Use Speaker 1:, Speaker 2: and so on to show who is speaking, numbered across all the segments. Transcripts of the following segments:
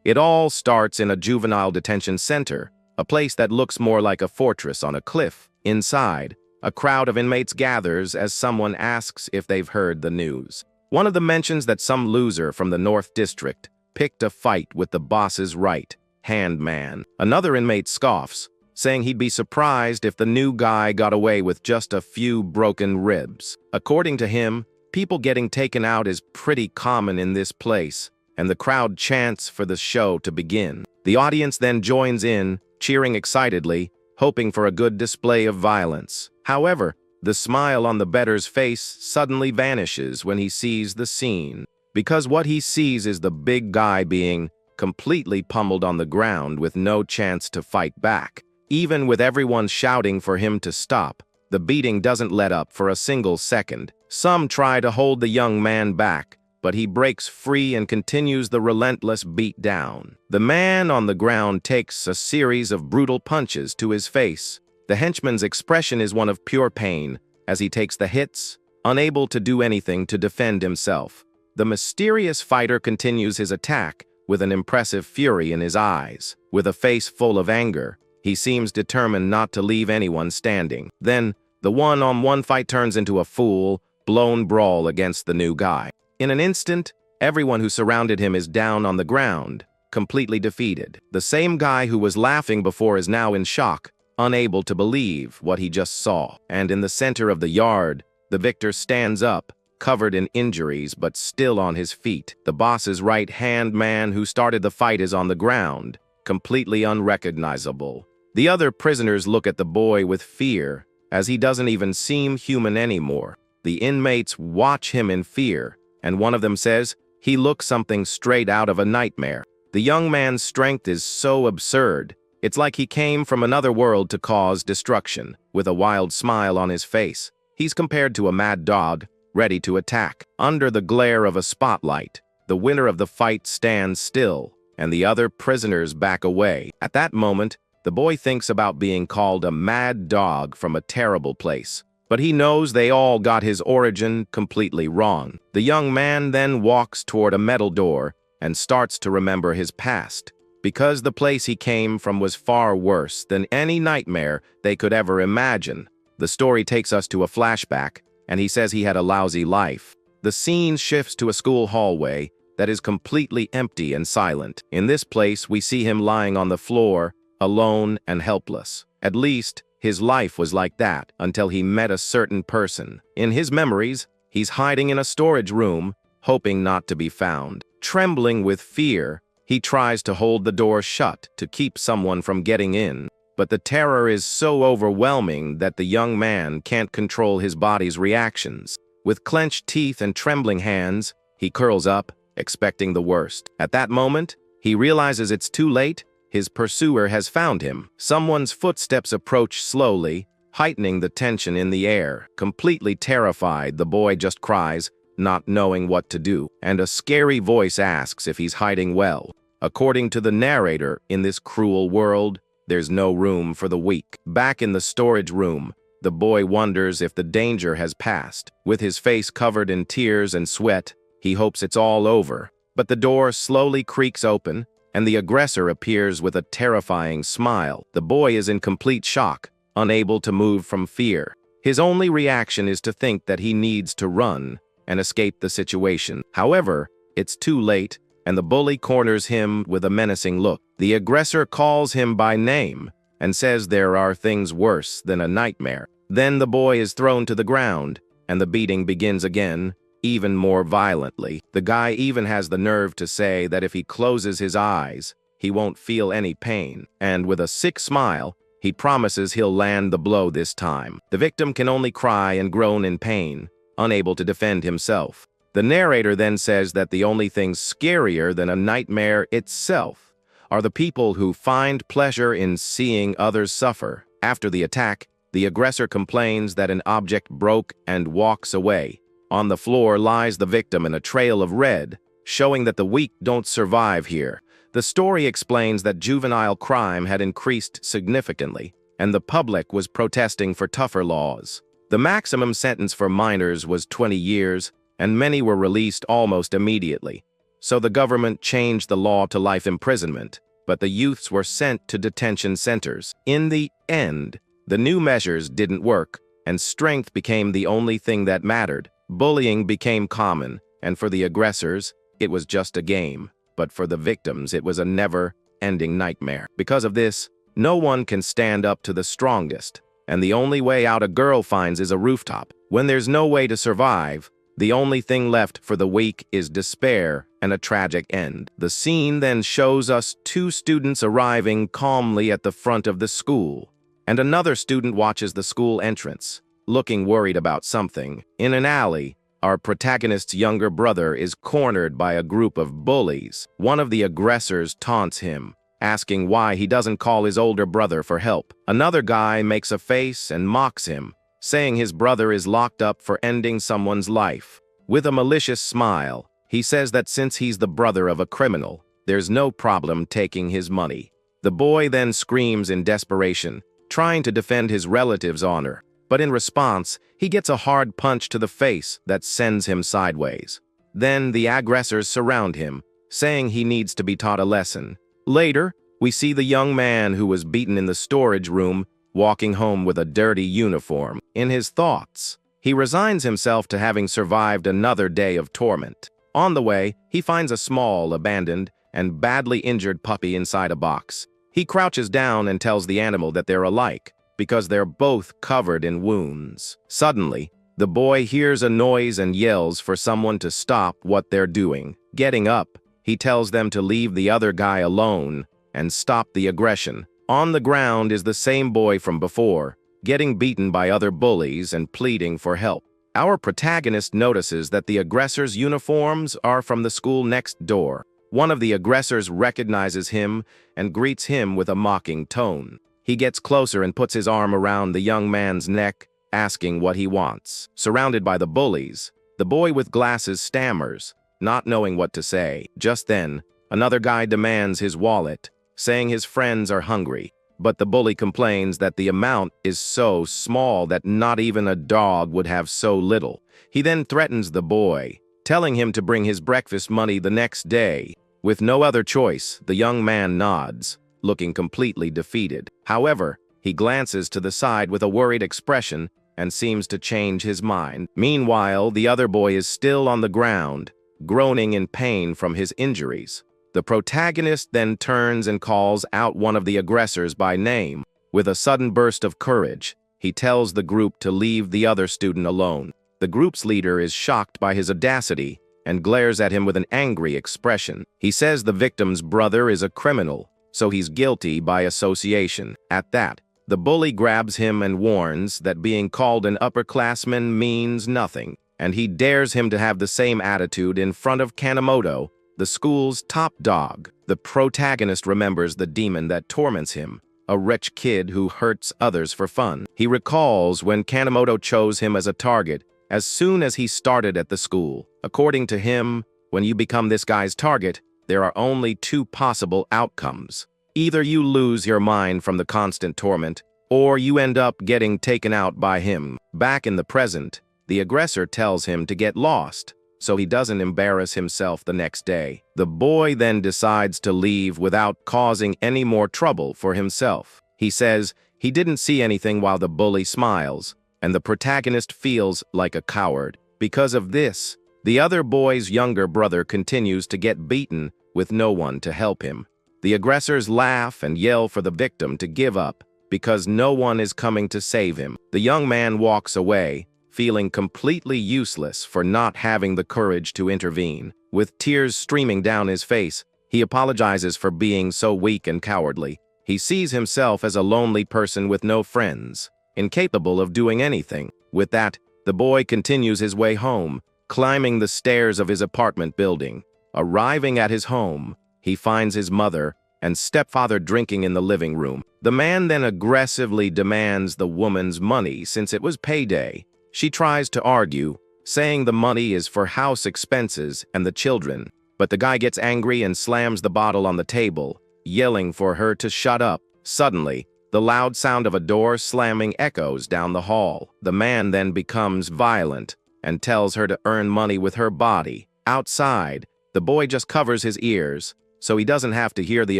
Speaker 1: It all starts in a juvenile detention center, a place that looks more like a fortress on a cliff. Inside, a crowd of inmates gathers as someone asks if they've heard the news. One of them mentions that some loser from the North District picked a fight with the boss's right-hand man. Another inmate scoffs, saying he'd be surprised if the new guy got away with just a few broken ribs. According to him, people getting taken out is pretty common in this place, and the crowd chants for the show to begin. The audience then joins in, cheering excitedly, hoping for a good display of violence. However, the smile on the bettor's face suddenly vanishes when he sees the scene, because what he sees is the big guy being completely pummeled on the ground with no chance to fight back. Even with everyone shouting for him to stop, the beating doesn't let up for a single second. Some try to hold the young man back, but he breaks free and continues the relentless beatdown. The man on the ground takes a series of brutal punches to his face. The henchman's expression is one of pure pain as he takes the hits, unable to do anything to defend himself. The mysterious fighter continues his attack with an impressive fury in his eyes. With a face full of anger, he seems determined not to leave anyone standing. Then, the one-on-one fight turns into a full-blown brawl against the new guy. In an instant, everyone who surrounded him is down on the ground, completely defeated. The same guy who was laughing before is now in shock, unable to believe what he just saw. And in the center of the yard, the victor stands up, covered in injuries but still on his feet. The boss's right-hand man who started the fight is on the ground, completely unrecognizable. The other prisoners look at the boy with fear, as he doesn't even seem human anymore. The inmates watch him in fear, and one of them says he looks something straight out of a nightmare. The young man's strength is so absurd, it's like he came from another world to cause destruction. With a wild smile on his face, he's compared to a mad dog, ready to attack. Under the glare of a spotlight, the winner of the fight stands still, and the other prisoners back away. At that moment, the boy thinks about being called a mad dog from a terrible place, but he knows they all got his origin completely wrong. The young man then walks toward a metal door and starts to remember his past, because the place he came from was far worse than any nightmare they could ever imagine. The story takes us to a flashback, and he says he had a lousy life. The scene shifts to a school hallway that is completely empty and silent. In this place, we see him lying on the floor, alone and helpless. At least, his life was like that until he met a certain person. In his memories, he's hiding in a storage room, hoping not to be found. Trembling with fear, he tries to hold the door shut to keep someone from getting in, but the terror is so overwhelming that the young man can't control his body's reactions. With clenched teeth and trembling hands, he curls up, expecting the worst. At that moment, he realizes it's too late. His pursuer has found him. Someone's footsteps approach slowly, heightening the tension in the air. Completely terrified, the boy just cries, not knowing what to do, and a scary voice asks if he's hiding well. According to the narrator, in this cruel world, there's no room for the weak. Back in the storage room, the boy wonders if the danger has passed. With his face covered in tears and sweat, he hopes it's all over. But the door slowly creaks open, and the aggressor appears with a terrifying smile. The boy is in complete shock, unable to move from fear. His only reaction is to think that he needs to run and escape the situation. However, it's too late, and the bully corners him with a menacing look. The aggressor calls him by name and says there are things worse than a nightmare. Then the boy is thrown to the ground, and the beating begins again, even more violently. The guy even has the nerve to say that if he closes his eyes, he won't feel any pain. And with a sick smile, he promises he'll land the blow this time. The victim can only cry and groan in pain, unable to defend himself. The narrator then says that the only thing scarier than a nightmare itself are the people who find pleasure in seeing others suffer. After the attack, the aggressor complains that an object broke and walks away. On the floor lies the victim in a trail of red, showing that the weak don't survive here. The story explains that juvenile crime had increased significantly, and the public was protesting for tougher laws. The maximum sentence for minors was 20 years, and many were released almost immediately. so the government changed the law to life imprisonment, but the youths were sent to detention centers. In the end, the new measures didn't work, and strength became the only thing that mattered. Bullying became common, and for the aggressors, it was just a game. But for the victims, it was a never-ending nightmare. Because of this, no one can stand up to the strongest, and the only way out a girl finds is a rooftop. When there's no way to survive, the only thing left for the weak is despair and a tragic end. The scene then shows us two students arriving calmly at the front of the school, and another student watches the school entrance, looking worried about something. In an alley, our protagonist's younger brother is cornered by a group of bullies. One of the aggressors taunts him, asking why he doesn't call his older brother for help. Another guy makes a face and mocks him, saying his brother is locked up for ending someone's life. With a malicious smile, he says that since he's the brother of a criminal, there's no problem taking his money. The boy then screams in desperation, trying to defend his relative's honor, but in response, he gets a hard punch to the face that sends him sideways. Then the aggressors surround him, saying he needs to be taught a lesson. Later, we see the young man who was beaten in the storage room walking home with a dirty uniform. In his thoughts, he resigns himself to having survived another day of torment. On the way, he finds a small, abandoned, and badly injured puppy inside a box. He crouches down and tells the animal that they're alike, because they're both covered in wounds. Suddenly, the boy hears a noise and yells for someone to stop what they're doing. Getting up, he tells them to leave the other guy alone and stop the aggression. On the ground is the same boy from before, getting beaten by other bullies and pleading for help. Our protagonist notices that the aggressors' uniforms are from the school next door. One of the aggressors recognizes him and greets him with a mocking tone. He gets closer and puts his arm around the young man's neck, asking what he wants. Surrounded by the bullies, the boy with glasses stammers, not knowing what to say. Just then, another guy demands his wallet, saying his friends are hungry, but the bully complains that the amount is so small that not even a dog would have so little. He then threatens the boy, telling him to bring his breakfast money the next day. With no other choice, the young man nods, looking completely defeated. However, he glances to the side with a worried expression and seems to change his mind. Meanwhile, the other boy is still on the ground, groaning in pain from his injuries. The protagonist then turns and calls out one of the aggressors by name. With a sudden burst of courage, he tells the group to leave the other student alone. The group's leader is shocked by his audacity and glares at him with an angry expression. He says the victim's brother is a criminal, so he's guilty by association. At that, the bully grabs him and warns that being called an upperclassman means nothing, and he dares him to have the same attitude in front of Kanemoto, the school's top dog. The protagonist remembers the demon that torments him, a rich kid who hurts others for fun. He recalls when Kanemoto chose him as a target as soon as he started at the school. According to him, when you become this guy's target, there are only two possible outcomes. Either you lose your mind from the constant torment, or you end up getting taken out by him. Back in the present, the aggressor tells him to get lost, so he doesn't embarrass himself the next day. The boy then decides to leave without causing any more trouble for himself. He says he didn't see anything while the bully smiles, and the protagonist feels like a coward. Because of this, the other boy's younger brother continues to get beaten with no one to help him. The aggressors laugh and yell for the victim to give up because no one is coming to save him. The young man walks away, feeling completely useless for not having the courage to intervene. With tears streaming down his face, he apologizes for being so weak and cowardly. He sees himself as a lonely person with no friends, incapable of doing anything. With that, the boy continues his way home, climbing the stairs of his apartment building. Arriving at his home, he finds his mother and stepfather drinking in the living room. The man then aggressively demands the woman's money since it was payday. She tries to argue, saying the money is for house expenses and the children, but the guy gets angry and slams the bottle on the table, yelling for her to shut up. Suddenly, the loud sound of a door slamming echoes down the hall. The man then becomes violent and tells her to earn money with her body. Outside, The boy just covers his ears, so he doesn't have to hear the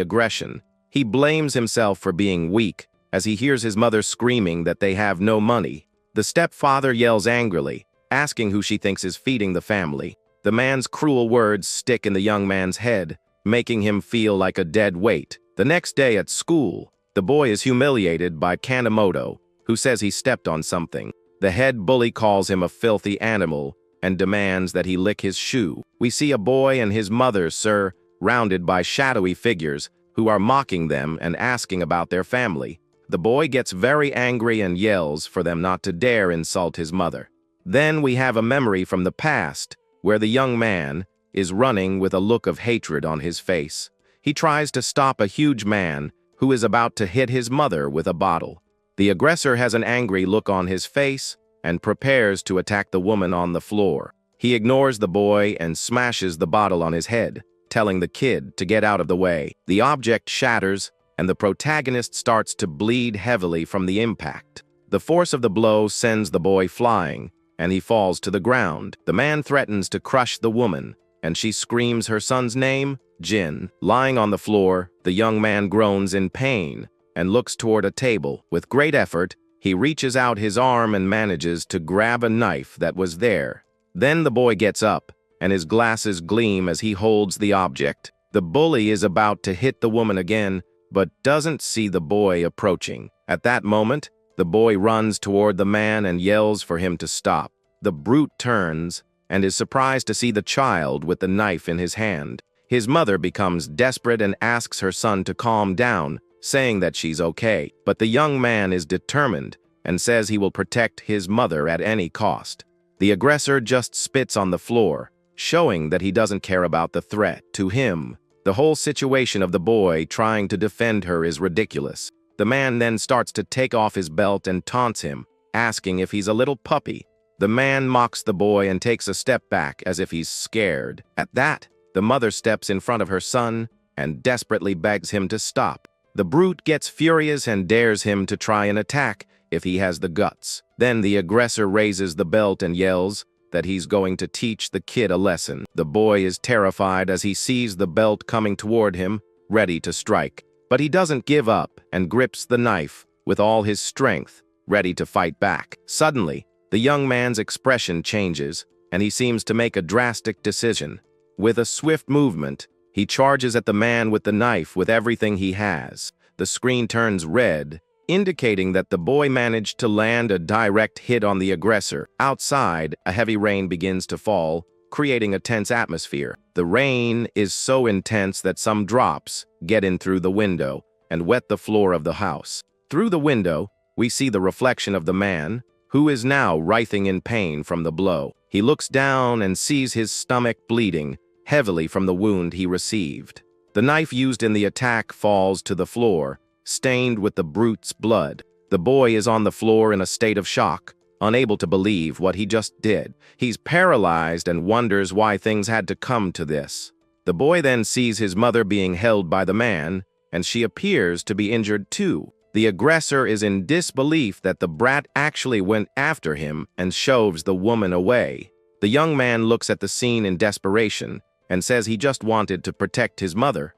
Speaker 1: aggression. He blames himself for being weak, as he hears his mother screaming that they have no money. The stepfather yells angrily, asking who she thinks is feeding the family. The man's cruel words stick in the young man's head, making him feel like a dead weight. The next day at school, the boy is humiliated by Kanemoto, who says he stepped on something. The head bully calls him a filthy animal and demands that he lick his shoe. We see a boy and his mother, surrounded by shadowy figures who are mocking them and asking about their family. The boy gets very angry and yells for them not to dare insult his mother. Then we have a memory from the past where the young man is running with a look of hatred on his face. He tries to stop a huge man who is about to hit his mother with a bottle. The aggressor has an angry look on his face and prepares to attack the woman on the floor. He ignores the boy and smashes the bottle on his head, telling the kid to get out of the way. The object shatters, and the protagonist starts to bleed heavily from the impact. The force of the blow sends the boy flying, and he falls to the ground. The man threatens to crush the woman, and she screams her son's name, Jin. Lying on the floor, the young man groans in pain and looks toward a table. With great effort, he reaches out his arm and manages to grab a knife that was there. Then the boy gets up, and his glasses gleam as he holds the object. The bully is about to hit the woman again, but doesn't see the boy approaching. At that moment, the boy runs toward the man and yells for him to stop. The brute turns and is surprised to see the child with the knife in his hand. His mother becomes desperate and asks her son to calm down, saying that she's okay. But the young man is determined and says he will protect his mother at any cost. The aggressor just spits on the floor, showing that he doesn't care about the threat. To him, the whole situation of the boy trying to defend her is ridiculous. The man then starts to take off his belt and taunts him, asking if he's a little puppy. The man mocks the boy and takes a step back as if he's scared. At that, the mother steps in front of her son and desperately begs him to stop. The brute gets furious and dares him to try an attack if he has the guts. Then the aggressor raises the belt and yells that he's going to teach the kid a lesson. The boy is terrified as he sees the belt coming toward him, ready to strike. But he doesn't give up and grips the knife with all his strength, ready to fight back. Suddenly, the young man's expression changes, and he seems to make a drastic decision. With a swift movement, he charges at the man with the knife with everything he has. The screen turns red, indicating that the boy managed to land a direct hit on the aggressor. Outside, a heavy rain begins to fall, creating a tense atmosphere. The rain is so intense that some drops get in through the window and wet the floor of the house. Through the window, we see the reflection of the man, who is now writhing in pain from the blow. He looks down and sees his stomach bleeding heavily from the wound he received. The knife used in the attack falls to the floor, stained with the brute's blood. The boy is on the floor in a state of shock, unable to believe what he just did. He's paralyzed and wonders why things had to come to this. The boy then sees his mother being held by the man, and she appears to be injured too. The aggressor is in disbelief that the brat actually went after him and shoves the woman away. The young man looks at the scene in desperation and says he just wanted to protect his mother.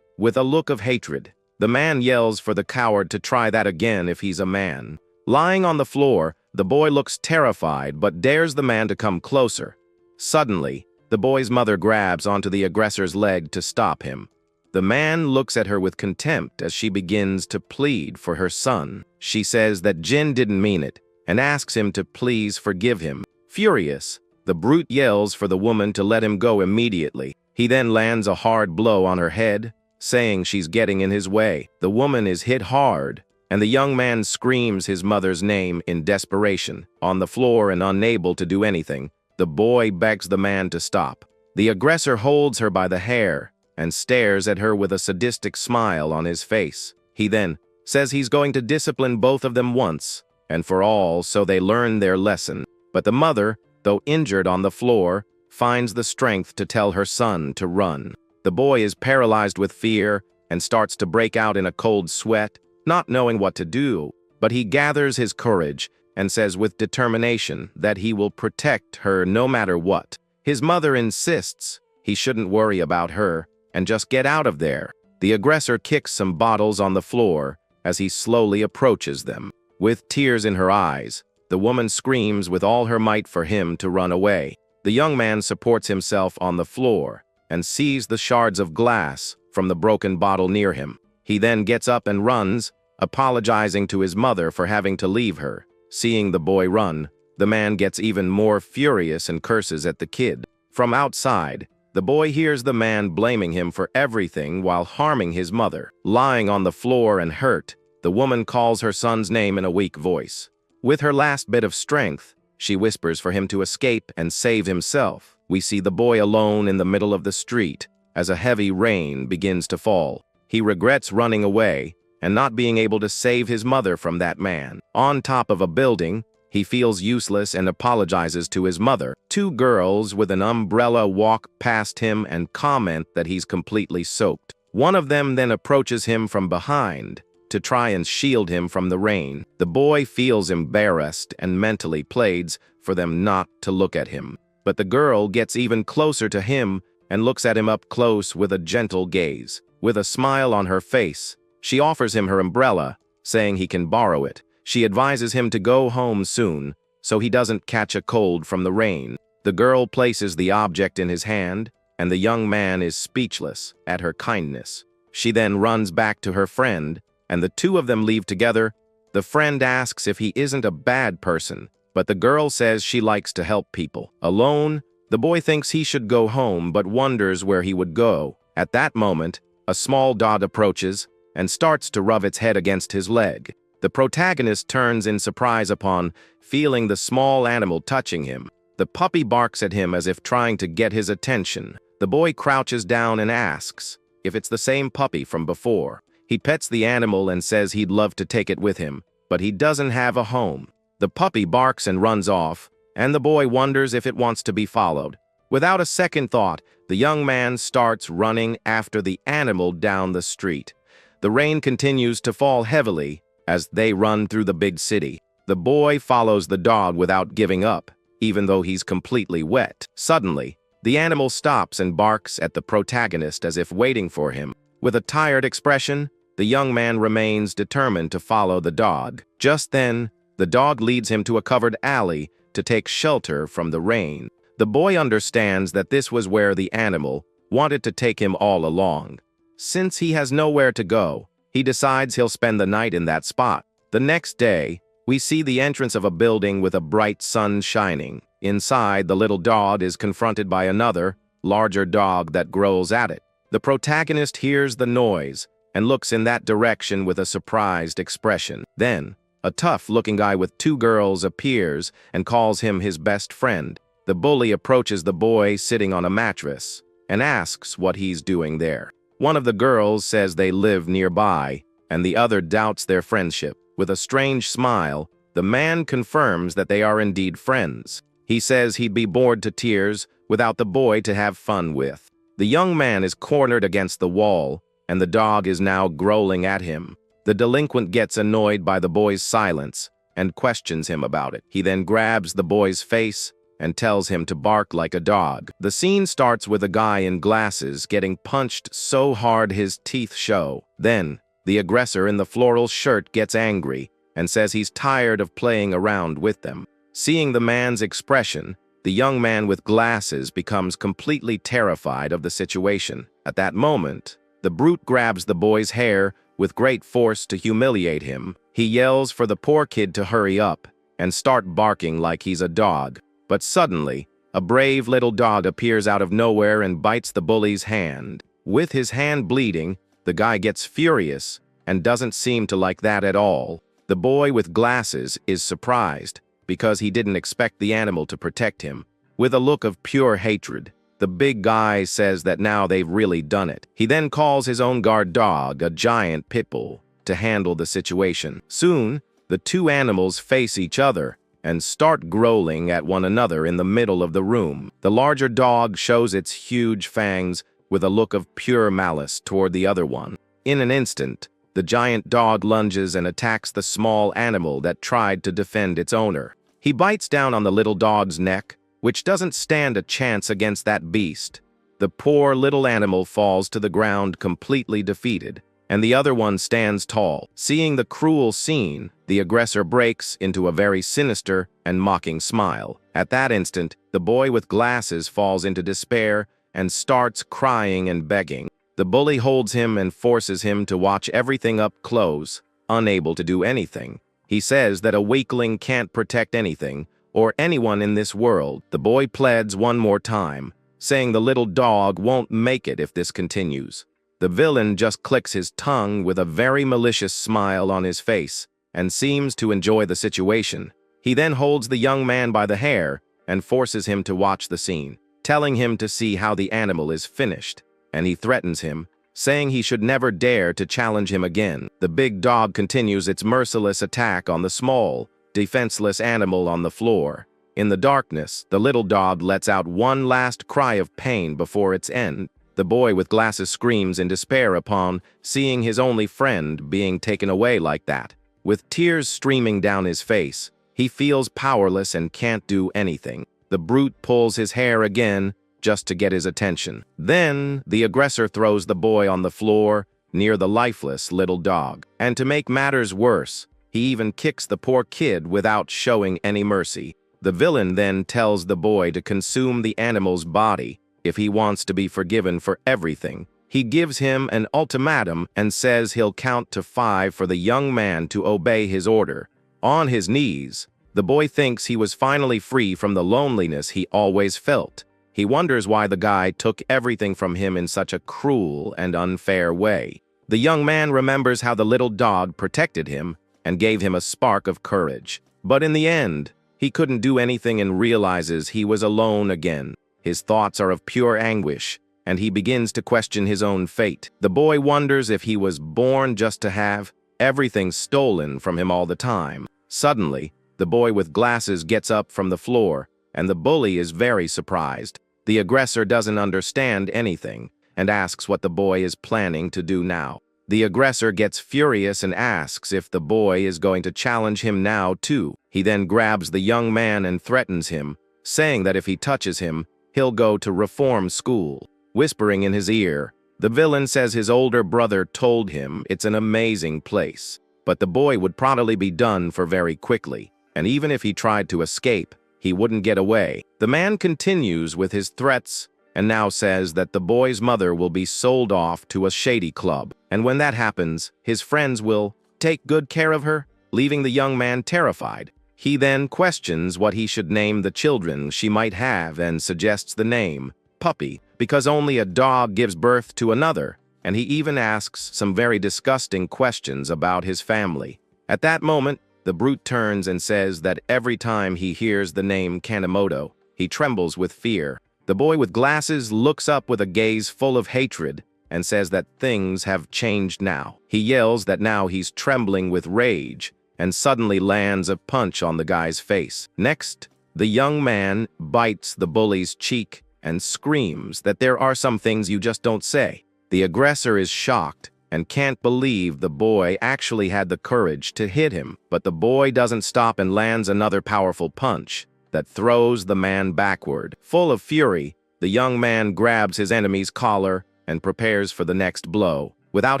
Speaker 1: With a look of hatred, the man yells for the coward to try that again if he's a man. Lying on the floor, the boy looks terrified but dares the man to come closer. Suddenly, the boy's mother grabs onto the aggressor's leg to stop him. The man looks at her with contempt as she begins to plead for her son. She says that Jin didn't mean it and asks him to please forgive him. Furious, the brute yells for the woman to let him go immediately. He then lands a hard blow on her head, saying she's getting in his way. The woman is hit hard, and the young man screams his mother's name in desperation. On the floor and unable to do anything, the boy begs the man to stop. The aggressor holds her by the hair and stares at her with a sadistic smile on his face. He then says he's going to discipline both of them once and for all so they learn their lesson. But the mother, though injured on the floor, finds the strength to tell her son to run. The boy is paralyzed with fear and starts to break out in a cold sweat, not knowing what to do, but he gathers his courage and says with determination that he will protect her no matter what. His mother insists he shouldn't worry about her and just get out of there. The aggressor kicks some bottles on the floor as he slowly approaches them. With tears in her eyes, the woman screams with all her might for him to run away. The young man supports himself on the floor and sees the shards of glass from the broken bottle near him. He then gets up and runs, apologizing to his mother for having to leave her. Seeing the boy run, the man gets even more furious and curses at the kid. From outside, the boy hears the man blaming him for everything while harming his mother. Lying on the floor and hurt, the woman calls her son's name in a weak voice. With her last bit of strength, she whispers for him to escape and save himself. We see the boy alone in the middle of the street as a heavy rain begins to fall. He regrets running away and not being able to save his mother from that man. On top of a building, he feels useless and apologizes to his mother. Two girls with an umbrella walk past him and comment that he's completely soaked. One of them then approaches him from behind to try and shield him from the rain. The boy feels embarrassed and mentally pleads for them not to look at him. But the girl gets even closer to him and looks at him up close with a gentle gaze. With a smile on her face, she offers him her umbrella, saying he can borrow it. She advises him to go home soon, so he doesn't catch a cold from the rain. The girl places the object in his hand, and the young man is speechless at her kindness. She then runs back to her friend, and the two of them leave together. The friend asks if he isn't a bad person, but the girl says she likes to help people. Alone, the boy thinks he should go home but wonders where he would go. At that moment, a small dog approaches and starts to rub its head against his leg. The protagonist turns in surprise upon feeling the small animal touching him. The puppy barks at him as if trying to get his attention. The boy crouches down and asks if it's the same puppy from before. He pets the animal and says he'd love to take it with him, but he doesn't have a home. The puppy barks and runs off, and the boy wonders if it wants to be followed. Without a second thought, the young man starts running after the animal down the street. The rain continues to fall heavily as they run through the big city. The boy follows the dog without giving up, even though he's completely wet. Suddenly, the animal stops and barks at the protagonist as if waiting for him. With a tired expression, the young man remains determined to follow the dog. Just then, the dog leads him to a covered alley to take shelter from the rain. The boy understands that this was where the animal wanted to take him all along. Since he has nowhere to go, he decides he'll spend the night in that spot. The next day, we see the entrance of a building with a bright sun shining. Inside, the little dog is confronted by another, larger dog that growls at it. The protagonist hears the noise and looks in that direction with a surprised expression. Then, a tough-looking guy with two girls appears and calls him his best friend. The bully approaches the boy sitting on a mattress and asks what he's doing there. One of the girls says they live nearby, and the other doubts their friendship. With a strange smile, the man confirms that they are indeed friends. He says he'd be bored to tears without the boy to have fun with. The young man is cornered against the wall, and the dog is now growling at him. The delinquent gets annoyed by the boy's silence and questions him about it. He then grabs the boy's face and tells him to bark like a dog. The scene starts with a guy in glasses getting punched so hard his teeth show. Then, the aggressor in the floral shirt gets angry and says he's tired of playing around with them. Seeing the man's expression, the young man with glasses becomes completely terrified of the situation. At that moment, the brute grabs the boy's hair with great force to humiliate him. He yells for the poor kid to hurry up and start barking like he's a dog. But suddenly, a brave little dog appears out of nowhere and bites the bully's hand. With his hand bleeding, the guy gets furious and doesn't seem to like that at all. The boy with glasses is surprised because he didn't expect the animal to protect him. With a look of pure hatred, the big guy says that now they've really done it. He then calls his own guard dog, a giant pit bull, to handle the situation. Soon, the two animals face each other and start growling at one another in the middle of the room. The larger dog shows its huge fangs with a look of pure malice toward the other one. In an instant, the giant dog lunges and attacks the small animal that tried to defend its owner. He bites down on the little dog's neck, which doesn't stand a chance against that beast. The poor little animal falls to the ground completely defeated, and the other one stands tall. Seeing the cruel scene, the aggressor breaks into a very sinister and mocking smile. At that instant, the boy with glasses falls into despair and starts crying and begging. The bully holds him and forces him to watch everything up close, unable to do anything. He says that a weakling can't protect anything or anyone in this world. The boy pleads one more time, saying the little dog won't make it if this continues. The villain just clicks his tongue with a very malicious smile on his face and seems to enjoy the situation. He then holds the young man by the hair and forces him to watch the scene, telling him to see how the animal is finished, and he threatens him, saying he should never dare to challenge him again. The big dog continues its merciless attack on the small, defenseless animal on the floor. In the darkness, the little dog lets out one last cry of pain before its end. The boy with glasses screams in despair upon seeing his only friend being taken away like that. With tears streaming down his face, he feels powerless and can't do anything. The brute pulls his hair again just to get his attention. Then, the aggressor throws the boy on the floor near the lifeless little dog. And to make matters worse, he even kicks the poor kid without showing any mercy. The villain then tells the boy to consume the animal's body if he wants to be forgiven for everything. He gives him an ultimatum and says he'll count to 5 for the young man to obey his order. On his knees, the boy thinks he was finally free from the loneliness he always felt. He wonders why the guy took everything from him in such a cruel and unfair way. The young man remembers how the little dog protected him and gave him a spark of courage. But in the end, he couldn't do anything and realizes he was alone again. His thoughts are of pure anguish, and he begins to question his own fate. The boy wonders if he was born just to have everything stolen from him all the time. Suddenly, the boy with glasses gets up from the floor, and the bully is very surprised. The aggressor doesn't understand anything and asks what the boy is planning to do now. The aggressor gets furious and asks if the boy is going to challenge him now too. He then grabs the young man and threatens him, saying that if he touches him, he'll go to reform school. Whispering in his ear, the villain says his older brother told him it's an amazing place, but the boy would probably be done for very quickly, and even if he tried to escape, he wouldn't get away. The man continues with his threats and now says that the boy's mother will be sold off to a shady club, and when that happens, his friends will take good care of her, leaving the young man terrified. He then questions what he should name the children she might have and suggests the name Puppy, because only a dog gives birth to another, and he even asks some very disgusting questions about his family. At that moment, the brute turns and says that every time he hears the name Kanemoto, he trembles with fear. The boy with glasses looks up with a gaze full of hatred and says that things have changed now. He yells that now he's trembling with rage and suddenly lands a punch on the guy's face. Next, the young man bites the bully's cheek and screams that there are some things you just don't say. The aggressor is shocked and can't believe the boy actually had the courage to hit him, but the boy doesn't stop and lands another powerful punch that throws the man backward. Full of fury, the young man grabs his enemy's collar and prepares for the next blow. Without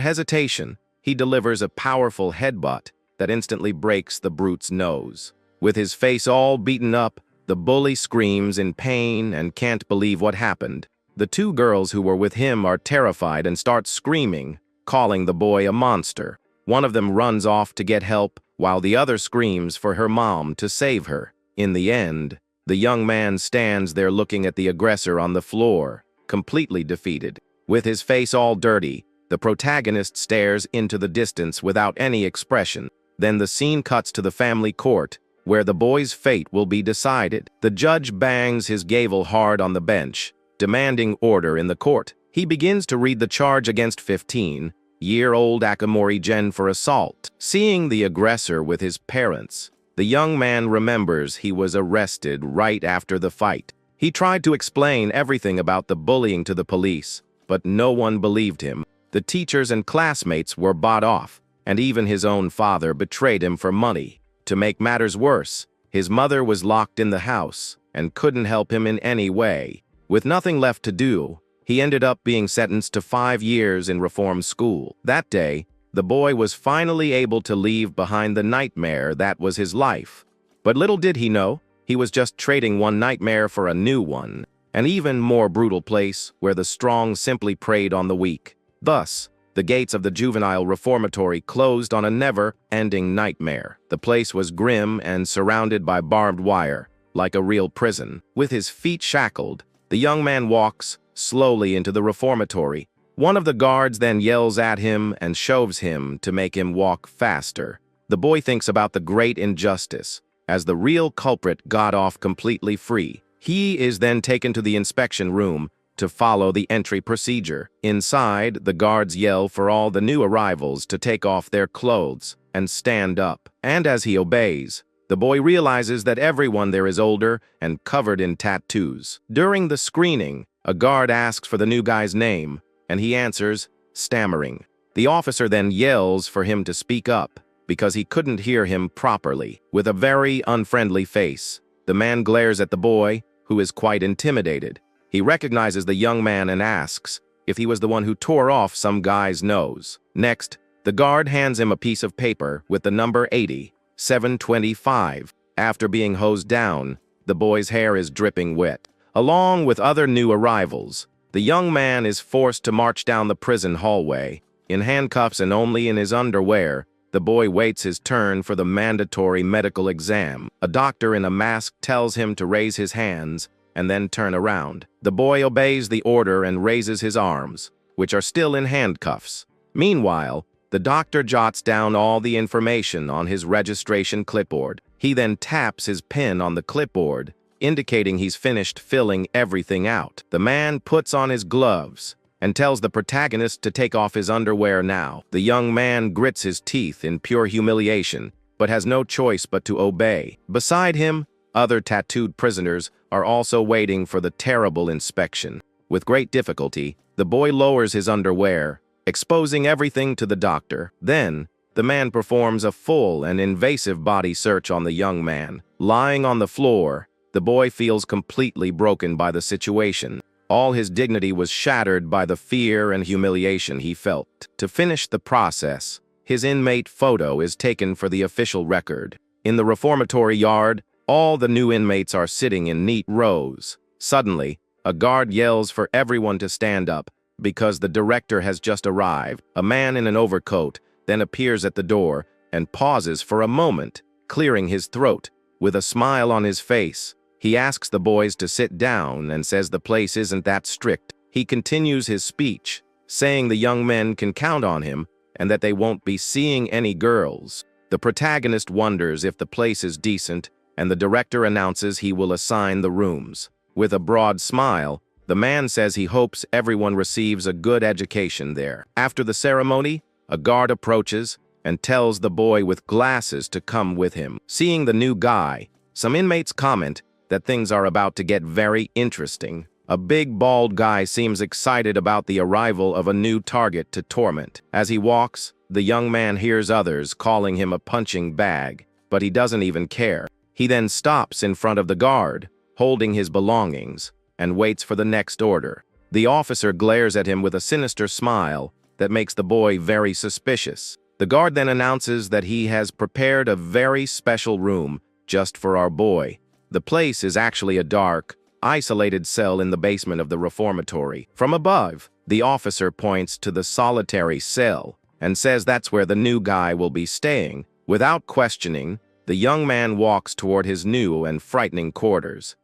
Speaker 1: hesitation, he delivers a powerful headbutt that instantly breaks the brute's nose. With his face all beaten up, the bully screams in pain and can't believe what happened. The 2 girls who were with him are terrified and start screaming, calling the boy a monster. One of them runs off to get help, while the other screams for her mom to save her. In the end, the young man stands there looking at the aggressor on the floor, completely defeated. With his face all dirty, the protagonist stares into the distance without any expression. Then the scene cuts to the family court, where the boy's fate will be decided. The judge bangs his gavel hard on the bench, demanding order in the court. He begins to read the charge against 15-year-old Akamori Gen for assault. Seeing the aggressor with his parents, the young man remembers he was arrested right after the fight. He tried to explain everything about the bullying to the police, but no one believed him. The teachers and classmates were bought off, and even his own father betrayed him for money. To make matters worse, his mother was locked in the house and couldn't help him in any way. With nothing left to do, He ended up being sentenced to 5 years in reform school. That day, the boy was finally able to leave behind the nightmare that was his life. But little did he know, he was just trading one nightmare for a new one, an even more brutal place where the strong simply preyed on the weak. Thus, the gates of the juvenile reformatory closed on a never-ending nightmare. The place was grim and surrounded by barbed wire, like a real prison. With his feet shackled, the young man walks slowly into the reformatory. One of the guards then yells at him and shoves him to make him walk faster. The boy thinks about the great injustice, as the real culprit got off completely free. He is then taken to the inspection room to follow the entry procedure. Inside, the guards yell for all the new arrivals to take off their clothes and stand up. And as he obeys, the boy realizes that everyone there is older and covered in tattoos. During the screening, a guard asks for the new guy's name, and he answers, stammering. The officer then yells for him to speak up, because he couldn't hear him properly. With a very unfriendly face, the man glares at the boy, who is quite intimidated. He recognizes the young man and asks if he was the one who tore off some guy's nose. Next, the guard hands him a piece of paper with the number 80, 725. After being hosed down, the boy's hair is dripping wet. Along with other new arrivals, the young man is forced to march down the prison hallway. In handcuffs and only in his underwear, the boy waits his turn for the mandatory medical exam. A doctor in a mask tells him to raise his hands and then turn around. The boy obeys the order and raises his arms, which are still in handcuffs. Meanwhile, the doctor jots down all the information on his registration clipboard. He then taps his pen on the clipboard, indicating he's finished filling everything out. The man puts on his gloves and tells the protagonist to take off his underwear now. The young man grits his teeth in pure humiliation, but has no choice but to obey. Beside him, other tattooed prisoners are also waiting for the terrible inspection. With great difficulty, the boy lowers his underwear, exposing everything to the doctor. Then, the man performs a full and invasive body search on the young man. Lying on the floor, the boy feels completely broken by the situation. All his dignity was shattered by the fear and humiliation he felt. To finish the process, his inmate photo is taken for the official record. In the reformatory yard, all the new inmates are sitting in neat rows. Suddenly, a guard yells for everyone to stand up because the director has just arrived. A man in an overcoat then appears at the door and pauses for a moment, clearing his throat. With a smile on his face, he asks the boys to sit down and says the place isn't that strict. He continues his speech, saying the young men can count on him and that they won't be seeing any girls. The protagonist wonders if the place is decent, and the director announces he will assign the rooms. With a broad smile, the man says he hopes everyone receives a good education there. After the ceremony, a guard approaches and tells the boy with glasses to come with him. Seeing the new guy, some inmates comment that things are about to get very interesting. A big bald guy seems excited about the arrival of a new target to torment. As he walks, the young man hears others calling him a punching bag, but he doesn't even care. He then stops in front of the guard, holding his belongings, and waits for the next order. The officer glares at him with a sinister smile that makes the boy very suspicious. The guard then announces that he has prepared a very special room just for our boy. The place is actually a dark, isolated cell in the basement of the reformatory. From above, the officer points to the solitary cell and says that's where the new guy will be staying. Without questioning, the young man walks toward his new and frightening quarters.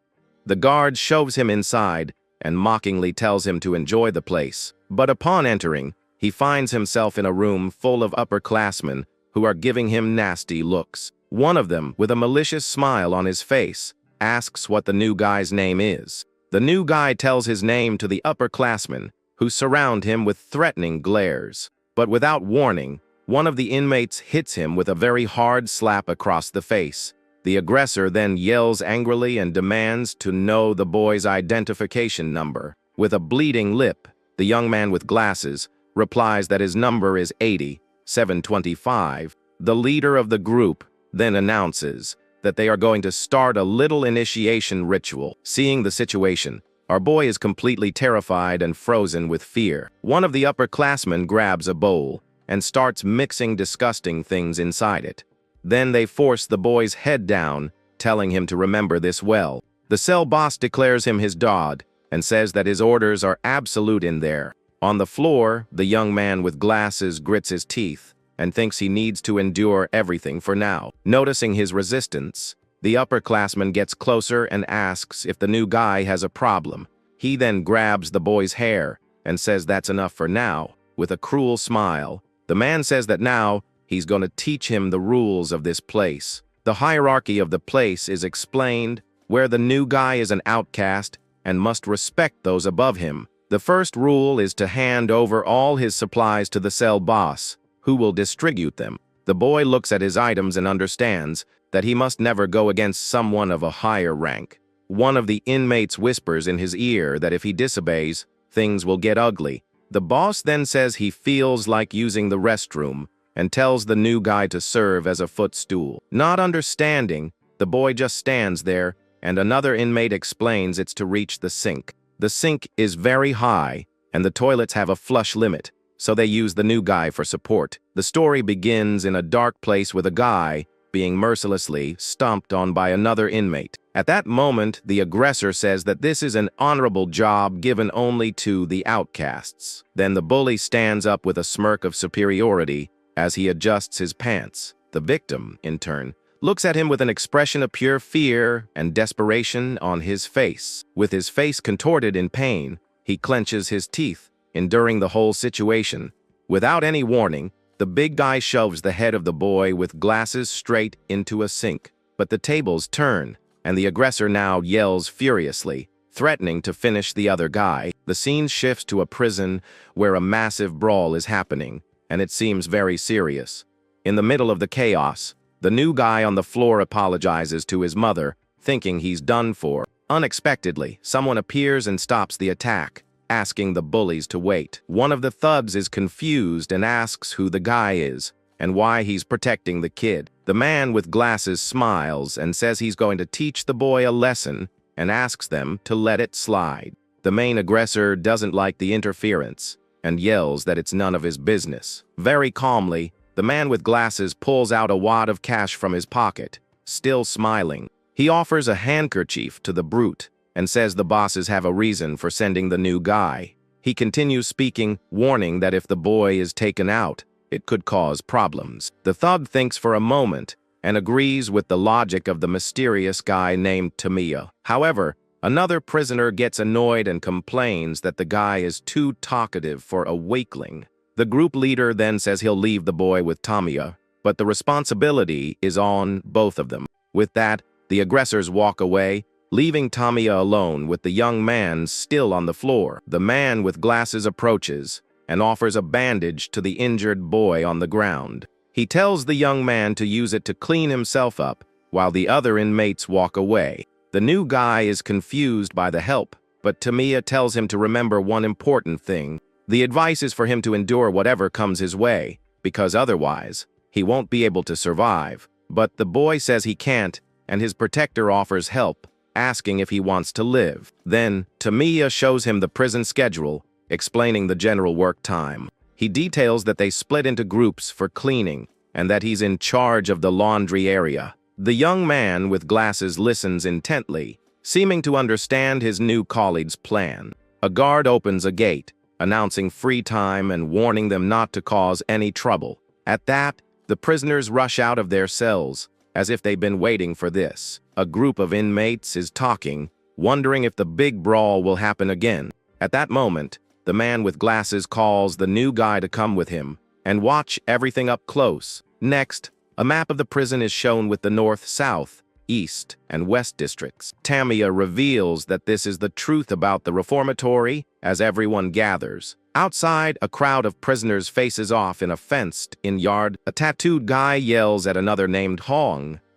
Speaker 1: The guard shoves him inside and mockingly tells him to enjoy the place. But upon entering, he finds himself in a room full of upperclassmen who are giving him nasty looks. One of them, with a malicious smile on his face, asks what the new guy's name is. The new guy tells his name to the upperclassmen, who surround him with threatening glares. But without warning, one of the inmates hits him with a very hard slap across the face. The aggressor then yells angrily and demands to know the boy's identification number. With a bleeding lip, the young man with glasses replies that his number is 80, 725. The leader of the group then announces that they are going to start a little initiation ritual. Seeing the situation, Our boy is completely terrified and frozen with fear. One of the upperclassmen grabs a bowl and starts mixing disgusting things inside it. Then they force the boy's head down, telling him to remember this well. The cell boss declares him his god and says that his orders are absolute in there. On the floor, the young man with glasses grits his teeth and thinks he needs to endure everything for now. Noticing his resistance, the upperclassman gets closer and asks if the new guy has a problem. He then grabs the boy's hair and says that's enough for now, with a cruel smile. The man says that now he's going to teach him the rules of this place. The hierarchy of the place is explained, where the new guy is an outcast and must respect those above him. The first rule is to hand over all his supplies to the cell boss, who will distribute them. The boy looks at his items and understands that he must never go against someone of a higher rank. One of the inmates whispers in his ear that if he disobeys, things will get ugly. The boss then says he feels like using the restroom and tells the new guy to serve as a footstool. Not understanding, the boy just stands there, and another inmate explains it's to reach the sink. The sink is very high, and the toilets have a flush limit, so they use the new guy for support. The story begins in a dark place with a guy being mercilessly stomped on by another inmate. At that moment, the aggressor says that this is an honorable job given only to the outcasts. Then the bully stands up with a smirk of superiority as he adjusts his pants. The victim, in turn, looks at him with an expression of pure fear and desperation on his face. With his face contorted in pain, he clenches his teeth, enduring the whole situation. Without any warning, the big guy shoves the head of the boy with glasses straight into a sink. But the tables turn, and the aggressor now yells furiously, threatening to finish the other guy. The scene shifts to a prison where a massive brawl is happening, and it seems very serious. In the middle of the chaos, the new guy on the floor apologizes to his mother, thinking he's done for. Unexpectedly, someone appears and stops the attack, asking the bullies to wait. One of the thugs is confused and asks who the guy is and why he's protecting the kid. The man with glasses smiles and says he's going to teach the boy a lesson and asks them to let it slide. The main aggressor doesn't like the interference and yells that it's none of his business. Very calmly, the man with glasses pulls out a wad of cash from his pocket, still smiling. He offers a handkerchief to the brute and says the bosses have a reason for sending the new guy. He continues speaking, warning that if the boy is taken out, it could cause problems. The thug thinks for a moment and agrees with the logic of the mysterious guy named Tamiya. However, another prisoner gets annoyed and complains that the guy is too talkative for a weakling. The group leader then says he'll leave the boy with Tamiya, but the responsibility is on both of them. With that, the aggressors walk away, leaving Tamiya alone with the young man still on the floor. The man with glasses approaches and offers a bandage to the injured boy on the ground. He tells the young man to use it to clean himself up while the other inmates walk away. The new guy is confused by the help, but Tamiya tells him to remember one important thing. The advice is for him to endure whatever comes his way, because otherwise, he won't be able to survive. But the boy says he can't, and his protector offers help, asking if he wants to live. Then, Tamiya shows him the prison schedule, explaining the general work time. He details that they split into groups for cleaning, and that he's in charge of the laundry area. The young man with glasses listens intently, seeming to understand his new colleague's plan. A guard opens a gate, announcing free time and warning them not to cause any trouble. At that, the prisoners rush out of their cells, as if they've been waiting for this. A group of inmates is talking, wondering if the big brawl will happen again. At that moment, the man with glasses calls the new guy to come with him and watch everything up close. Next, a map of the prison is shown with the north, south, east, and west districts. Tamiya reveals that this is the truth about the reformatory as everyone gathers. Outside, a crowd of prisoners faces off in a fenced-in yard. A tattooed guy yells at another named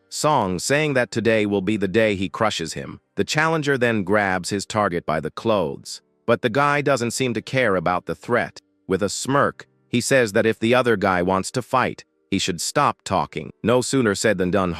Speaker 1: Song, saying that today will be the day he crushes him. The challenger then grabs his target by the clothes, but the guy doesn't seem to care about the threat. With a smirk, he says that if the other guy wants to fight, he should stop talking. No sooner said than done.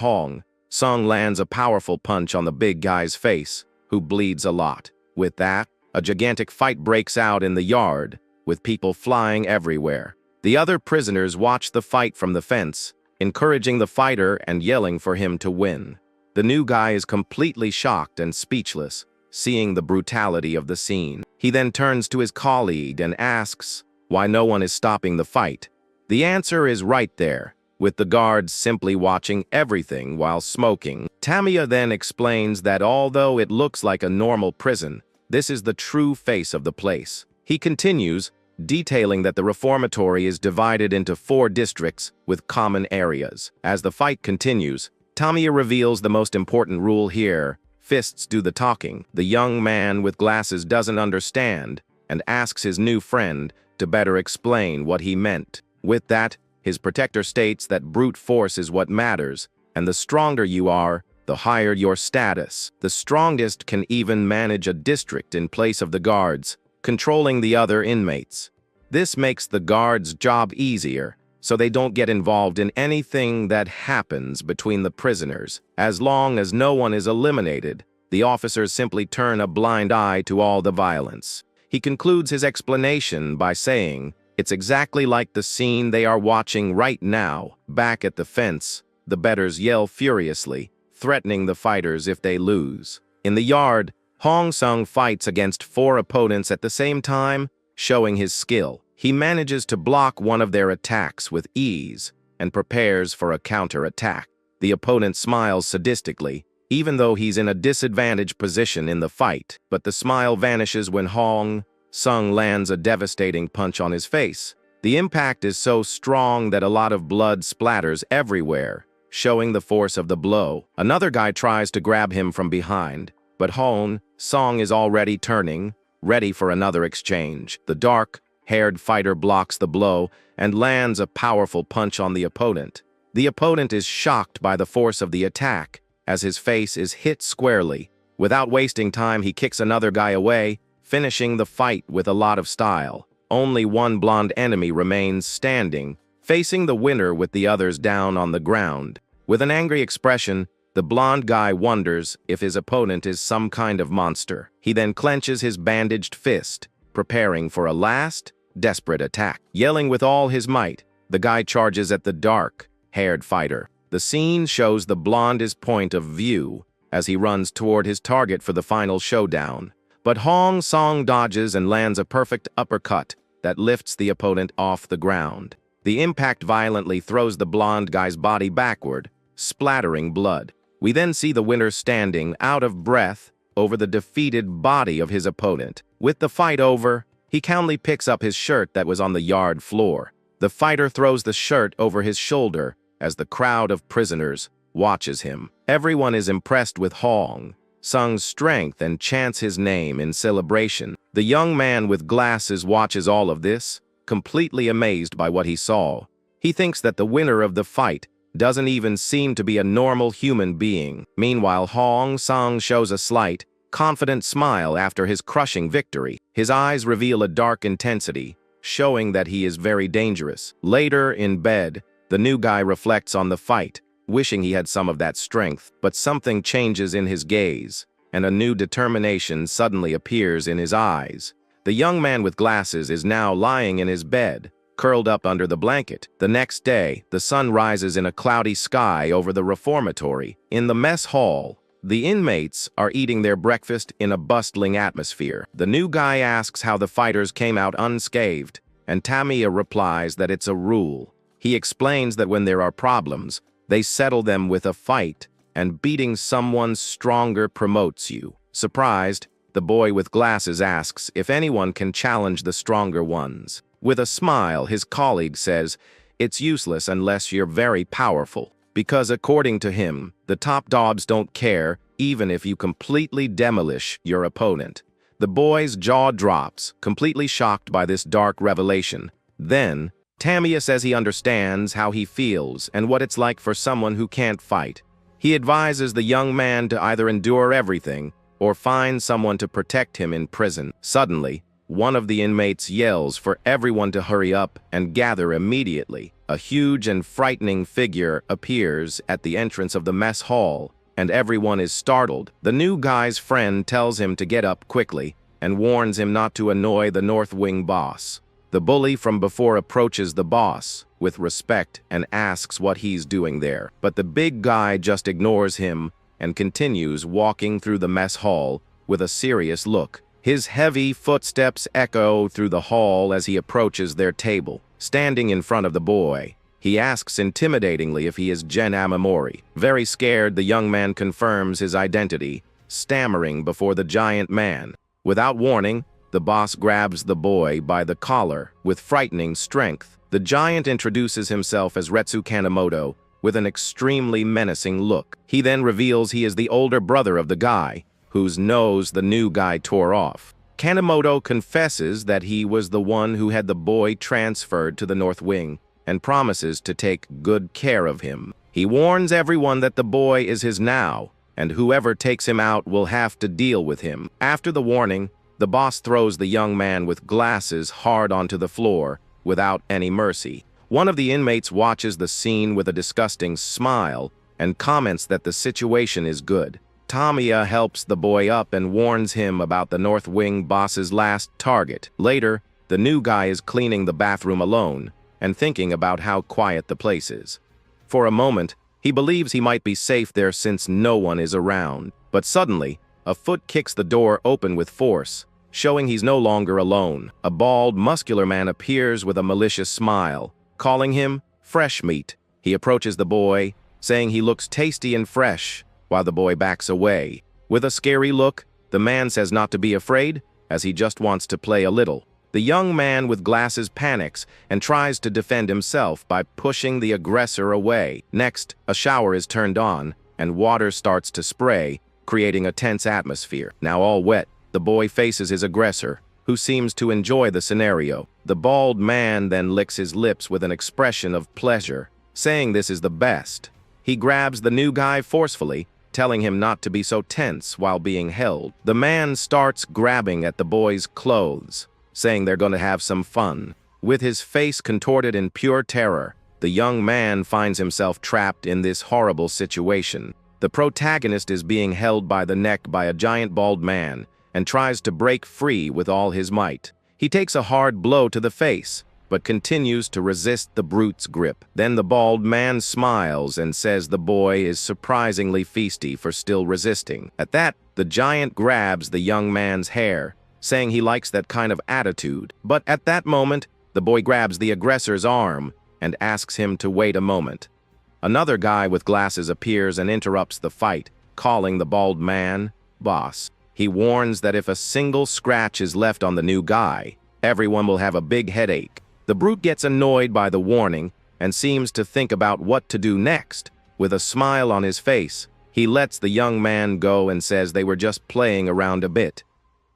Speaker 1: Song lands a powerful punch on the big guy's face, who bleeds a lot. With that, a gigantic fight breaks out in the yard, with people flying everywhere. The other prisoners watch the fight from the fence, encouraging the fighter and yelling for him to win. The new guy is completely shocked and speechless, seeing the brutality of the scene. He then turns to his colleague and asks why no one is stopping the fight. The answer is right there, with the guards simply watching everything while smoking. Tamiya then explains that although it looks like a normal prison, this is the true face of the place. He continues, detailing that the reformatory is divided into 4 districts with common areas. As the fight continues, Tamiya reveals the most important rule here: fists do the talking. The young man with glasses doesn't understand and asks his new friend to better explain what he meant. With that, his protector states that brute force is what matters, and the stronger you are, the higher your status. The strongest can even manage a district in place of the guards, controlling the other inmates. This makes the guards' job easier, so they don't get involved in anything that happens between the prisoners. As long as no one is eliminated, the officers simply turn a blind eye to all the violence. He concludes his explanation by saying, "It's exactly like the scene they are watching right now." Back at the fence, the bettors yell furiously, threatening the fighters if they lose. In the yard, Hong Sung fights against 4 opponents at the same time, showing his skill. He manages to block one of their attacks with ease and prepares for a counter-attack. The opponent smiles sadistically, even though he's in a disadvantaged position in the fight, but the smile vanishes when Hong Sung lands a devastating punch on his face. The impact is so strong that a lot of blood splatters everywhere, showing the force of the blow. Another guy tries to grab him from behind, but Hong Sung is already turning, ready for another exchange. The dark-haired fighter blocks the blow and lands a powerful punch on the opponent. The opponent is shocked by the force of the attack, as his face is hit squarely. Without wasting time, he kicks another guy away, finishing the fight with a lot of style. Only one blonde enemy remains standing, facing the winner with the others down on the ground. With an angry expression, the blonde guy wonders if his opponent is some kind of monster. He then clenches his bandaged fist, preparing for a last, desperate attack. Yelling with all his might, the guy charges at the dark-haired fighter. The scene shows the blonde's point of view as he runs toward his target for the final showdown. But Hong Sung dodges and lands a perfect uppercut that lifts the opponent off the ground. The impact violently throws the blonde guy's body backward, splattering blood. We then see the winner standing, out of breath, over the defeated body of his opponent. With the fight over, he calmly picks up his shirt that was on the yard floor. The fighter throws the shirt over his shoulder as the crowd of prisoners watches him. Everyone is impressed with Hong Sung's strength and chants his name in celebration. The young man with glasses watches all of this, completely amazed by what he saw. He thinks that the winner of the fight doesn't even seem to be a normal human being. Meanwhile, Hong Sung shows a slight, confident smile after his crushing victory. His eyes reveal a dark intensity, showing that he is very dangerous. Later, in bed, the new guy reflects on the fight, wishing he had some of that strength, but something changes in his gaze, and a new determination suddenly appears in his eyes. The young man with glasses is now lying in his bed, curled up under the blanket. The next day, the sun rises in a cloudy sky over the reformatory. In the mess hall, the inmates are eating their breakfast in a bustling atmosphere. The new guy asks how the fighters came out unscathed, and Tamiya replies that it's a rule. He explains that when there are problems, they settle them with a fight, and beating someone stronger promotes you. Surprised, the boy with glasses asks if anyone can challenge the stronger ones. With a smile, his colleague says, "It's useless unless you're very powerful," because according to him, the top dogs don't care even if you completely demolish your opponent. The boy's jaw drops, completely shocked by this dark revelation. Then, Tamiya says he understands how he feels and what it's like for someone who can't fight. He advises the young man to either endure everything or find someone to protect him in prison. Suddenly, one of the inmates yells for everyone to hurry up and gather immediately. A huge and frightening figure appears at the entrance of the mess hall and everyone is startled. The new guy's friend tells him to get up quickly and warns him not to annoy the North Wing boss. The bully from before approaches the boss with respect and asks what he's doing there, but the big guy just ignores him and continues walking through the mess hall with a serious look. His heavy footsteps echo through the hall as he approaches their table. Standing in front of the boy, he asks intimidatingly if he is Gen Amamori. Very scared, the young man confirms his identity, stammering before the giant man. Without warning, the boss grabs the boy by the collar with frightening strength. The giant introduces himself as Retsu Kanemoto with an extremely menacing look. He then reveals he is the older brother of the guy whose nose the new guy tore off. Kanemoto confesses that he was the one who had the boy transferred to the North Wing and promises to take good care of him. He warns everyone that the boy is his now, and whoever takes him out will have to deal with him. After the warning, the boss throws the young man with glasses hard onto the floor without any mercy. One of the inmates watches the scene with a disgusting smile and comments that the situation is good. Tamiya helps the boy up and warns him about the North Wing boss's last target. Later, the new guy is cleaning the bathroom alone and thinking about how quiet the place is. For a moment, he believes he might be safe there since no one is around. But suddenly, a foot kicks the door open with force, showing he's no longer alone. A bald, muscular man appears with a malicious smile, calling him fresh meat. He approaches the boy, saying he looks tasty and fresh, while the boy backs away. With a scary look, the man says not to be afraid, as he just wants to play a little. The young man with glasses panics and tries to defend himself by pushing the aggressor away. Next, a shower is turned on, and water starts to spray, creating a tense atmosphere. Now all wet, the boy faces his aggressor, who seems to enjoy the scenario. The bald man then licks his lips with an expression of pleasure, saying this is the best. He grabs the new guy forcefully, telling him not to be so tense while being held. The man starts grabbing at the boy's clothes, saying they're going to have some fun. With his face contorted in pure terror, the young man finds himself trapped in this horrible situation. The protagonist is being held by the neck by a giant bald man and tries to break free with all his might. He takes a hard blow to the face, but continues to resist the brute's grip. Then the bald man smiles and says the boy is surprisingly feisty for still resisting. At that, the giant grabs the young man's hair, saying he likes that kind of attitude. But at that moment, the boy grabs the aggressor's arm and asks him to wait a moment. Another guy with glasses appears and interrupts the fight, calling the bald man boss. He warns that if a single scratch is left on the new guy, everyone will have a big headache. The brute gets annoyed by the warning and seems to think about what to do next. With a smile on his face, he lets the young man go and says they were just playing around a bit.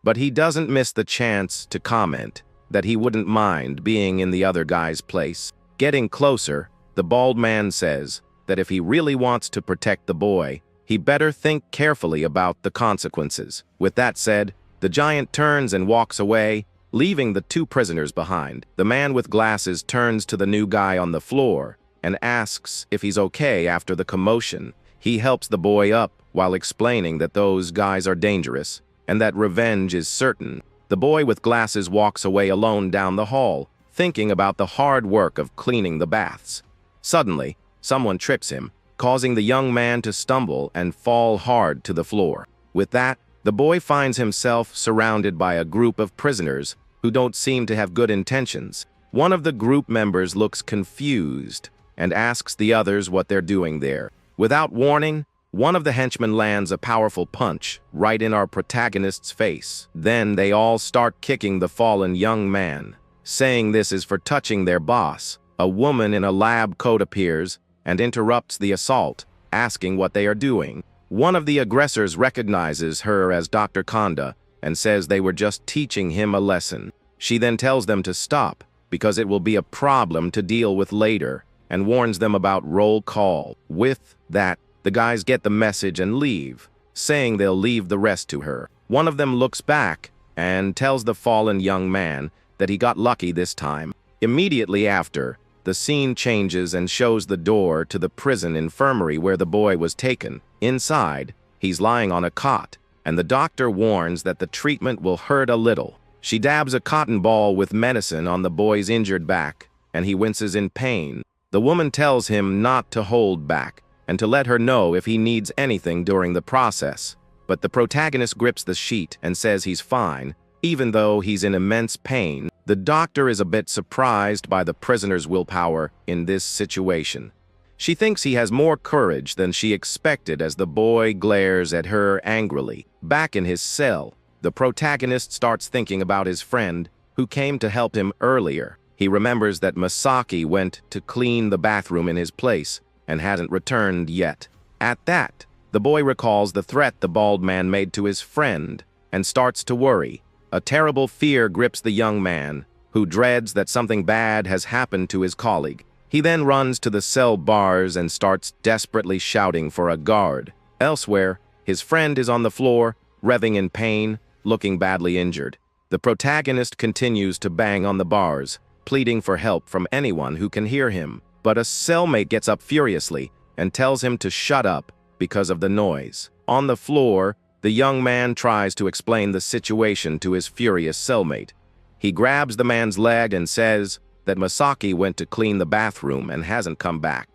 Speaker 1: But he doesn't miss the chance to comment that he wouldn't mind being in the other guy's place. Getting closer, the bald man says that if he really wants to protect the boy, he better think carefully about the consequences. With that said, the giant turns and walks away, leaving the two prisoners behind. The man with glasses turns to the new guy on the floor and asks if he's okay after the commotion. He helps the boy up while explaining that those guys are dangerous and that revenge is certain. The boy with glasses walks away alone down the hall, thinking about the hard work of cleaning the baths. Suddenly, someone trips him, causing the young man to stumble and fall hard to the floor. With that, the boy finds himself surrounded by a group of prisoners who don't seem to have good intentions. One of the group members looks confused and asks the others what they're doing there. Without warning, one of the henchmen lands a powerful punch right in our protagonist's face. Then they all start kicking the fallen young man, saying this is for touching their boss. A woman in a lab coat appears and interrupts the assault, asking what they are doing. One of the aggressors recognizes her as Dr. Kanda and says they were just teaching him a lesson. She then tells them to stop because it will be a problem to deal with later and warns them about roll call. With that, the guys get the message and leave, saying they'll leave the rest to her. One of them looks back and tells the fallen young man that he got lucky this time. Immediately after, the scene changes and shows the door to the prison infirmary where the boy was taken. Inside, he's lying on a cot, and the doctor warns that the treatment will hurt a little. She dabs a cotton ball with medicine on the boy's injured back, and he winces in pain. The woman tells him not to hold back, and to let her know if he needs anything during the process. But the protagonist grips the sheet and says he's fine, even though he's in immense pain. The doctor is a bit surprised by the prisoner's willpower in this situation. She thinks he has more courage than she expected as the boy glares at her angrily. Back in his cell, the protagonist starts thinking about his friend who came to help him earlier. He remembers that Masaki went to clean the bathroom in his place and hadn't returned yet. At that, the boy recalls the threat the bald man made to his friend and starts to worry. A terrible fear grips the young man, who dreads that something bad has happened to his colleague. He then runs to the cell bars and starts desperately shouting for a guard. Elsewhere, his friend is on the floor, revving in pain, looking badly injured. The protagonist continues to bang on the bars, pleading for help from anyone who can hear him. But a cellmate gets up furiously and tells him to shut up because of the noise. On the floor, the young man tries to explain the situation to his furious cellmate. He grabs the man's leg and says that Masaki went to clean the bathroom and hasn't come back.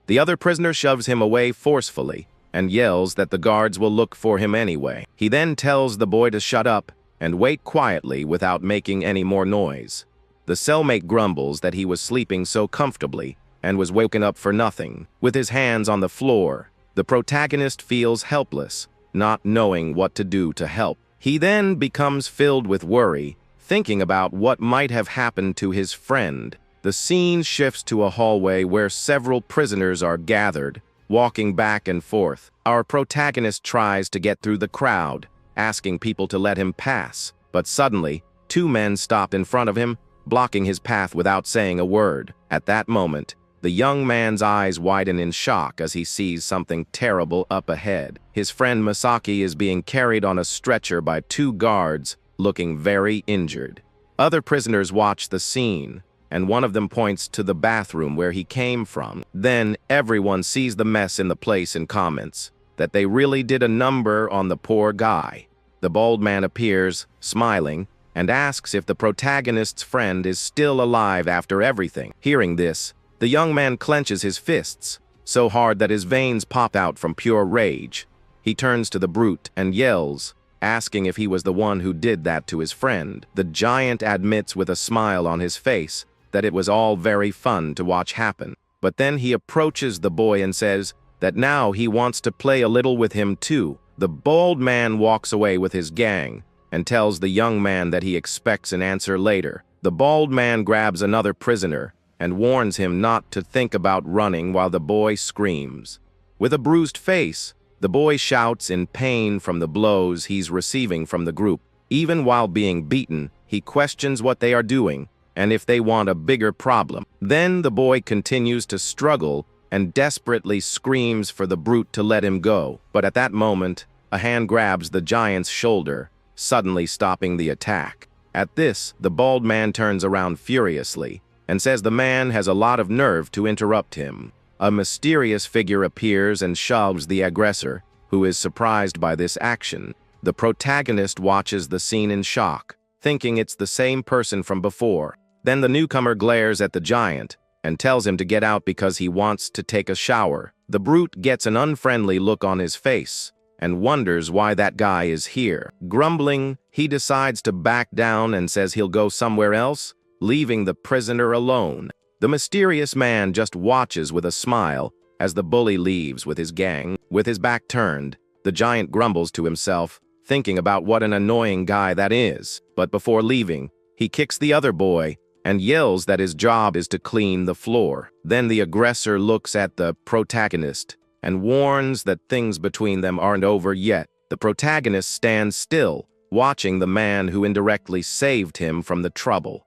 Speaker 1: The other prisoner shoves him away forcefully and yells that the guards will look for him anyway. He then tells the boy to shut up and wait quietly without making any more noise. The cellmate grumbles that he was sleeping so comfortably and was woken up for nothing. With his hands on the floor, the protagonist feels helpless, not knowing what to do to help. He then becomes filled with worry, thinking about what might have happened to his friend. The scene shifts to a hallway where several prisoners are gathered, walking back and forth. Our protagonist tries to get through the crowd, asking people to let him pass, but suddenly, two men stop in front of him, blocking his path without saying a word. At that moment, the young man's eyes widen in shock as he sees something terrible up ahead. His friend Masaki is being carried on a stretcher by two guards, looking very injured. Other prisoners watch the scene, and one of them points to the bathroom where he came from. Then everyone sees the mess in the place and comments that they really did a number on the poor guy. The bald man appears, smiling, and asks if the protagonist's friend is still alive after everything. Hearing this, the young man clenches his fists, so hard that his veins pop out from pure rage. He turns to the brute and yells, asking if he was the one who did that to his friend. The giant admits with a smile on his face that it was all very fun to watch happen. But then he approaches the boy and says that now he wants to play a little with him too. The bald man walks away with his gang and tells the young man that he expects an answer later. The bald man grabs another prisoner and warns him not to think about running while the boy screams. With a bruised face, the boy shouts in pain from the blows he's receiving from the group. Even while being beaten, he questions what they are doing and if they want a bigger problem. Then the boy continues to struggle and desperately screams for the brute to let him go. But at that moment, a hand grabs the giant's shoulder, suddenly stopping the attack. At this, the bald man turns around furiously and says the man has a lot of nerve to interrupt him. A mysterious figure appears and shoves the aggressor, who is surprised by this action. The protagonist watches the scene in shock, thinking it's the same person from before. Then the newcomer glares at the giant and tells him to get out because he wants to take a shower. The brute gets an unfriendly look on his face and wonders why that guy is here. Grumbling, he decides to back down and says he'll go somewhere else, leaving the prisoner alone. The mysterious man just watches with a smile as the bully leaves with his gang. With his back turned, the giant grumbles to himself, thinking about what an annoying guy that is. But before leaving, he kicks the other boy and yells that his job is to clean the floor. Then the aggressor looks at the protagonist and warns that things between them aren't over yet. The protagonist stands still, watching the man who indirectly saved him from the trouble.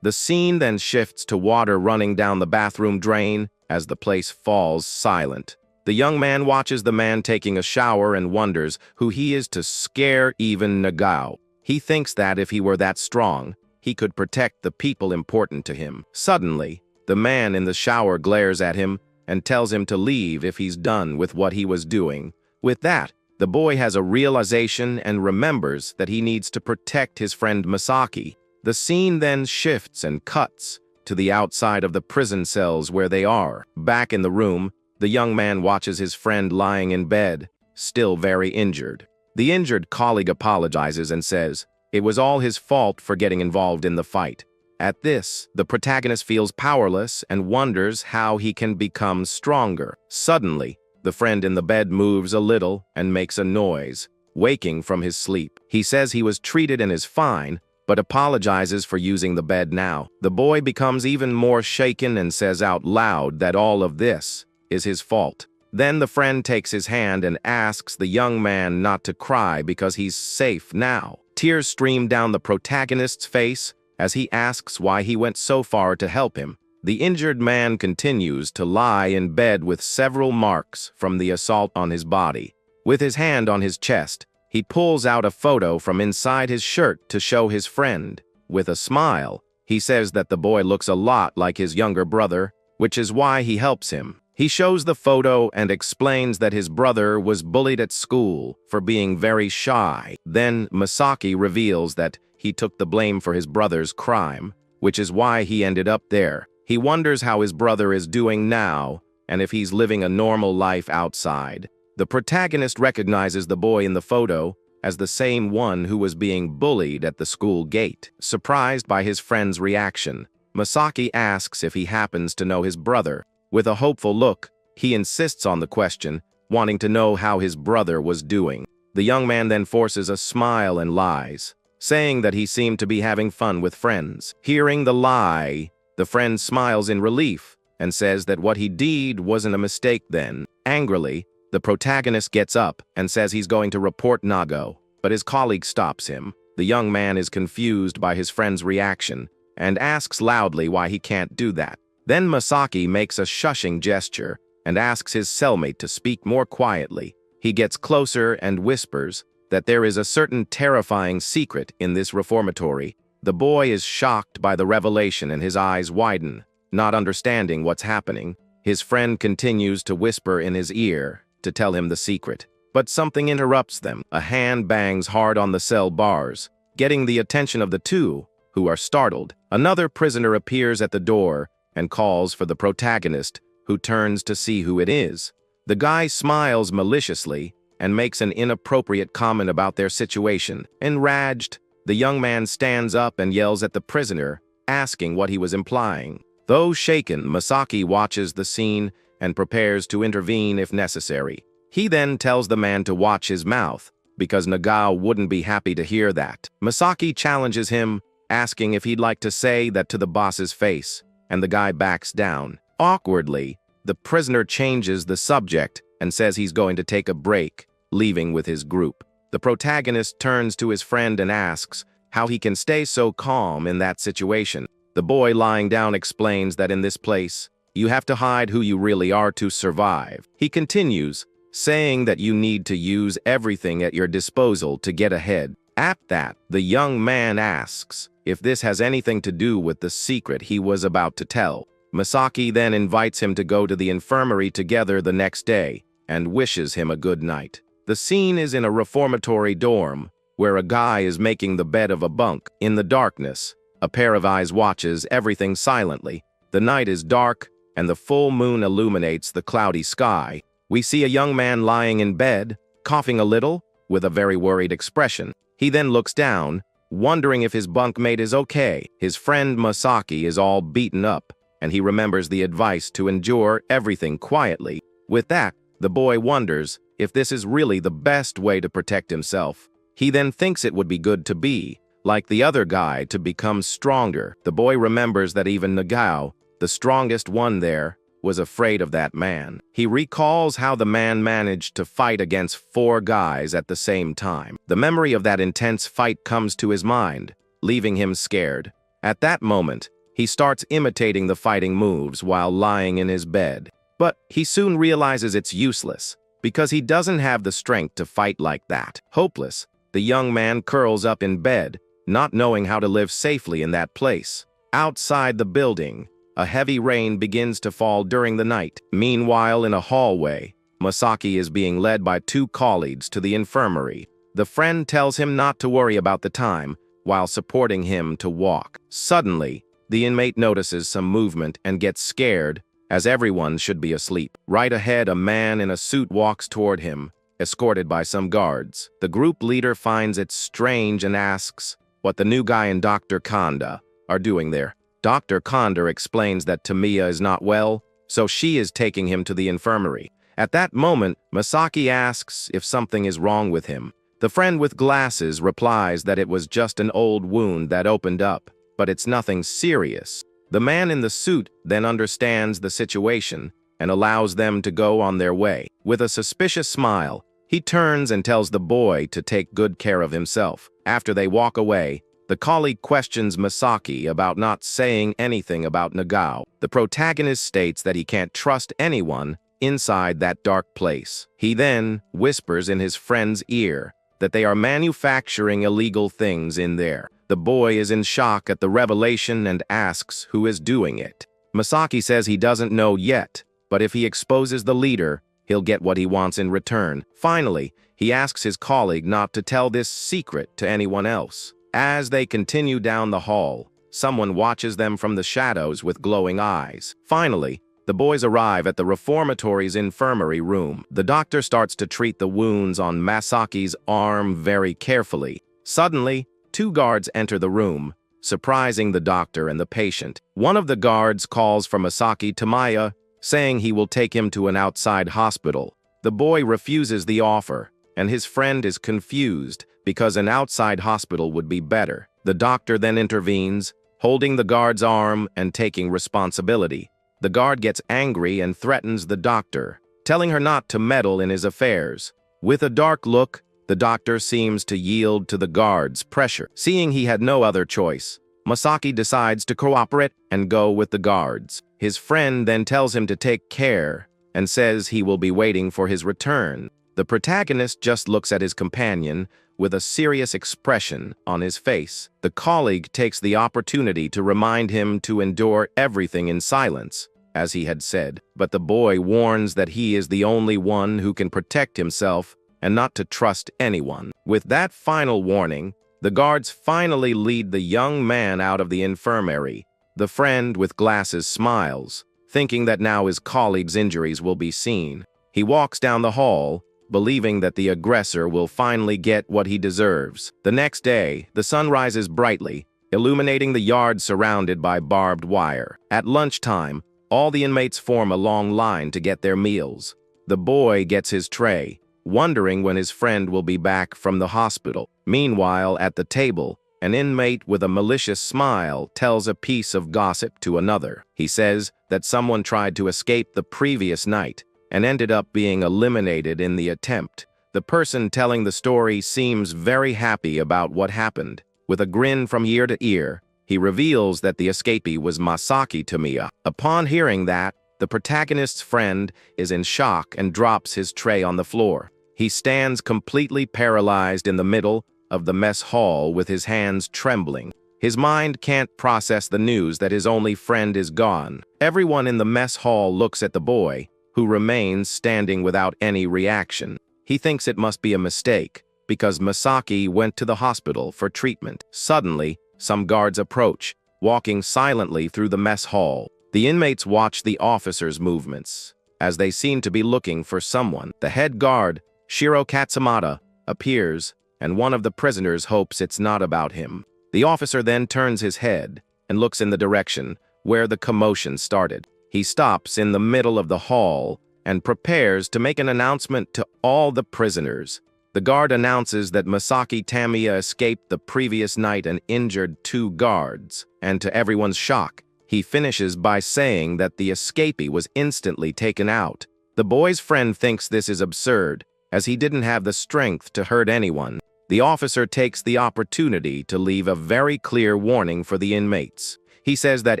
Speaker 1: The scene then shifts to water running down the bathroom drain as the place falls silent. The young man watches the man taking a shower and wonders who he is to scare even Nagao. He thinks that if he were that strong, he could protect the people important to him. Suddenly, The man in the shower glares at him and tells him to leave if he's done with what he was doing. With that, the boy has a realization and remembers that he needs to protect his friend Masaki. The scene then shifts and cuts to the outside of the prison cells where they are. Back in the room, the young man watches his friend lying in bed, still very injured. The injured colleague apologizes and says it was all his fault for getting involved in the fight. At this, the protagonist feels powerless and wonders how he can become stronger. Suddenly, the friend in the bed moves a little and makes a noise, waking from his sleep. He says he was treated and is fine, but apologizes for using the bed now. The boy becomes even more shaken and says out loud that all of this is his fault. Then the friend takes his hand and asks the young man not to cry because he's safe now. Tears stream down the protagonist's face as he asks why he went so far to help him. The injured man continues to lie in bed with several marks from the assault on his body. With his hand on his chest, he pulls out a photo from inside his shirt to show his friend. With a smile, he says that the boy looks a lot like his younger brother, which is why he helps him. He shows the photo and explains that his brother was bullied at school for being very shy. Then Masaki reveals that he took the blame for his brother's crime, which is why he ended up there. He wonders how his brother is doing now and if he's living a normal life outside. The protagonist recognizes the boy in the photo as the same one who was being bullied at the school gate. Surprised by his friend's reaction, Masaki asks if he happens to know his brother. With a hopeful look, he insists on the question, wanting to know how his brother was doing. The young man then forces a smile and lies, saying that he seemed to be having fun with friends. Hearing the lie, the friend smiles in relief and says that what he did wasn't a mistake then. Angrily, the protagonist gets up and says he's going to report Nago, but his colleague stops him. The young man is confused by his friend's reaction and asks loudly why he can't do that. Then Masaki makes a shushing gesture and asks his cellmate to speak more quietly. He gets closer and whispers that there is a certain terrifying secret in this reformatory. The boy is shocked by the revelation and his eyes widen, not understanding what's happening. His friend continues to whisper in his ear to tell him the secret, but something interrupts them. A hand bangs hard on the cell bars, getting the attention of the two, who are startled. Another prisoner appears at the door and calls for the protagonist, who turns to see who it is. The guy smiles maliciously and makes an inappropriate comment about their situation. Enraged, the young man stands up and yells at the prisoner, asking what he was implying. Though shaken, Masaki watches the scene and prepares to intervene if necessary. He then tells the man to watch his mouth, because Nagao wouldn't be happy to hear that. Masaki challenges him, asking if he'd like to say that to the boss's face, and the guy backs down. Awkwardly, the prisoner changes the subject and says he's going to take a break, leaving with his group. The protagonist turns to his friend and asks how he can stay so calm in that situation. The boy lying down explains that in this place, you have to hide who you really are to survive. He continues, saying that you need to use everything at your disposal to get ahead. At that, the young man asks if this has anything to do with the secret he was about to tell. Masaki then invites him to go to the infirmary together the next day and wishes him a good night. The scene is in a reformatory dorm, where a guy is making the bed of a bunk. In the darkness, a pair of eyes watches everything silently. The night is dark, and the full moon illuminates the cloudy sky. We see a young man lying in bed, coughing a little, with a very worried expression. He then looks down, wondering if his bunkmate is okay. His friend Masaki is all beaten up, and he remembers the advice to endure everything quietly. With that, the boy wonders if this is really the best way to protect himself. He then thinks it would be good to be, like the other guy, to become stronger. The boy remembers that even Nagao, the strongest one there, was afraid of that man. He recalls how the man managed to fight against 4 guys at the same time. The memory of that intense fight comes to his mind, leaving him scared. At that moment, he starts imitating the fighting moves while lying in his bed. But he soon realizes it's useless, because he doesn't have the strength to fight like that. Hopeless, the young man curls up in bed, not knowing how to live safely in that place. Outside the building, a heavy rain begins to fall during the night. Meanwhile, in a hallway, Masaki is being led by two colleagues to the infirmary. The friend tells him not to worry about the time, while supporting him to walk. Suddenly, the inmate notices some movement and gets scared, as everyone should be asleep. Right ahead, a man in a suit walks toward him, escorted by some guards. The group leader finds it strange and asks what the new guy and Dr. Kanda are doing there. Dr. Kanda explains that Tamiya is not well, so she is taking him to the infirmary. At that moment, Masaki asks if something is wrong with him. The friend with glasses replies that it was just an old wound that opened up, but it's nothing serious. The man in the suit then understands the situation and allows them to go on their way. With a suspicious smile, he turns and tells the boy to take good care of himself. After they walk away, the colleague questions Masaki about not saying anything about Nagao. The protagonist states that he can't trust anyone inside that dark place. He then whispers in his friend's ear that they are manufacturing illegal things in there. The boy is in shock at the revelation and asks who is doing it. Masaki says he doesn't know yet, but if he exposes the leader, he'll get what he wants in return. Finally, he asks his colleague not to tell this secret to anyone else. As they continue down the hall, someone watches them from the shadows with glowing eyes. Finally, the boys arrive at the reformatory's infirmary room. The doctor starts to treat the wounds on Masaki's arm very carefully. Suddenly, two guards enter the room, surprising the doctor and the patient. One of the guards calls for Masaki Tamiya, saying he will take him to an outside hospital. The boy refuses the offer, and his friend is confused because an outside hospital would be better. The doctor then intervenes, holding the guard's arm and taking responsibility. The guard gets angry and threatens the doctor, telling her not to meddle in his affairs. With a dark look, the doctor seems to yield to the guard's pressure. Seeing he had no other choice, Masaki decides to cooperate and go with the guards. His friend then tells him to take care and says he will be waiting for his return. The protagonist just looks at his companion with a serious expression on his face. The colleague takes the opportunity to remind him to endure everything in silence, as he had said, but the boy warns that he is the only one who can protect himself and not to trust anyone. With that final warning, the guards finally lead the young man out of the infirmary. The friend with glasses smiles, thinking that now his colleague's injuries will be seen. He walks down the hall, believing that the aggressor will finally get what he deserves. The next day, the sun rises brightly, illuminating the yard surrounded by barbed wire. At lunchtime, all the inmates form a long line to get their meals. The boy gets his tray, wondering when his friend will be back from the hospital. Meanwhile, at the table, an inmate with a malicious smile tells a piece of gossip to another. He says that someone tried to escape the previous night and ended up being eliminated in the attempt. The person telling the story seems very happy about what happened. With a grin from ear to ear, he reveals that the escapee was Masaki Tamiya. Upon hearing that, the protagonist's friend is in shock and drops his tray on the floor. He stands completely paralyzed in the middle of the mess hall with his hands trembling. His mind can't process the news that his only friend is gone. Everyone in the mess hall looks at the boy, who remains standing without any reaction. He thinks it must be a mistake, because Masaki went to the hospital for treatment. Suddenly, some guards approach, walking silently through the mess hall. The inmates watch the officers' movements, as they seem to be looking for someone. The head guard, Shiro Katsumata, appears, and one of the prisoners hopes it's not about him. The officer then turns his head and looks in the direction where the commotion started. He stops in the middle of the hall and prepares to make an announcement to all the prisoners. The guard announces that Masaki Tamiya escaped the previous night and injured two guards, and to everyone's shock, he finishes by saying that the escapee was instantly taken out. The boy's friend thinks this is absurd, as he didn't have the strength to hurt anyone. The officer takes the opportunity to leave a very clear warning for the inmates. He says that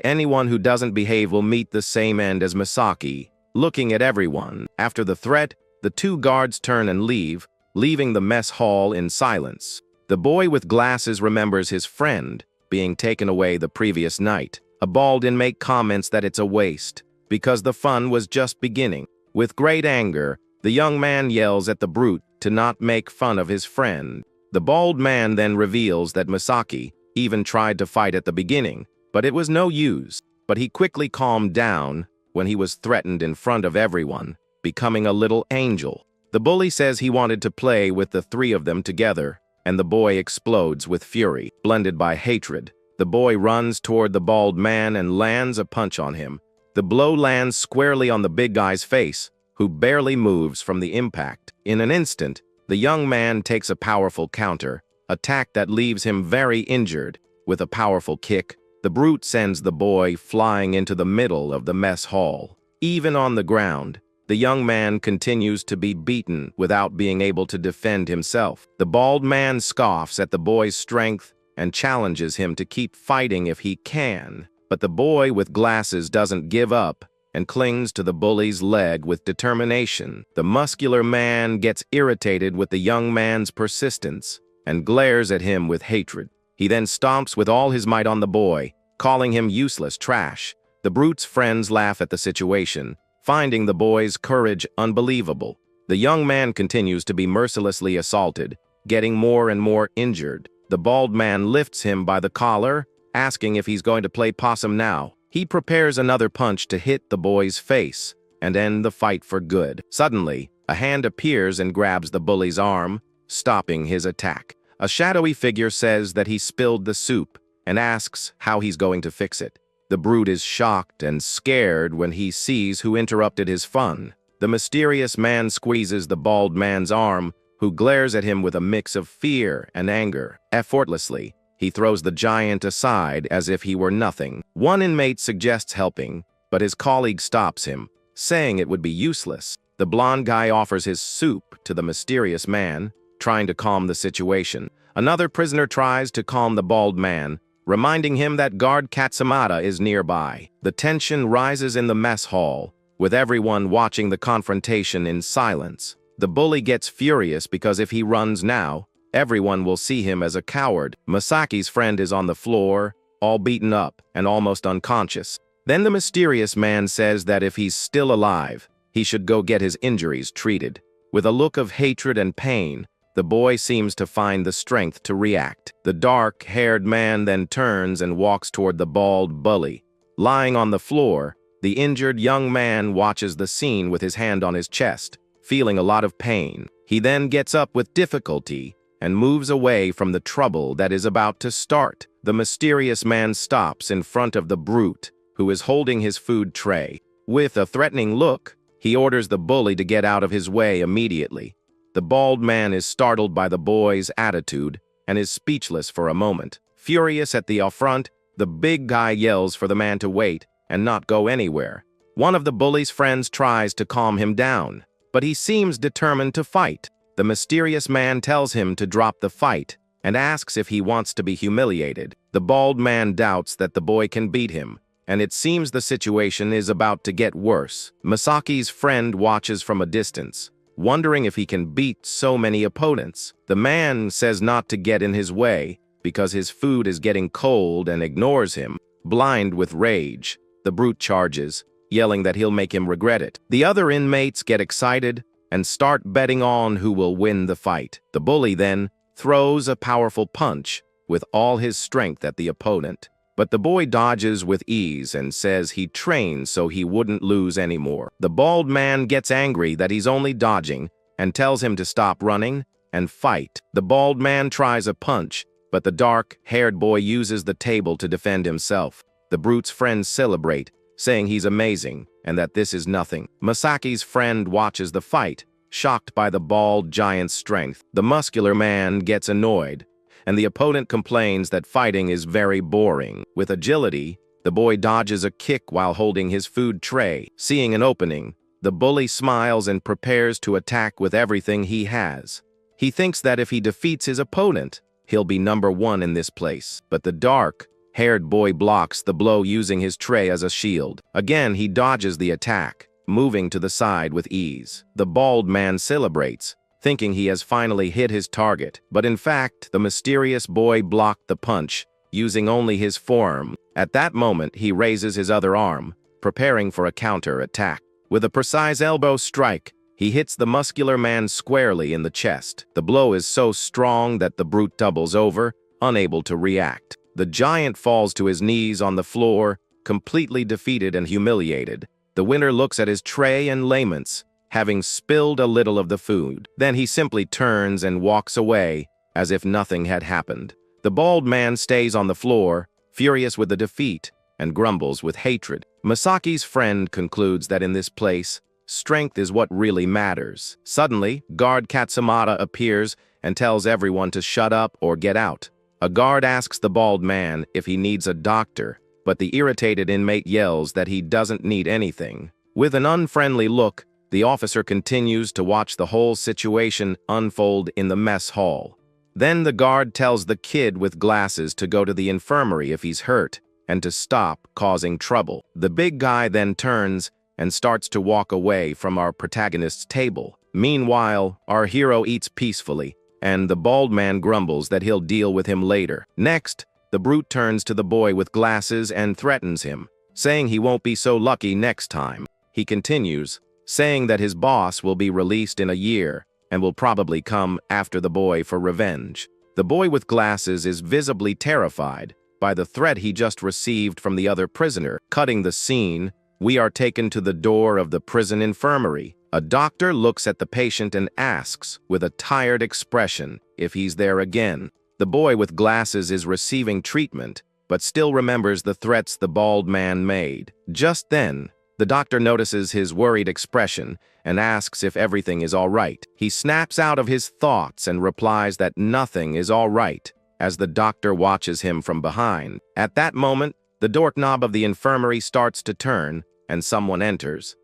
Speaker 1: anyone who doesn't behave will meet the same end as Masaki. Looking at everyone, after the threat, the two guards turn and leave, leaving the mess hall in silence. The boy with glasses remembers his friend being taken away the previous night. A bald inmate comments that it's a waste, because the fun was just beginning. With great anger, the young man yells at the brute to not make fun of his friend. The bald man then reveals that Misaki even tried to fight at the beginning, but it was no use. But he quickly calmed down when he was threatened in front of everyone, becoming a little angel. The bully says he wanted to play with the three of them together, and the boy explodes with fury, blended by hatred. The boy runs toward the bald man and lands a punch on him. The blow lands squarely on the big guy's face, who barely moves from the impact. In an instant, the young man takes a powerful counter attack that leaves him very injured. With a powerful kick, the brute sends the boy flying into the middle of the mess hall. Even on the ground, the young man continues to be beaten without being able to defend himself. The bald man scoffs at the boy's strength and challenges him to keep fighting if he can. But the boy with glasses doesn't give up and clings to the bully's leg with determination. The muscular man gets irritated with the young man's persistence and glares at him with hatred. He then stomps with all his might on the boy, calling him useless trash. The brute's friends laugh at the situation, finding the boy's courage unbelievable. The young man continues to be mercilessly assaulted, getting more and more injured. The bald man lifts him by the collar, asking if he's going to play possum now. He prepares another punch to hit the boy's face and end the fight for good. Suddenly, a hand appears and grabs the bully's arm, stopping his attack. A shadowy figure says that he spilled the soup and asks how he's going to fix it. The brute is shocked and scared when he sees who interrupted his fun. The mysterious man squeezes the bald man's arm, who glares at him with a mix of fear and anger. Effortlessly, he throws the giant aside as if he were nothing. One inmate suggests helping, but his colleague stops him, saying it would be useless. The blonde guy offers his soup to the mysterious man, trying to calm the situation. Another prisoner tries to calm the bald man, reminding him that guard Katsamata is nearby. The tension rises in the mess hall, with everyone watching the confrontation in silence. The bully gets furious because if he runs now, everyone will see him as a coward. Masaki's friend is on the floor, all beaten up and almost unconscious. Then the mysterious man says that if he's still alive, he should go get his injuries treated. With a look of hatred and pain, the boy seems to find the strength to react. The dark-haired man then turns and walks toward the bald bully. Lying on the floor, the injured young man watches the scene with his hand on his chest, feeling a lot of pain. He then gets up with difficulty and moves away from the trouble that is about to start. The mysterious man stops in front of the brute, who is holding his food tray. With a threatening look, he orders the bully to get out of his way immediately. The bald man is startled by the boy's attitude and is speechless for a moment. Furious at the affront, the big guy yells for the man to wait and not go anywhere. One of the bully's friends tries to calm him down, but he seems determined to fight. The mysterious man tells him to drop the fight and asks if he wants to be humiliated. The bald man doubts that the boy can beat him, and it seems the situation is about to get worse. Masaki's friend watches from a distance, wondering if he can beat so many opponents. The man says not to get in his way because his food is getting cold and ignores him. Blind with rage, the brute charges, yelling that he'll make him regret it. The other inmates get excited and start betting on who will win the fight. The bully then throws a powerful punch with all his strength at the opponent. But the boy dodges with ease and says he trained so he wouldn't lose anymore. The bald man gets angry that he's only dodging and tells him to stop running and fight. The bald man tries a punch, but the dark-haired boy uses the table to defend himself. The brute's friends celebrate, saying he's amazing and that this is nothing. Masaki's friend watches the fight, shocked by the bald giant's strength. The muscular man gets annoyed, and the opponent complains that fighting is very boring. With agility, the boy dodges a kick while holding his food tray. Seeing an opening, the bully smiles and prepares to attack with everything he has. He thinks that if he defeats his opponent, he'll be number one in this place. But the dark-haired boy blocks the blow using his tray as a shield. Again, he dodges the attack, moving to the side with ease. The bald man celebrates, thinking he has finally hit his target, but in fact, the mysterious boy blocked the punch, using only his forearm. At that moment, he raises his other arm, preparing for a counter-attack. With a precise elbow strike, he hits the muscular man squarely in the chest. The blow is so strong that the brute doubles over, unable to react. The giant falls to his knees on the floor, completely defeated and humiliated. The winner looks at his tray and laments, having spilled a little of the food. Then he simply turns and walks away, as if nothing had happened. The bald man stays on the floor, furious with the defeat, and grumbles with hatred. Masaki's friend concludes that in this place, strength is what really matters. Suddenly, guard Katsumata appears and tells everyone to shut up or get out. A guard asks the bald man if he needs a doctor, but the irritated inmate yells that he doesn't need anything. With an unfriendly look, the officer continues to watch the whole situation unfold in the mess hall. Then the guard tells the kid with glasses to go to the infirmary if he's hurt, and to stop causing trouble. The big guy then turns and starts to walk away from our protagonist's table. Meanwhile, our hero eats peacefully, and the bald man grumbles that he'll deal with him later. Next, the brute turns to the boy with glasses and threatens him, saying he won't be so lucky next time. He continues, saying that his boss will be released in a year and will probably come after the boy for revenge. The boy with glasses is visibly terrified by the threat he just received from the other prisoner. Cutting the scene, we are taken to the door of the prison infirmary. A doctor looks at the patient and asks, with a tired expression, if he's there again. The boy with glasses is receiving treatment, but still remembers the threats the bald man made. Just then, the doctor notices his worried expression and asks if everything is all right. He snaps out of his thoughts and replies that nothing is all right, as the doctor watches him from behind. At that moment, the doorknob of the infirmary starts to turn, and someone enters.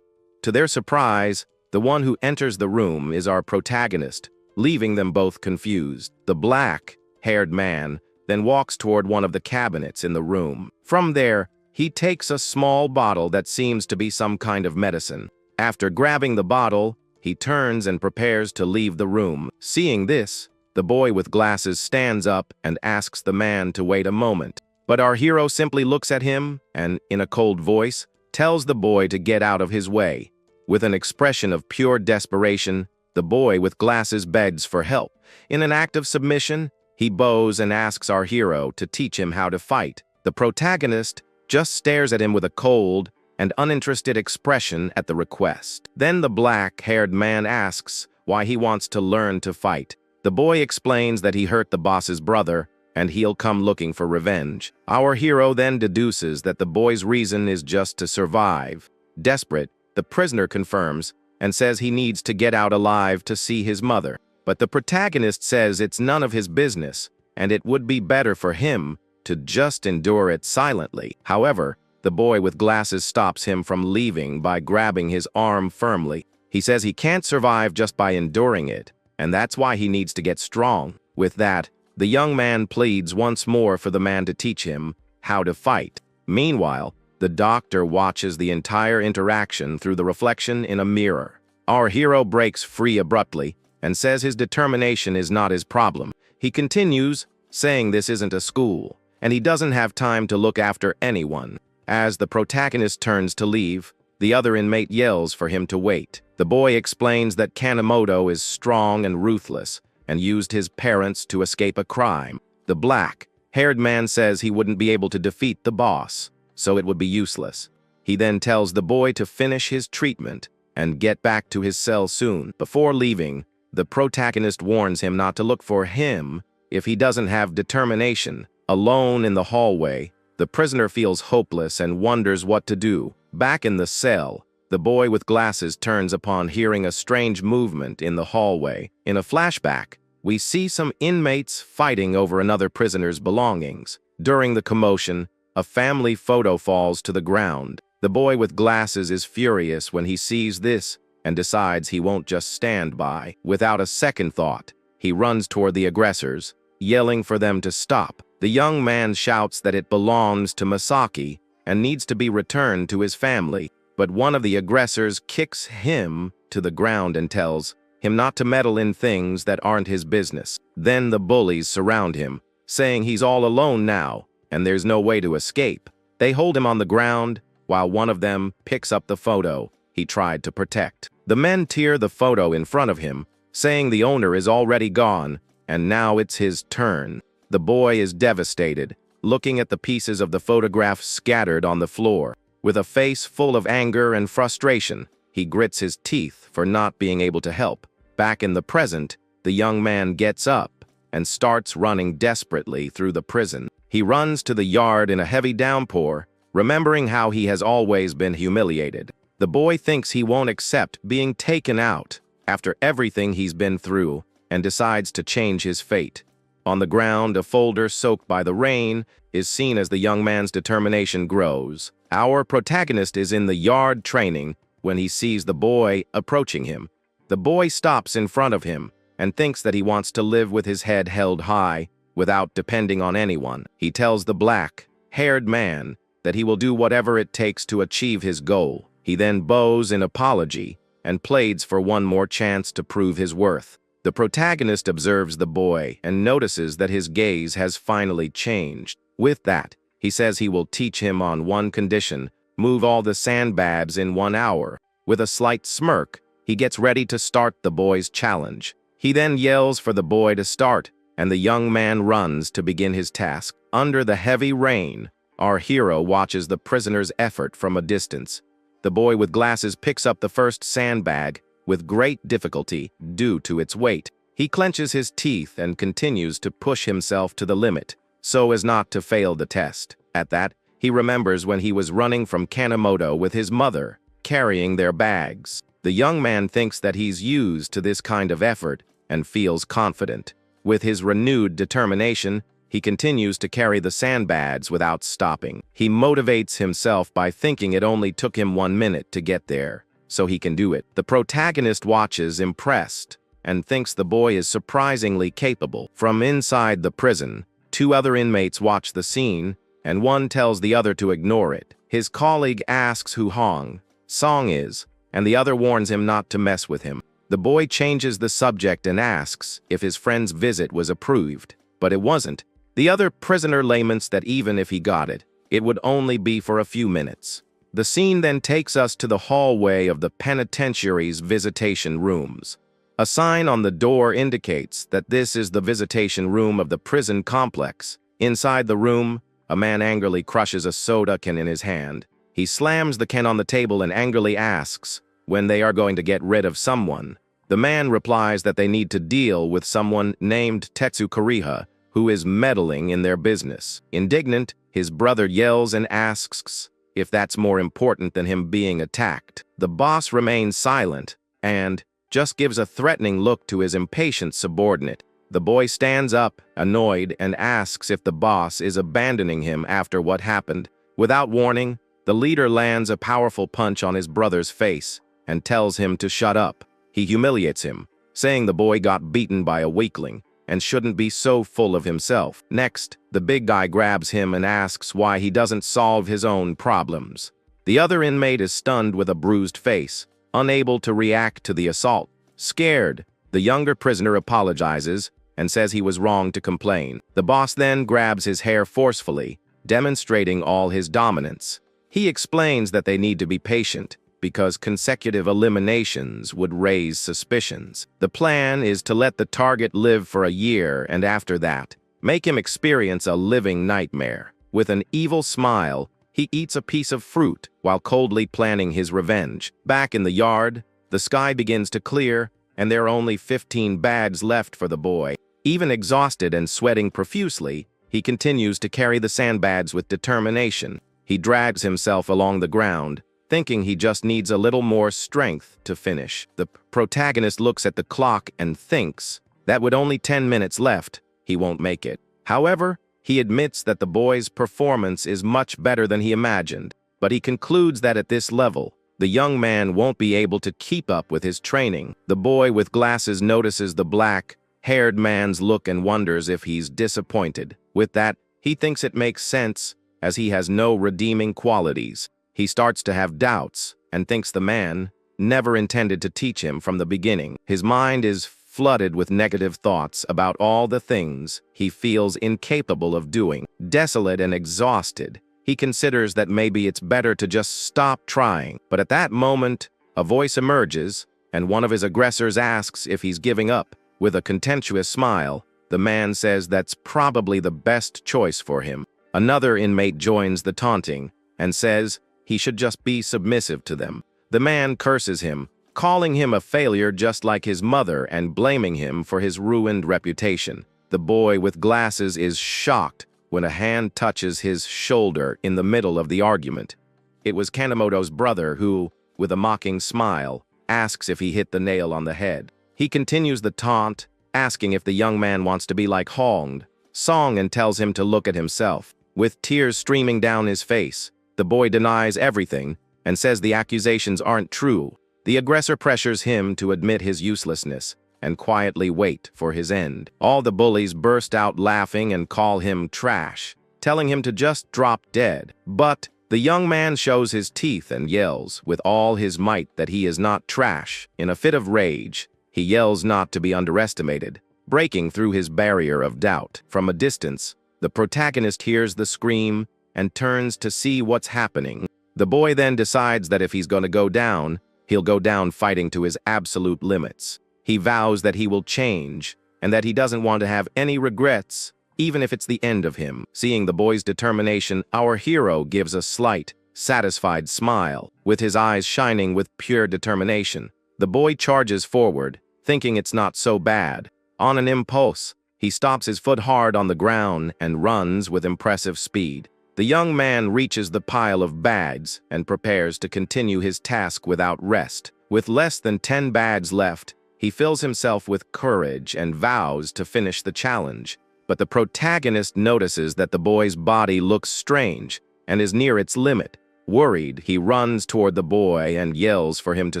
Speaker 1: To their surprise, the one who enters the room is our protagonist, leaving them both confused. The black-haired man then walks toward one of the cabinets in the room. From there, he takes a small bottle that seems to be some kind of medicine. After grabbing the bottle, he turns and prepares to leave the room. Seeing this, the boy with glasses stands up and asks the man to wait a moment. But our hero simply looks at him and, in a cold voice, tells the boy to get out of his way. With an expression of pure desperation, the boy with glasses begs for help. In an act of submission, he bows and asks our hero to teach him how to fight. The protagonist just stares at him with a cold and uninterested expression at the request. Then the black-haired man asks why he wants to learn to fight. The boy explains that he hurt the boss's brother and he'll come looking for revenge. Our hero then deduces that the boy's reason is just to survive. Desperate, the prisoner confirms and says he needs to get out alive to see his mother. But the protagonist says it's none of his business, and it would be better for him to just endure it silently. However, the boy with glasses stops him from leaving by grabbing his arm firmly. He says he can't survive just by enduring it, and that's why he needs to get strong. With that, the young man pleads once more for the man to teach him how to fight. Meanwhile, the doctor watches the entire interaction through the reflection in a mirror. Our hero breaks free abruptly and says his determination is not his problem. He continues, saying this isn't a school, and he doesn't have time to look after anyone. As the protagonist turns to leave, the other inmate yells for him to wait. The boy explains that Kanemoto is strong and ruthless, and used his parents to escape a crime. The black-haired man says he wouldn't be able to defeat the boss, so it would be useless. He then tells the boy to finish his treatment and get back to his cell soon. Before leaving, the protagonist warns him not to look for him if he doesn't have determination. Alone in the hallway, the prisoner feels hopeless and wonders what to do. Back in the cell, the boy with glasses turns upon hearing a strange movement in the hallway. In a flashback, we see some inmates fighting over another prisoner's belongings. During the commotion, a family photo falls to the ground. The boy with glasses is furious when he sees this and decides he won't just stand by. Without a second thought, he runs toward the aggressors, yelling for them to stop. The young man shouts that it belongs to Masaki and needs to be returned to his family, but one of the aggressors kicks him to the ground and tells him not to meddle in things that aren't his business. Then the bullies surround him, saying he's all alone now and there's no way to escape. They hold him on the ground, while one of them picks up the photo he tried to protect. The men tear the photo in front of him, saying the owner is already gone, and now it's his turn. The boy is devastated, looking at the pieces of the photograph scattered on the floor. With a face full of anger and frustration, he grits his teeth for not being able to help. Back in the present, the young man gets up and starts running desperately through the prison. He runs to the yard in a heavy downpour, remembering how he has always been humiliated. The boy thinks he won't accept being taken out after everything he's been through and decides to change his fate. On the ground, a folder soaked by the rain is seen as the young man's determination grows. Our protagonist is in the yard training when he sees the boy approaching him. The boy stops in front of him and thinks that he wants to live with his head held high without depending on anyone. He tells the black-haired man that he will do whatever it takes to achieve his goal. He then bows in apology and pleads for one more chance to prove his worth. The protagonist observes the boy and notices that his gaze has finally changed. With that, he says he will teach him on one condition: move all the sandbags in 1 hour. With a slight smirk, he gets ready to start the boy's challenge. He then yells for the boy to start, and the young man runs to begin his task. Under the heavy rain, our hero watches the prisoner's effort from a distance. The boy with glasses picks up the first sandbag with great difficulty due to its weight. He clenches his teeth and continues to push himself to the limit, so as not to fail the test. At that, he remembers when he was running from Kanemoto with his mother, carrying their bags. The young man thinks that he's used to this kind of effort and feels confident. With his renewed determination, he continues to carry the sandbags without stopping. He motivates himself by thinking it only took him 1 minute to get there, so he can do it. The protagonist watches impressed and thinks the boy is surprisingly capable. From inside the prison, 2 other inmates watch the scene, and one tells the other to ignore it. His colleague asks who Hong Song is, and the other warns him not to mess with him. The boy changes the subject and asks if his friend's visit was approved, but it wasn't. The other prisoner laments that even if he got it, it would only be for a few minutes. The scene then takes us to the hallway of the penitentiary's visitation rooms. A sign on the door indicates that this is the visitation room of the prison complex. Inside the room, a man angrily crushes a soda can in his hand. He slams the can on the table and angrily asks when they are going to get rid of someone. The man replies that they need to deal with someone named Tetsu Kariha, who is meddling in their business. Indignant, his brother yells and asks if that's more important than him being attacked. The boss remains silent and just gives a threatening look to his impatient subordinate. The boy stands up, annoyed, and asks if the boss is abandoning him after what happened. Without warning, the leader lands a powerful punch on his brother's face and tells him to shut up. He humiliates him, saying the boy got beaten by a weakling and shouldn't be so full of himself. Next, the big guy grabs him and asks why he doesn't solve his own problems. The other inmate is stunned with a bruised face, unable to react to the assault. Scared, the younger prisoner apologizes and says he was wrong to complain. The boss then grabs his hair forcefully, demonstrating all his dominance. He explains that they need to be patient because consecutive eliminations would raise suspicions. The plan is to let the target live for a year and after that, make him experience a living nightmare. With an evil smile, he eats a piece of fruit while coldly planning his revenge. Back in the yard, the sky begins to clear and there are only 15 bags left for the boy. Even exhausted and sweating profusely, he continues to carry the sandbags with determination. He drags himself along the ground, thinking he just needs a little more strength to finish. The protagonist looks at the clock and thinks that with only 10 minutes left, he won't make it. However, he admits that the boy's performance is much better than he imagined, but he concludes that at this level, the young man won't be able to keep up with his training. The boy with glasses notices the black-haired man's look and wonders if he's disappointed. With that, he thinks it makes sense, as he has no redeeming qualities. He starts to have doubts and thinks the man never intended to teach him from the beginning. His mind is flooded with negative thoughts about all the things he feels incapable of doing. Desolate and exhausted, he considers that maybe it's better to just stop trying. But at that moment, a voice emerges, and one of his aggressors asks if he's giving up. With a contemptuous smile, the man says that's probably the best choice for him. Another inmate joins the taunting and says he should just be submissive to them. The man curses him, calling him a failure just like his mother and blaming him for his ruined reputation. The boy with glasses is shocked when a hand touches his shoulder in the middle of the argument. It was Kanemoto's brother who, with a mocking smile, asks if he hit the nail on the head. He continues the taunt, asking if the young man wants to be like Honged Song and tells him to look at himself. With tears streaming down his face, the boy denies everything and says the accusations aren't true. The aggressor pressures him to admit his uselessness and quietly wait for his end. All the bullies burst out laughing and call him trash, telling him to just drop dead. But the young man shows his teeth and yells with all his might that he is not trash. In a fit of rage, he yells not to be underestimated, breaking through his barrier of doubt. From a distance, the protagonist hears the scream and turns to see what's happening. The boy then decides that if he's going to go down, he'll go down fighting to his absolute limits. He vows that he will change and that he doesn't want to have any regrets, even if it's the end of him. Seeing the boy's determination, our hero gives a slight, satisfied smile, with his eyes shining with pure determination. The boy charges forward, thinking it's not so bad. On an impulse, he stops his foot hard on the ground and runs with impressive speed. The young man reaches the pile of bags and prepares to continue his task without rest. With less than 10 bags left, he fills himself with courage and vows to finish the challenge. But the protagonist notices that the boy's body looks strange and is near its limit. Worried, he runs toward the boy and yells for him to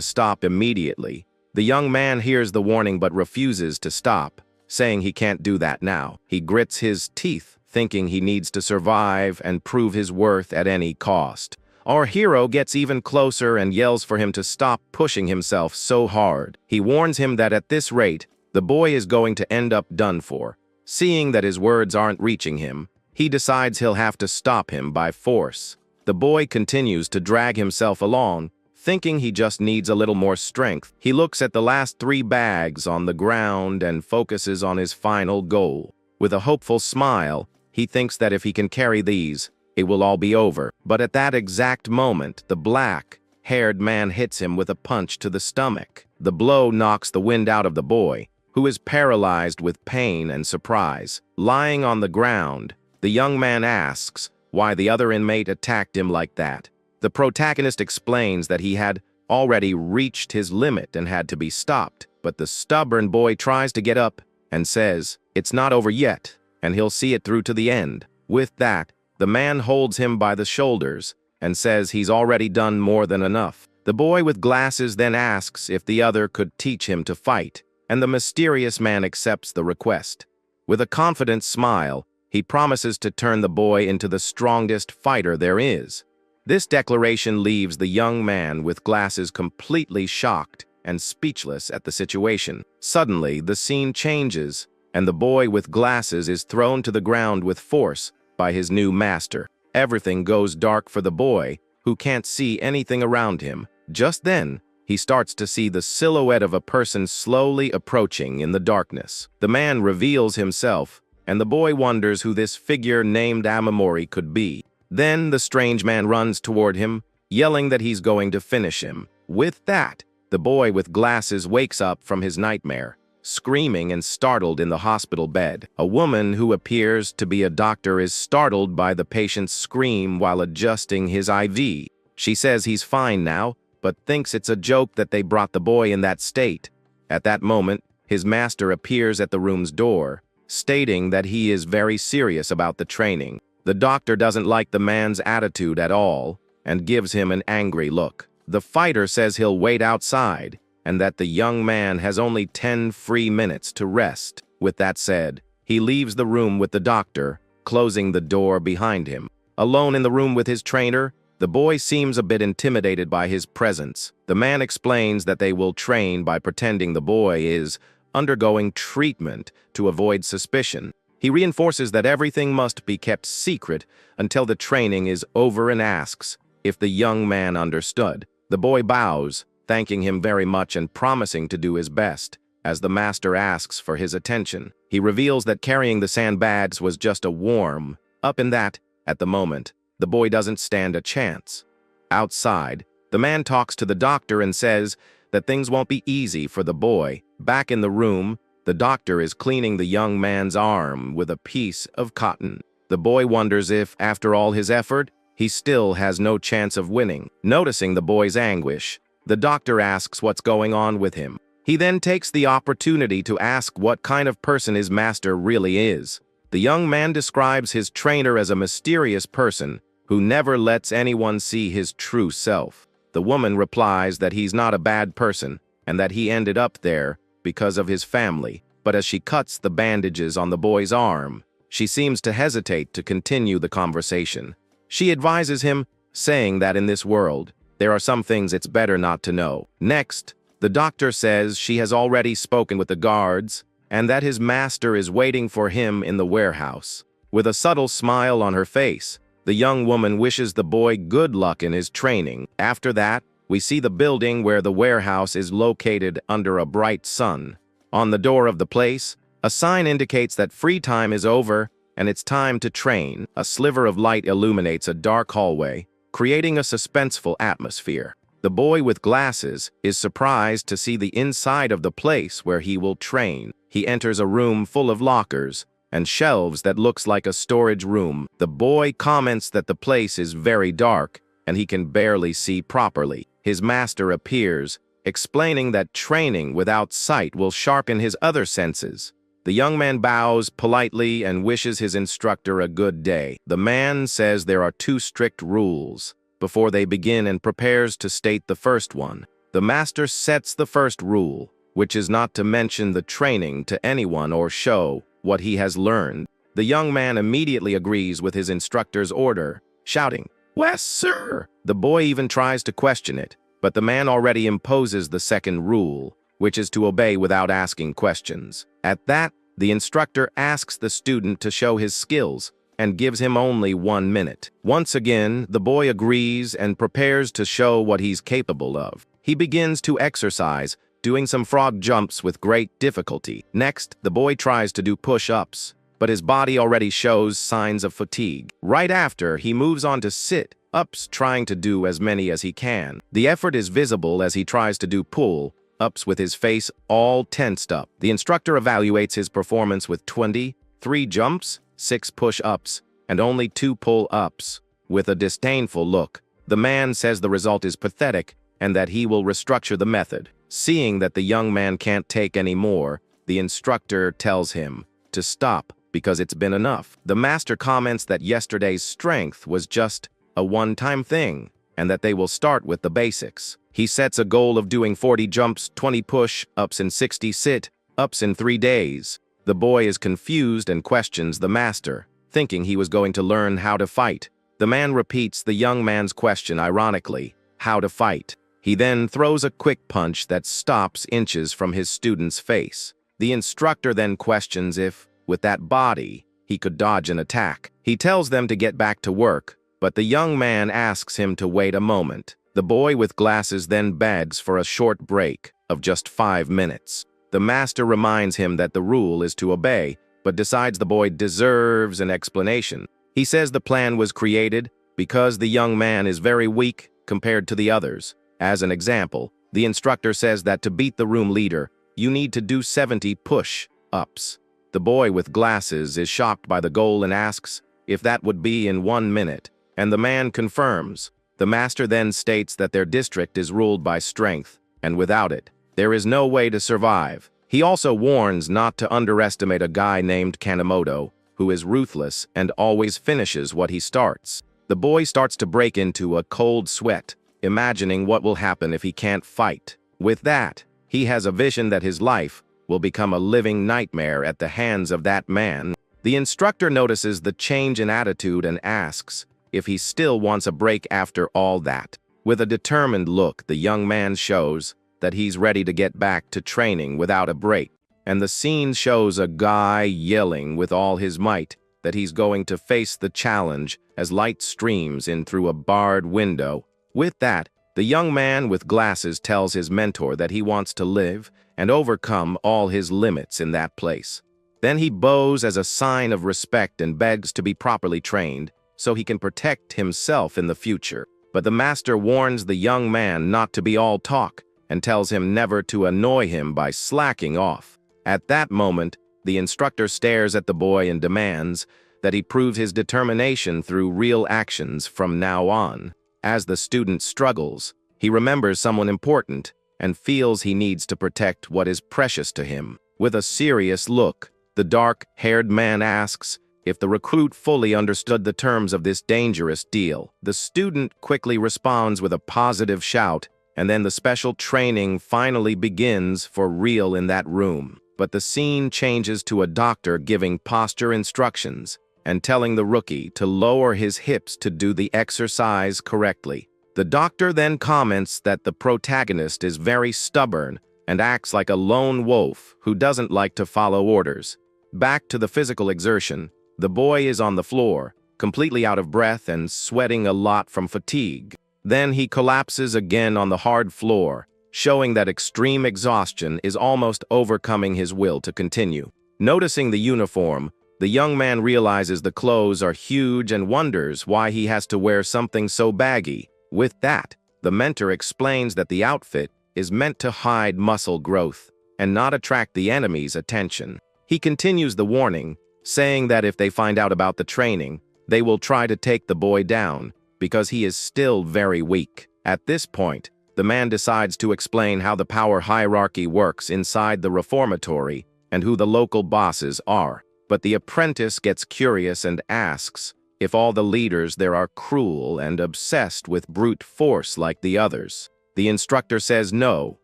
Speaker 1: stop immediately. The young man hears the warning but refuses to stop, saying he can't do that now. He grits his teeth, thinking he needs to survive and prove his worth at any cost. Our hero gets even closer and yells for him to stop pushing himself so hard. He warns him that at this rate, the boy is going to end up done for. Seeing that his words aren't reaching him, he decides he'll have to stop him by force. The boy continues to drag himself along, thinking he just needs a little more strength. He looks at the last 3 bags on the ground and focuses on his final goal. With a hopeful smile, he thinks that if he can carry these, it will all be over. But at that exact moment, the black-haired man hits him with a punch to the stomach. The blow knocks the wind out of the boy, who is paralyzed with pain and surprise. Lying on the ground, the young man asks why the other inmate attacked him like that. The protagonist explains that he had already reached his limit and had to be stopped, but the stubborn boy tries to get up and says it's not over yet, and he'll see it through to the end. With that, the man holds him by the shoulders and says he's already done more than enough. The boy with glasses then asks if the other could teach him to fight, and the mysterious man accepts the request. With a confident smile, he promises to turn the boy into the strongest fighter there is. This declaration leaves the young man with glasses completely shocked and speechless at the situation. Suddenly, the scene changes, and the boy with glasses is thrown to the ground with force by his new master. Everything goes dark for the boy, who can't see anything around him. Just then, he starts to see the silhouette of a person slowly approaching in the darkness. The man reveals himself, and the boy wonders who this figure named Mamoru could be. Then the strange man runs toward him, yelling that he's going to finish him. With that, the boy with glasses wakes up from his nightmare, screaming and startled in the hospital bed. A woman who appears to be a doctor is startled by the patient's scream while adjusting his IV. She says he's fine now, but thinks it's a joke that they brought the boy in that state. At that moment, his master appears at the room's door, stating that he is very serious about the training. The doctor doesn't like the man's attitude at all and gives him an angry look. The fighter says he'll wait outside and that the young man has only 10 free minutes to rest. With that said, he leaves the room with the doctor, closing the door behind him. Alone in the room with his trainer, the boy seems a bit intimidated by his presence. The man explains that they will train by pretending the boy is undergoing treatment to avoid suspicion. He reinforces that everything must be kept secret until the training is over and asks if the young man understood. The boy bows, thanking him very much and promising to do his best. As the master asks for his attention, he reveals that carrying the sandbags was just a warm-up and that, at the moment, the boy doesn't stand a chance. Outside, the man talks to the doctor and says that things won't be easy for the boy. Back in the room, the doctor is cleaning the young man's arm with a piece of cotton. The boy wonders if, after all his effort, he still has no chance of winning. Noticing the boy's anguish, the doctor asks what's going on with him. He then takes the opportunity to ask what kind of person his master really is. The young man describes his trainer as a mysterious person who never lets anyone see his true self. The woman replies that he's not a bad person and that he ended up there because of his family, but as she cuts the bandages on the boy's arm, she seems to hesitate to continue the conversation. She advises him, saying that in this world, there are some things it's better not to know. Next, the doctor says she has already spoken with the guards and that his master is waiting for him in the warehouse. With a subtle smile on her face, the young woman wishes the boy good luck in his training. After that, we see the building where the warehouse is located under a bright sun. On the door of the place, a sign indicates that free time is over and it's time to train. A sliver of light illuminates a dark hallway, creating a suspenseful atmosphere. The boy with glasses is surprised to see the inside of the place where he will train. He enters a room full of lockers and shelves that looks like a storage room. The boy comments that the place is very dark and he can barely see properly. His master appears, explaining that training without sight will sharpen his other senses. The young man bows politely and wishes his instructor a good day. The man says there are 2 strict rules before they begin and prepares to state the first one. The master sets the first rule, which is not to mention the training to anyone or show what he has learned. The young man immediately agrees with his instructor's order, shouting, "Yes, sir!" The boy even tries to question it, but the man already imposes the second rule, which is to obey without asking questions. At that, the instructor asks the student to show his skills and gives him only 1 minute. Once again, the boy agrees and prepares to show what he's capable of. He begins to exercise, doing some frog jumps with great difficulty. Next, the boy tries to do push-ups, but his body already shows signs of fatigue. Right after, he moves on to sit-ups, trying to do as many as he can. The effort is visible as he tries to do pull-ups with his face all tensed up. The instructor evaluates his performance with 23 jumps, 6 push-ups, and only 2 pull-ups. With a disdainful look, the man says the result is pathetic and that he will restructure the method. Seeing that the young man can't take any more, the instructor tells him to stop because it's been enough. The master comments that yesterday's strength was just a one-time thing and that they will start with the basics. He sets a goal of doing 40 jumps, 20 push-ups, and 60 sit-ups in 3 days. The boy is confused and questions the master, thinking he was going to learn how to fight. The man repeats the young man's question ironically, how to fight. He then throws a quick punch that stops inches from his student's face. The instructor then questions if, with that body, he could dodge an attack. He tells them to get back to work, but the young man asks him to wait a moment. The boy with glasses then begs for a short break of just 5 minutes. The master reminds him that the rule is to obey, but decides the boy deserves an explanation. He says the plan was created because the young man is very weak compared to the others. As an example, the instructor says that to beat the room leader, you need to do 70 push-ups. The boy with glasses is shocked by the goal and asks if that would be in 1 minute, and the man confirms. The master then states that their district is ruled by strength, and without it, there is no way to survive. He also warns not to underestimate a guy named Kanemoto, who is ruthless and always finishes what he starts. The boy starts to break into a cold sweat, imagining what will happen if he can't fight. With that, he has a vision that his life will become a living nightmare at the hands of that man. The instructor notices the change in attitude and asks if he still wants a break after all that. With a determined look, the young man shows that he's ready to get back to training without a break. and the scene shows a guy yelling with all his might that he's going to face the challenge as light streams in through a barred window. With that, the young man with glasses tells his mentor that he wants to live and overcome all his limits in that place. Then he bows as a sign of respect and begs to be properly trained so he can protect himself in the future. But the master warns the young man not to be all talk and tells him never to annoy him by slacking off. At that moment, the instructor stares at the boy and demands that he prove his determination through real actions from now on. As the student struggles, he remembers someone important and feels he needs to protect what is precious to him. With a serious look, the dark-haired man asks if the recruit fully understood the terms of this dangerous deal. The student quickly responds with a positive shout, and then the special training finally begins for real in that room. But the scene changes to a doctor giving posture instructions and telling the rookie to lower his hips to do the exercise correctly. The doctor then comments that the protagonist is very stubborn and acts like a lone wolf who doesn't like to follow orders. Back to the physical exertion, the boy is on the floor, completely out of breath and sweating a lot from fatigue. Then he collapses again on the hard floor, showing that extreme exhaustion is almost overcoming his will to continue. Noticing the uniform, the young man realizes the clothes are huge and wonders why he has to wear something so baggy. With that, the mentor explains that the outfit is meant to hide muscle growth and not attract the enemy's attention. He continues the warning, saying that if they find out about the training, they will try to take the boy down because he is still very weak. At this point, the man decides to explain how the power hierarchy works inside the reformatory and who the local bosses are. But the apprentice gets curious and asks if all the leaders there are cruel and obsessed with brute force like the others. The instructor says no,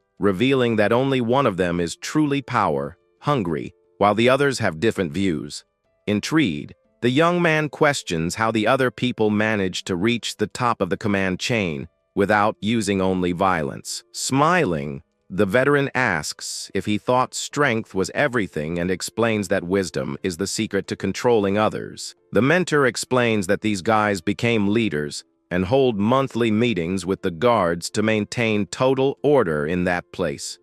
Speaker 1: revealing that only one of them is truly power-hungry, while the others have different views. Intrigued, the young man questions how the other people manage to reach the top of the command chain without using only violence. Smiling, the veteran asks if he thought strength was everything and explains that wisdom is the secret to controlling others. The mentor explains that these guys became leaders and hold monthly meetings with the guards to maintain total order in that place.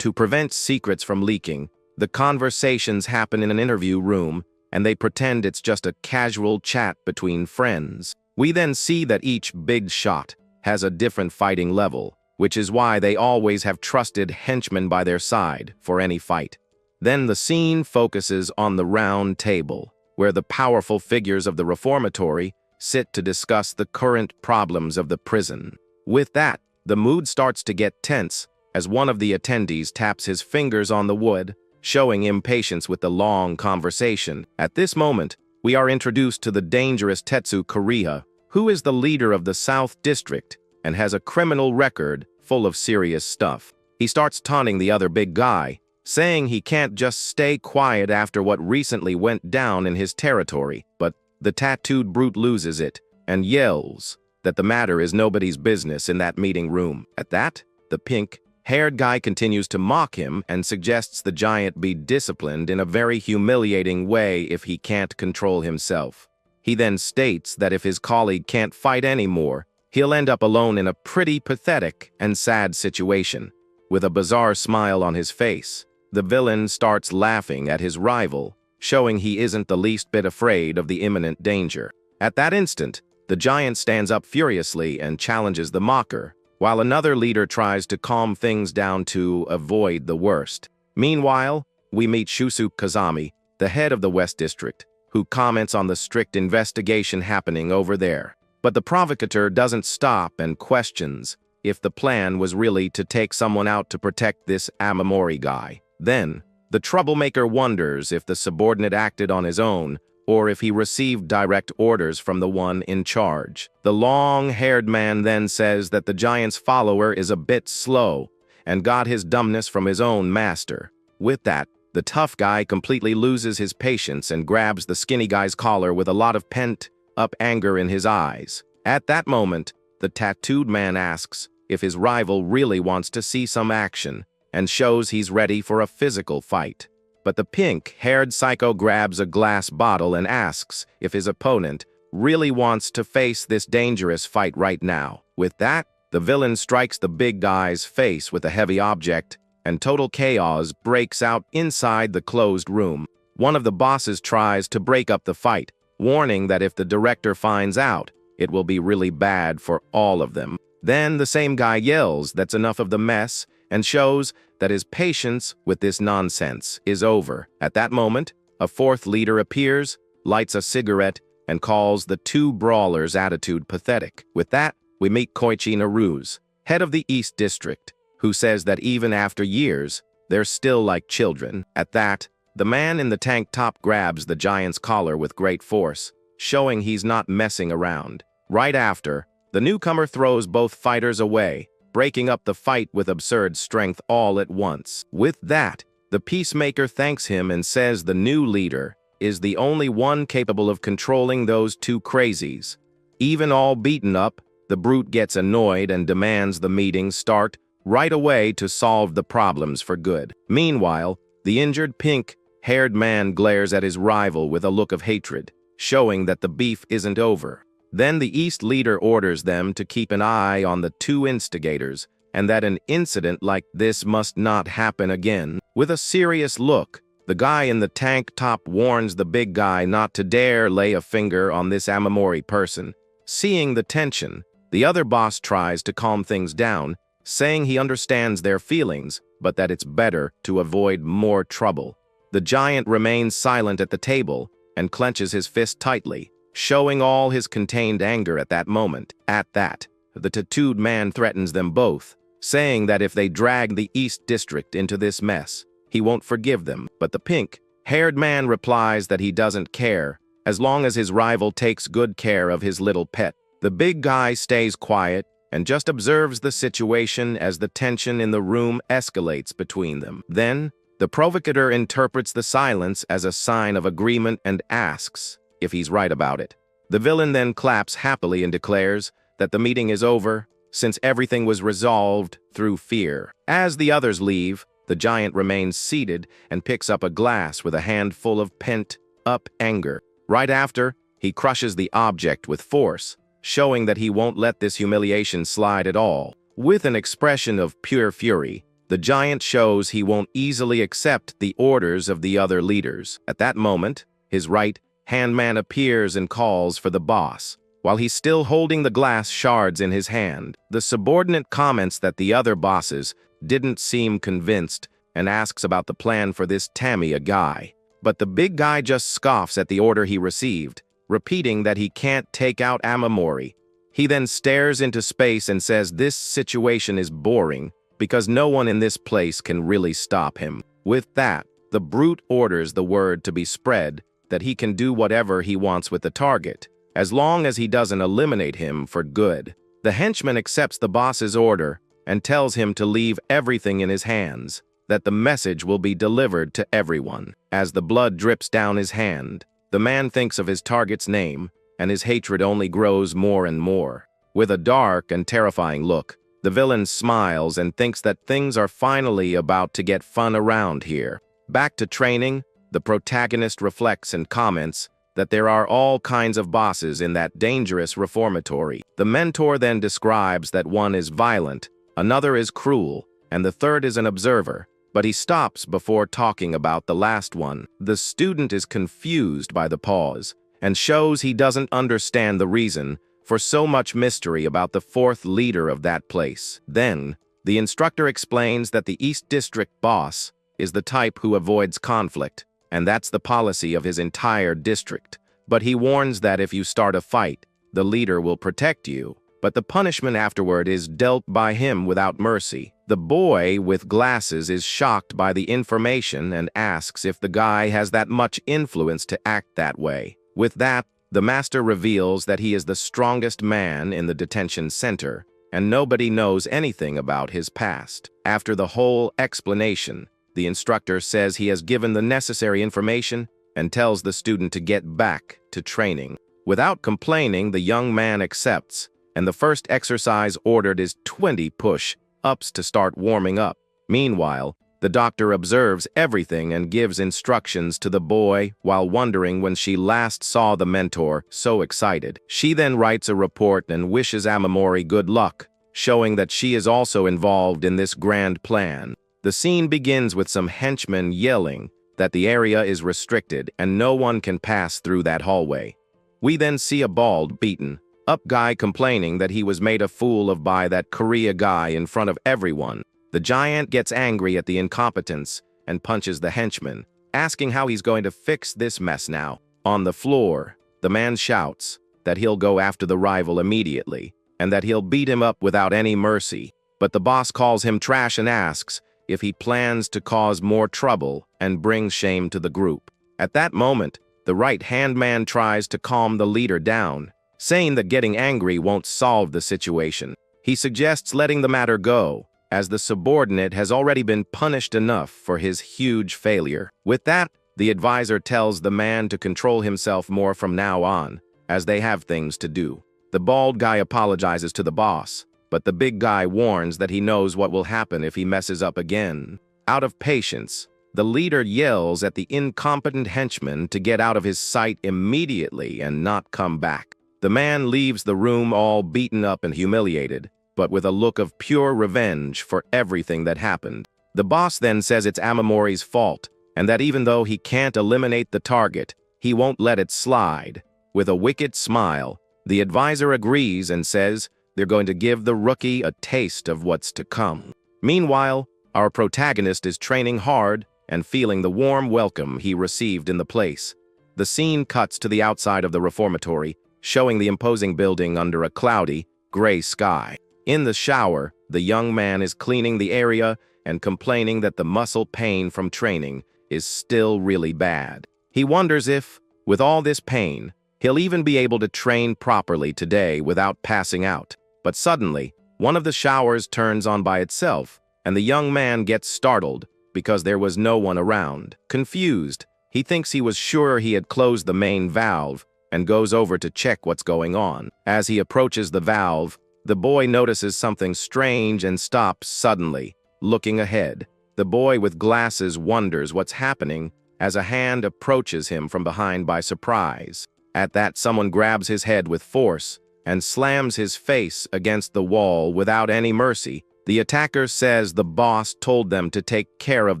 Speaker 1: To prevent secrets from leaking, the conversations happen in an interview room, and they pretend it's just a casual chat between friends. We then see that each big shot has a different fighting level, which is why they always have trusted henchmen by their side for any fight. Then the scene focuses on the round table, where the powerful figures of the reformatory sit to discuss the current problems of the prison. With that, the mood starts to get tense as one of the attendees taps his fingers on the wood, showing impatience with the long conversation. At this moment, we are introduced to the dangerous Tetsu Kariha, who is the leader of the South District and has a criminal record full of serious stuff. He starts taunting the other big guy, saying he can't just stay quiet after what recently went down in his territory. But the tattooed brute loses it and yells that the matter is nobody's business in that meeting room. At that, the pink-haired guy continues to mock him and suggests the giant be disciplined in a very humiliating way if he can't control himself. He then states that if his colleague can't fight anymore, he'll end up alone in a pretty pathetic and sad situation. With a bizarre smile on his face, the villain starts laughing at his rival, showing he isn't the least bit afraid of the imminent danger. At that instant, the giant stands up furiously and challenges the mocker, while another leader tries to calm things down to avoid the worst. Meanwhile, we meet Shusu Kazami, the head of the West District, who comments on the strict investigation happening over there. But the provocateur doesn't stop and questions if the plan was really to take someone out to protect this Amamori guy. Then, the troublemaker wonders if the subordinate acted on his own or if he received direct orders from the one in charge. The long-haired man then says that the giant's follower is a bit slow and got his dumbness from his own master. With that, the tough guy completely loses his patience and grabs the skinny guy's collar with a lot of pent-up anger in his eyes. At that moment, the tattooed man asks if his rival really wants to see some action and shows he's ready for a physical fight. but the pink-haired psycho grabs a glass bottle and asks if his opponent really wants to face this dangerous fight right now. With that, the villain strikes the big guy's face with a heavy object, and total chaos breaks out inside the closed room. One of the bosses tries to break up the fight, warning that if the director finds out, it will be really bad for all of them. Then the same guy yells that's enough of the mess and shows that his patience with this nonsense is over. At that moment, a fourth leader appears, lights a cigarette, and calls the two brawlers' attitude pathetic. With that, we meet Koichi Naruse, head of the East District, who says that even after years, they're still like children. At that, the man in the tank top grabs the giant's collar with great force, showing he's not messing around. Right after, the newcomer throws both fighters away, breaking up the fight with absurd strength all at once. With that, the peacemaker thanks him and says the new leader is the only one capable of controlling those two crazies. Even all beaten up, the brute gets annoyed and demands the meeting start right away to solve the problems for good. Meanwhile, the injured pink-haired man glares at his rival with a look of hatred, showing that the beef isn't over. Then the East leader orders them to keep an eye on the two instigators, and that an incident like this must not happen again. With a serious look, the guy in the tank top warns the big guy not to dare lay a finger on this Amamori person. Seeing the tension, the other boss tries to calm things down, saying he understands their feelings, but that it's better to avoid more trouble. The giant remains silent at the table and clenches his fist tightly, showing all his contained anger at that moment. At that, the tattooed man threatens them both, saying that if they drag the East District into this mess, he won't forgive them. But the pink-haired man replies that he doesn't care, as long as his rival takes good care of his little pet. The big guy stays quiet and just observes the situation as the tension in the room escalates between them. Then, the provocateur interprets the silence as a sign of agreement and asks if he's right about it. The villain then claps happily and declares that the meeting is over, since everything was resolved through fear. As the others leave, the giant remains seated and picks up a glass with a handful of pent-up anger. Right after, he crushes the object with force, showing that he won't let this humiliation slide at all. With an expression of pure fury, the giant shows he won't easily accept the orders of the other leaders. At that moment, his right-hand man appears and calls for the boss. While he's still holding the glass shards in his hand, the subordinate comments that the other bosses didn't seem convinced and asks about the plan for this Tamiya guy. But the big guy just scoffs at the order he received, repeating that he can't take out Amamori. He then stares into space and says this situation is boring because no one in this place can really stop him. With that, the brute orders the word to be spread that he can do whatever he wants with the target, as long as he doesn't eliminate him for good. The henchman accepts the boss's order and tells him to leave everything in his hands, that the message will be delivered to everyone. As the blood drips down his hand, the man thinks of his target's name, and his hatred only grows more and more. With a dark and terrifying look, the villain smiles and thinks that things are finally about to get fun around here. Back to training, the protagonist reflects and comments that there are all kinds of bosses in that dangerous reformatory. The mentor then describes that one is violent, another is cruel, and the third is an observer, but he stops before talking about the last one. The student is confused by the pause and shows he doesn't understand the reason for so much mystery about the fourth leader of that place. Then, the instructor explains that the East District boss is the type who avoids conflict, and that's the policy of his entire district. But he warns that if you start a fight, the leader will protect you, but the punishment afterward is dealt by him without mercy. The boy with glasses is shocked by the information and asks if the guy has that much influence to act that way. With that, the master reveals that he is the strongest man in the detention center, and nobody knows anything about his past. After the whole explanation, the instructor says he has given the necessary information and tells the student to get back to training. Without complaining, the young man accepts, and the first exercise ordered is 20 push-ups to start warming up. Meanwhile, The doctor observes everything and gives instructions to the boy while wondering when she last saw the mentor, so excited. She then writes a report and wishes Amamori good luck, showing that she is also involved in this grand plan. The scene begins with some henchmen yelling that the area is restricted and no one can pass through that hallway. We then see a bald, beaten-up guy complaining that he was made a fool of by that Korea guy in front of everyone. The giant gets angry at the incompetence and punches the henchman, asking how he's going to fix this mess now. On the floor, the man shouts that he'll go after the rival immediately and that he'll beat him up without any mercy. But the boss calls him trash and asks if he plans to cause more trouble and bring shame to the group. At that moment, the right-hand man tries to calm the leader down, saying that getting angry won't solve the situation. He suggests letting the matter go, as the subordinate has already been punished enough for his huge failure. With that, the advisor tells the man to control himself more from now on, as they have things to do. The bald guy apologizes to the boss, but the big guy warns that he knows what will happen if he messes up again. Out of patience, the leader yells at the incompetent henchman to get out of his sight immediately and not come back. The man leaves the room all beaten up and humiliated, but with a look of pure revenge for everything that happened. The boss then says it's Amamori's fault, and that even though he can't eliminate the target, he won't let it slide. With a wicked smile, the advisor agrees and says they're going to give the rookie a taste of what's to come. Meanwhile, our protagonist is training hard and feeling the warm welcome he received in the place. The scene cuts to the outside of the reformatory, showing the imposing building under a cloudy, gray sky. In the shower, the young man is cleaning the area and complaining that the muscle pain from training is still really bad. He wonders if, with all this pain, he'll even be able to train properly today without passing out. But suddenly, one of the showers turns on by itself, and the young man gets startled because there was no one around. Confused, he thinks he was sure he had closed the main valve and goes over to check what's going on. As he approaches the valve, the boy notices something strange and stops suddenly, looking ahead. The boy with glasses wonders what's happening as a hand approaches him from behind by surprise. At that, someone grabs his head with force and slams his face against the wall without any mercy. The attacker says the boss told them to take care of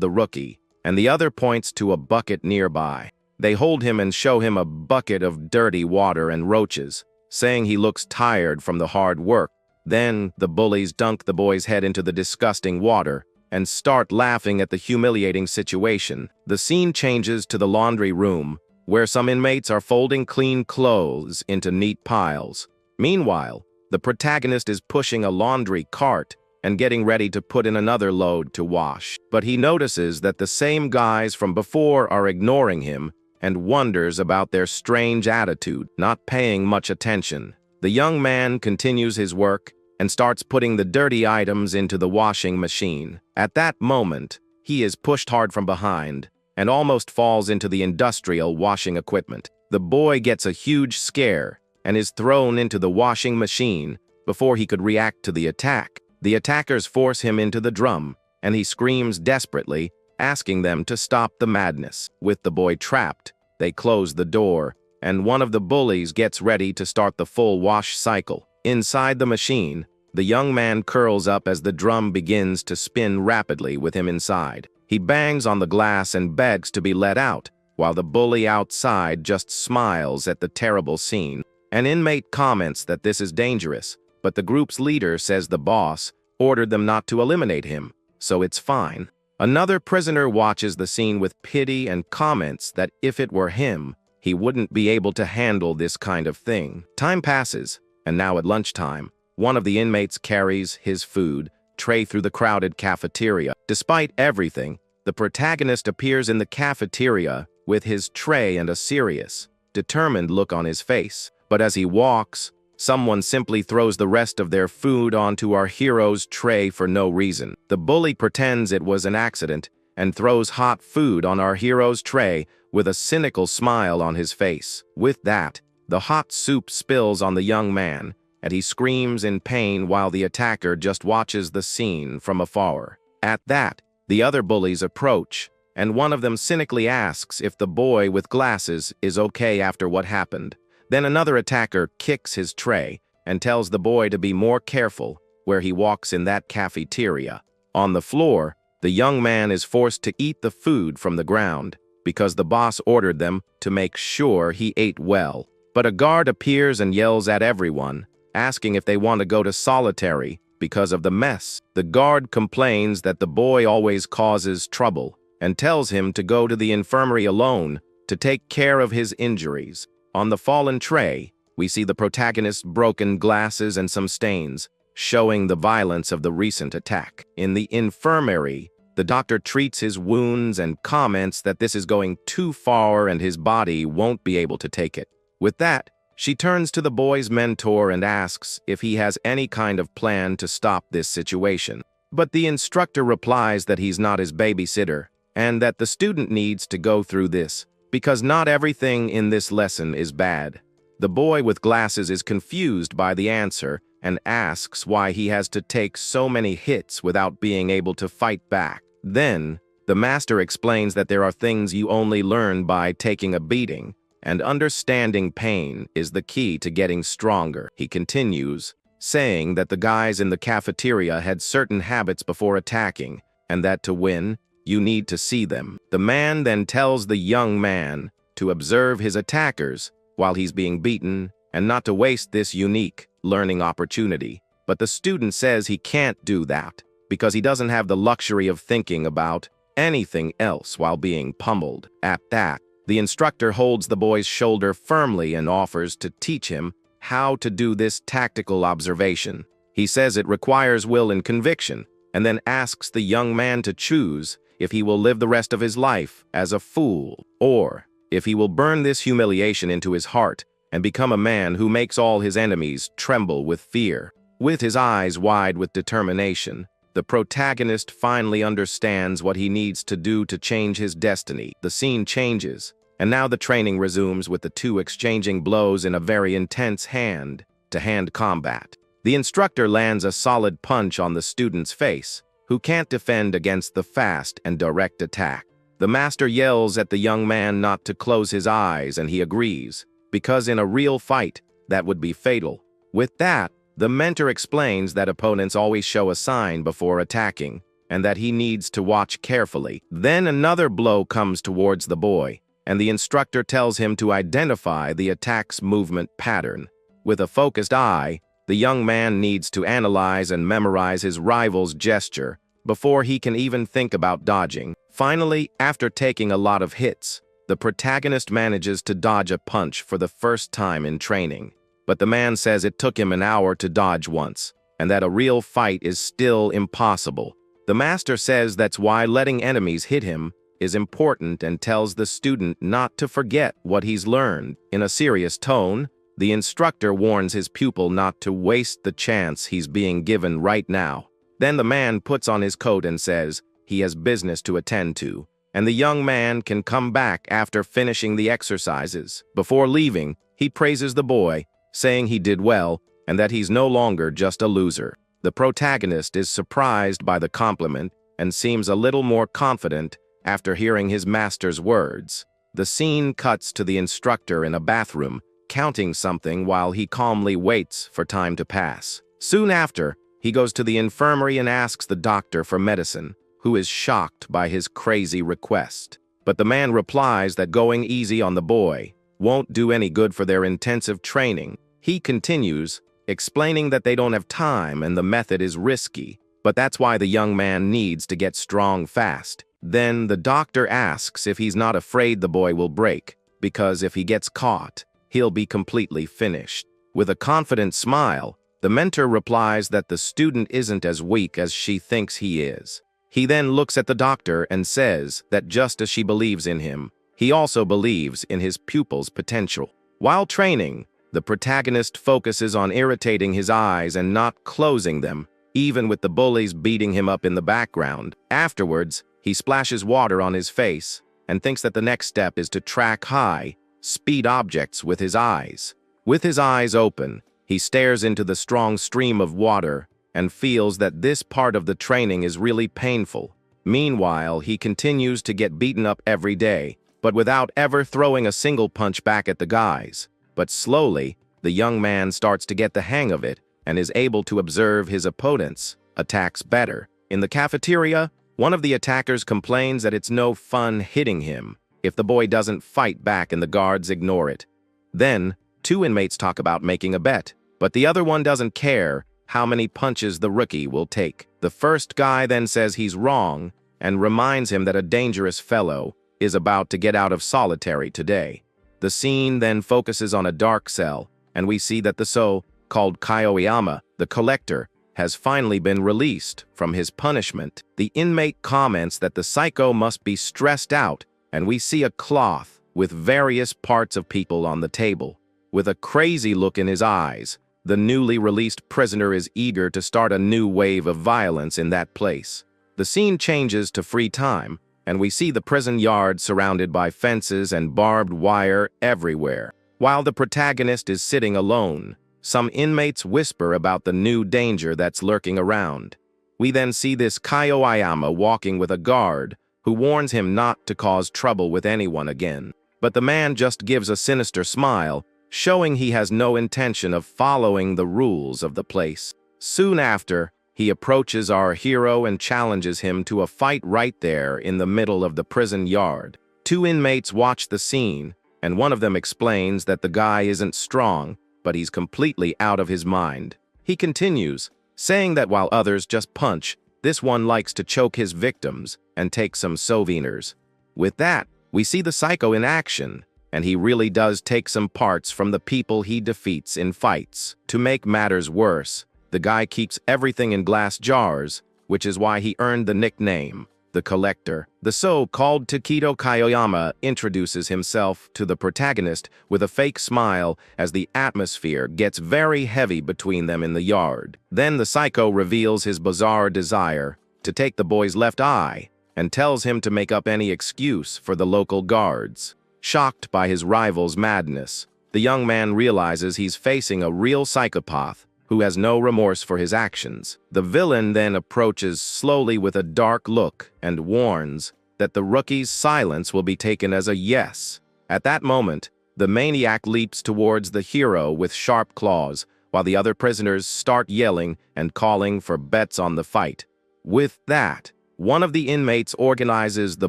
Speaker 1: the rookie, and the other points to a bucket nearby. They hold him and show him a bucket of dirty water and roaches, saying he looks tired from the hard work. Then the bullies dunk the boy's head into the disgusting water and start laughing at the humiliating situation. The scene changes to the laundry room, where some inmates are folding clean clothes into neat piles. Meanwhile, the protagonist is pushing a laundry cart and getting ready to put in another load to wash. But he notices that the same guys from before are ignoring him and wonders about their strange attitude, not paying much attention. The young man continues his work and starts putting the dirty items into the washing machine. At that moment, he is pushed hard from behind and almost falls into the industrial washing equipment. The boy gets a huge scare and is thrown into the washing machine before he could react to the attack. The attackers force him into the drum, and he screams desperately, asking them to stop the madness. With the boy trapped, they close the door, and one of the bullies gets ready to start the full wash cycle. Inside the machine, the young man curls up as the drum begins to spin rapidly with him inside. He bangs on the glass and begs to be let out, while the bully outside just smiles at the terrible scene. An inmate comments that this is dangerous, but the group's leader says the boss ordered them not to eliminate him, so it's fine. Another prisoner watches the scene with pity and comments that if it were him, he wouldn't be able to handle this kind of thing. Time passes, and now at lunchtime, one of the inmates carries his food tray through the crowded cafeteria. Despite everything, the protagonist appears in the cafeteria with his tray and a serious, determined look on his face. But as he walks, someone simply throws the rest of their food onto our hero's tray for no reason. The bully pretends it was an accident and throws hot food on our hero's tray with a cynical smile on his face. With that, the hot soup spills on the young man, and he screams in pain while the attacker just watches the scene from afar. At that, The other bullies approach, and one of them cynically asks if the boy with glasses is okay after what happened. Then another attacker kicks his tray and tells the boy to be more careful where he walks in that cafeteria. On the floor, the young man is forced to eat the food from the ground because the boss ordered them to make sure he ate well. But a guard appears and yells at everyone, asking if they want to go to solitary because of the mess. The guard complains that the boy always causes trouble and tells him to go to the infirmary alone to take care of his injuries. On the fallen tray, we see the protagonist's broken glasses and some stains, showing the violence of the recent attack. In the infirmary, the doctor treats his wounds and comments that this is going too far and his body won't be able to take it. With that, she turns to the boy's mentor and asks if he has any kind of plan to stop this situation. But the instructor replies that he's not his babysitter and that the student needs to go through this because not everything in this lesson is bad. The boy with glasses is confused by the answer and asks why he has to take so many hits without being able to fight back. Then, the master explains that there are things you only learn by taking a beating, and understanding pain is the key to getting stronger. He continues, saying that the guys in the cafeteria had certain habits before attacking, and that to win, you need to see them. The man then tells the young man to observe his attackers while he's being beaten and not to waste this unique learning opportunity. But the student says he can't do that because he doesn't have the luxury of thinking about anything else while being pummeled. At that, the instructor holds the boy's shoulder firmly and offers to teach him how to do this tactical observation. He says it requires will and conviction, and then asks the young man to choose if he will live the rest of his life as a fool, or if he will burn this humiliation into his heart and become a man who makes all his enemies tremble with fear. With his eyes wide with determination, the protagonist finally understands what he needs to do to change his destiny. The scene changes, and now the training resumes with the two exchanging blows in a very intense hand-to-hand combat. The instructor lands a solid punch on the student's face, who can't defend against the fast and direct attack. The master yells at the young man not to close his eyes, and he agrees, because in a real fight, that would be fatal. With that, the mentor explains that opponents always show a sign before attacking, and that he needs to watch carefully. Then another blow comes towards the boy, and the instructor tells him to identify the attack's movement pattern. With a focused eye, the young man needs to analyze and memorize his rival's gesture before he can even think about dodging. Finally, after taking a lot of hits, the protagonist manages to dodge a punch for the first time in training. But the man says it took him an hour to dodge once, and that a real fight is still impossible. The master says that's why letting enemies hit him is important and tells the student not to forget what he's learned. In a serious tone, the instructor warns his pupil not to waste the chance he's being given right now. Then the man puts on his coat and says he has business to attend to, and the young man can come back after finishing the exercises. Before leaving, he praises the boy, saying he did well and that he's no longer just a loser. The protagonist is surprised by the compliment and seems a little more confident after hearing his master's words. The scene cuts to the instructor in a bathroom, counting something while he calmly waits for time to pass. Soon after, he goes to the infirmary and asks the doctor for medicine, who is shocked by his crazy request. But the man replies that going easy on the boy won't do any good for their intensive training. He continues, explaining that they don't have time and the method is risky, but that's why the young man needs to get strong fast. Then the doctor asks if he's not afraid the boy will break, because if he gets caught, he'll be completely finished. With a confident smile, the mentor replies that the student isn't as weak as she thinks he is. He then looks at the doctor and says that just as she believes in him, he also believes in his pupil's potential. While training, the protagonist focuses on irritating his eyes and not closing them, even with the bullies beating him up in the background. Afterwards, he splashes water on his face and thinks that the next step is to track high-speed objects with his eyes. With his eyes open, he stares into the strong stream of water and feels that this part of the training is really painful. Meanwhile, he continues to get beaten up every day, but without ever throwing a single punch back at the guys. But slowly, the young man starts to get the hang of it and is able to observe his opponent's attacks better. In the cafeteria, one of the attackers complains that it's no fun hitting him if the boy doesn't fight back and the guards ignore it. Then, two inmates talk about making a bet, but the other one doesn't care how many punches the rookie will take. The first guy then says he's wrong and reminds him that a dangerous fellow is about to get out of solitary today. The scene then focuses on a dark cell, and we see that the so-called Kaioyama, the collector, has finally been released from his punishment. The inmate comments that the psycho must be stressed out, and we see a cloth with various parts of people on the table. With a crazy look in his eyes, the newly released prisoner is eager to start a new wave of violence in that place. The scene changes to free time, and we see the prison yard surrounded by fences and barbed wire everywhere. While the protagonist is sitting alone, some inmates whisper about the new danger that's lurking around. We then see this Kaioyama walking with a guard who warns him not to cause trouble with anyone again. But the man just gives a sinister smile, showing he has no intention of following the rules of the place. Soon after, he approaches our hero and challenges him to a fight right there in the middle of the prison yard. Two inmates watch the scene, and one of them explains that the guy isn't strong, but he's completely out of his mind. He continues, saying that while others just punch, this one likes to choke his victims and take some souvenirs. With that, we see the psycho in action, and he really does take some parts from the people he defeats in fights. To make matters worse, the guy keeps everything in glass jars, which is why he earned the nickname, the Collector. The so-called Takedo Kaioyama introduces himself to the protagonist with a fake smile as the atmosphere gets very heavy between them in the yard. Then the psycho reveals his bizarre desire to take the boy's left eye and tells him to make up any excuse for the local guards. Shocked by his rival's madness, the young man realizes he's facing a real psychopath who has no remorse for his actions. The villain then approaches slowly with a dark look and warns that the rookie's silence will be taken as a yes. At that moment, the maniac leaps towards the hero with sharp claws, while the other prisoners start yelling and calling for bets on the fight. With that, one of the inmates organizes the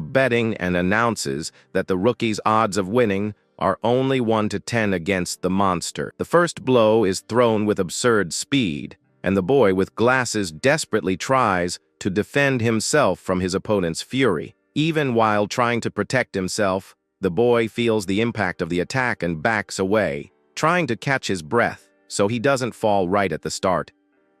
Speaker 1: betting and announces that the rookie's odds of winning are only 1 to 10 against the monster. The first blow is thrown with absurd speed, and the boy with glasses desperately tries to defend himself from his opponent's fury. Even while trying to protect himself, the boy feels the impact of the attack and backs away, trying to catch his breath so he doesn't fall right at the start.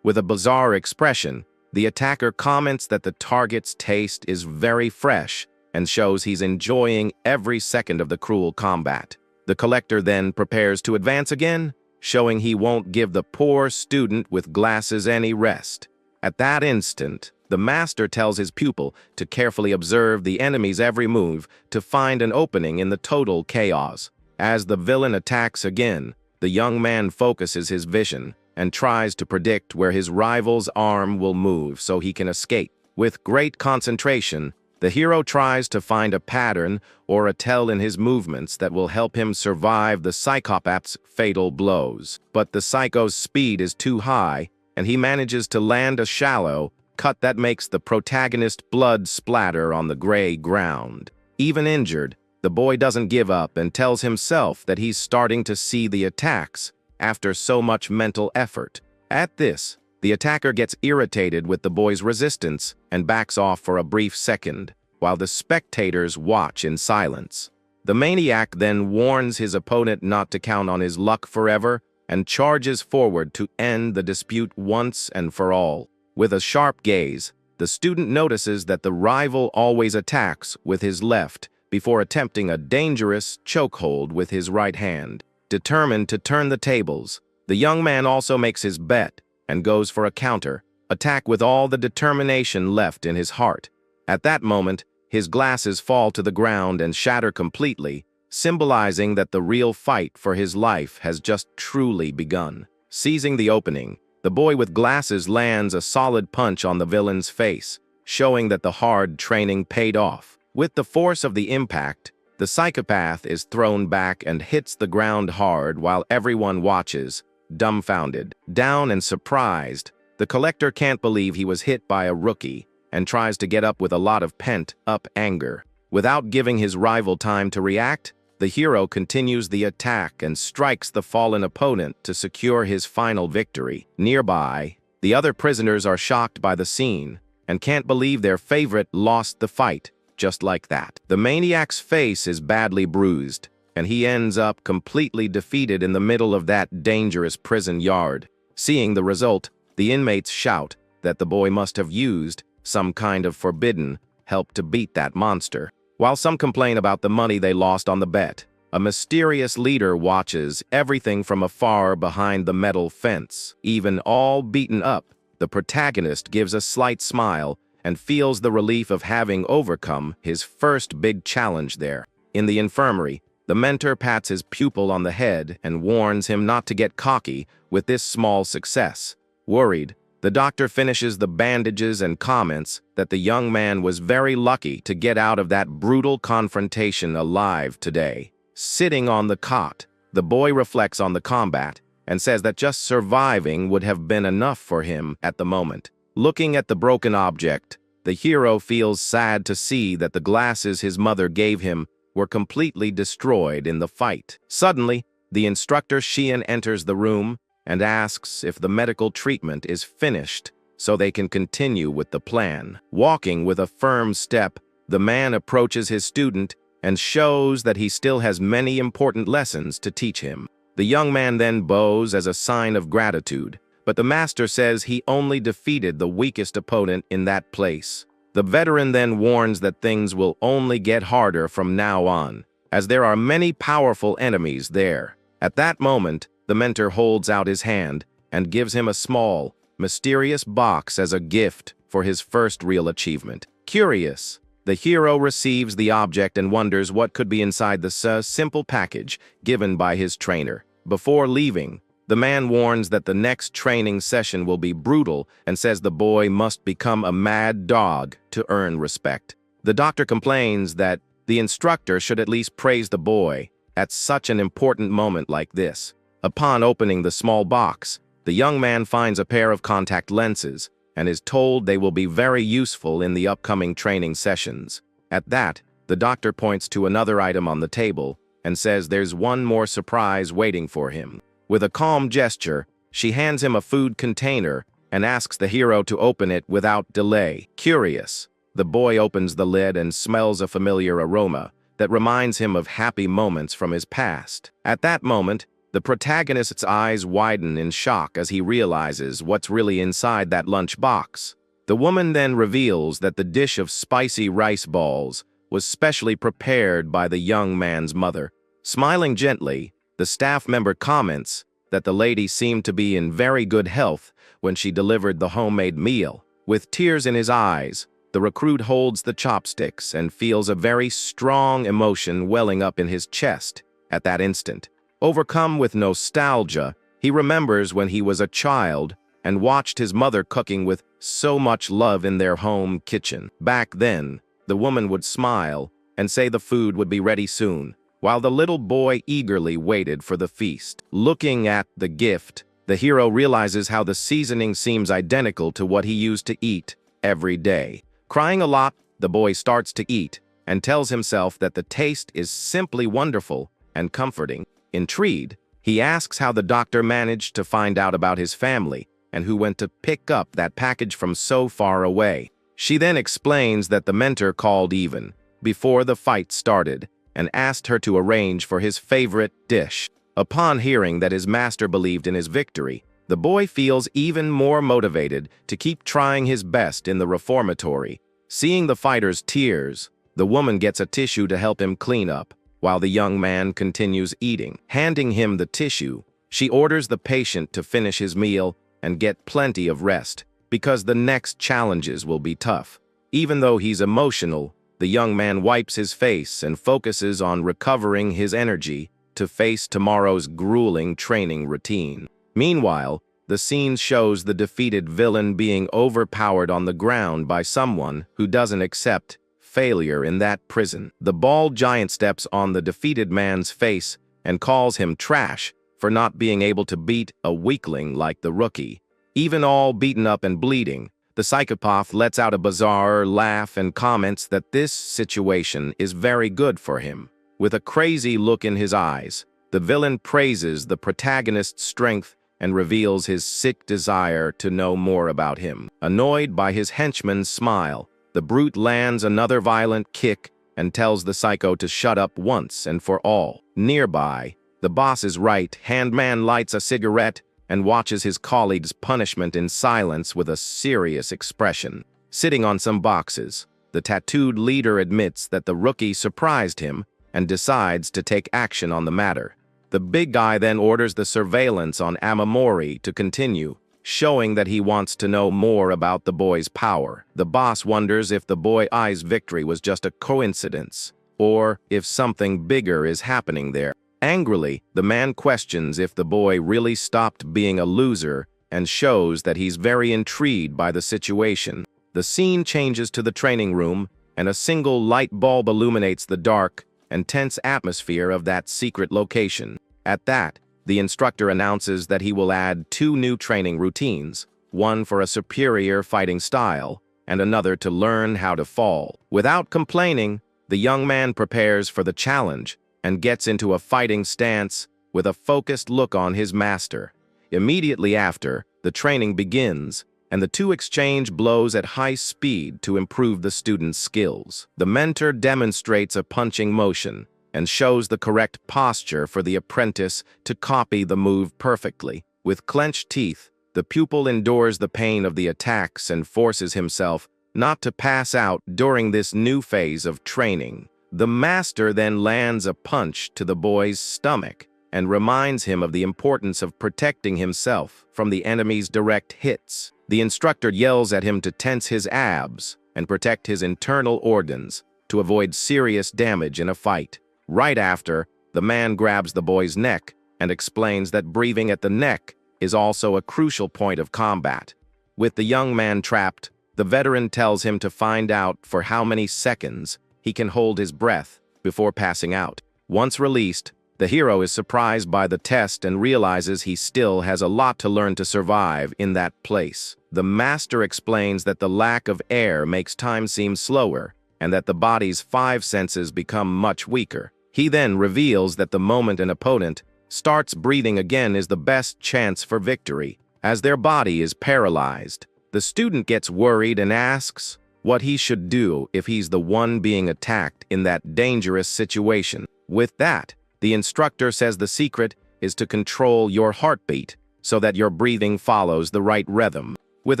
Speaker 1: With a bizarre expression, the attacker comments that the target's taste is very fresh and shows he's enjoying every second of the cruel combat. The collector then prepares to advance again, showing he won't give the poor student with glasses any rest. At that instant, the master tells his pupil to carefully observe the enemy's every move to find an opening in the total chaos. As the villain attacks again, the young man focuses his vision and tries to predict where his rival's arm will move so he can escape. With great concentration, the hero tries to find a pattern or a tell in his movements that will help him survive the psychopat's fatal blows. But the psycho's speed is too high, and he manages to land a shallow cut that makes the protagonist's blood splatter on the gray ground. Even injured, the boy doesn't give up and tells himself that he's starting to see the attacks after so much mental effort. At this, the attacker gets irritated with the boy's resistance and backs off for a brief second, while the spectators watch in silence. The maniac then warns his opponent not to count on his luck forever and charges forward to end the dispute once and for all. With a sharp gaze, the student notices that the rival always attacks with his left before attempting a dangerous chokehold with his right hand. Determined to turn the tables, the young man also makes his bet and goes for a counter attack with all the determination left in his heart. At that moment, his glasses fall to the ground and shatter completely, symbolizing that the real fight for his life has just truly begun. Seizing the opening, the boy with glasses lands a solid punch on the villain's face, showing that the hard training paid off. With the force of the impact, the psychopath is thrown back and hits the ground hard while everyone watches, dumbfounded. Down and surprised, the collector can't believe he was hit by a rookie and tries to get up with a lot of pent-up anger. Without giving his rival time to react, the hero continues the attack and strikes the fallen opponent to secure his final victory. Nearby, the other prisoners are shocked by the scene and can't believe their favorite lost the fight just like that. The maniac's face is badly bruised, and he ends up completely defeated in the middle of that dangerous prison yard. Seeing the result, the inmates shout that the boy must have used some kind of forbidden help to beat that monster. While some complain about the money they lost on the bet, a mysterious leader watches everything from afar behind the metal fence. Even all beaten up, the protagonist gives a slight smile and feels the relief of having overcome his first big challenge there. In the infirmary, the mentor pats his pupil on the head and warns him not to get cocky with this small success. Worried, the doctor finishes the bandages and comments that the young man was very lucky to get out of that brutal confrontation alive today. Sitting on the cot, the boy reflects on the combat and says that just surviving would have been enough for him at the moment. Looking at the broken object, the hero feels sad to see that the glasses his mother gave him were completely destroyed in the fight. Suddenly, the instructor Shinya enters the room and asks if the medical treatment is finished so they can continue with the plan. Walking with a firm step, the man approaches his student and shows that he still has many important lessons to teach him. The young man then bows as a sign of gratitude, but the master says he only defeated the weakest opponent in that place. The veteran then warns that things will only get harder from now on, as there are many powerful enemies there. At that moment, the mentor holds out his hand and gives him a small, mysterious box as a gift for his first real achievement. Curious, the hero receives the object and wonders what could be inside the simple package given by his trainer. Before leaving, the man warns that the next training session will be brutal and says the boy must become a mad dog to earn respect. The doctor complains that the instructor should at least praise the boy at such an important moment like this. Upon opening the small box, the young man finds a pair of contact lenses and is told they will be very useful in the upcoming training sessions. At that, the doctor points to another item on the table and says there's one more surprise waiting for him. With a calm gesture, she hands him a food container and asks the hero to open it without delay. Curious, the boy opens the lid and smells a familiar aroma that reminds him of happy moments from his past. At that moment, the protagonist's eyes widen in shock as he realizes what's really inside that lunch box. The woman then reveals that the dish of spicy rice balls was specially prepared by the young man's mother. Smiling gently, the staff member comments that the lady seemed to be in very good health when she delivered the homemade meal. With tears in his eyes, the recruit holds the chopsticks and feels a very strong emotion welling up in his chest at that instant. Overcome with nostalgia, he remembers when he was a child and watched his mother cooking with so much love in their home kitchen. Back then, the woman would smile and say the food would be ready soon, while the little boy eagerly waited for the feast. Looking at the gift, the hero realizes how the seasoning seems identical to what he used to eat every day. Crying a lot, the boy starts to eat and tells himself that the taste is simply wonderful and comforting. Intrigued, he asks how the doctor managed to find out about his family and who went to pick up that package from so far away. She then explains that the mentor called even before the fight started and asked her to arrange for his favorite dish. Upon hearing that his master believed in his victory, the boy feels even more motivated to keep trying his best in the reformatory. Seeing the fighter's tears, the woman gets a tissue to help him clean up, while the young man continues eating. Handing him the tissue, she orders the patient to finish his meal and get plenty of rest, because the next challenges will be tough. Even though he's emotional, the young man wipes his face and focuses on recovering his energy to face tomorrow's grueling training routine. Meanwhile, the scene shows the defeated villain being overpowered on the ground by someone who doesn't accept failure in that prison. The bald giant steps on the defeated man's face and calls him trash for not being able to beat a weakling like the rookie. Even all beaten up and bleeding, the psychopath lets out a bizarre laugh and comments that this situation is very good for him. With a crazy look in his eyes, the villain praises the protagonist's strength and reveals his sick desire to know more about him. Annoyed by his henchman's smile, the brute lands another violent kick and tells the psycho to shut up once and for all. Nearby, the boss's right-hand man lights a cigarette and watches his colleague's punishment in silence with a serious expression. Sitting on some boxes, the tattooed leader admits that the rookie surprised him and decides to take action on the matter. The big guy then orders the surveillance on Mamoru to continue, showing that he wants to know more about the boy's power. The boss wonders if the boy's victory was just a coincidence, or if something bigger is happening there. Angrily, the man questions if the boy really stopped being a loser and shows that he's very intrigued by the situation. The scene changes to the training room, and a single light bulb illuminates the dark and tense atmosphere of that secret location. At that, the instructor announces that he will add 2 new training routines, one for a superior fighting style and another to learn how to fall. Without complaining, the young man prepares for the challenge and gets into a fighting stance with a focused look on his master. Immediately after, the training begins, and the two exchange blows at high speed to improve the student's skills. The mentor demonstrates a punching motion and shows the correct posture for the apprentice to copy the move perfectly. With clenched teeth, the pupil endures the pain of the attacks and forces himself not to pass out during this new phase of training. The master then lands a punch to the boy's stomach and reminds him of the importance of protecting himself from the enemy's direct hits. The instructor yells at him to tense his abs and protect his internal organs to avoid serious damage in a fight. Right after, the man grabs the boy's neck and explains that breathing at the neck is also a crucial point of combat. With the young man trapped, the veteran tells him to find out for how many seconds he can hold his breath before passing out. Once released, the hero is surprised by the test and realizes he still has a lot to learn to survive in that place. The master explains that the lack of air makes time seem slower and that the body's 5 senses become much weaker. He then reveals that the moment an opponent starts breathing again is the best chance for victory, as their body is paralyzed. The student gets worried and asks what he should do if he's the one being attacked in that dangerous situation. With that, the instructor says the secret is to control your heartbeat so that your breathing follows the right rhythm. With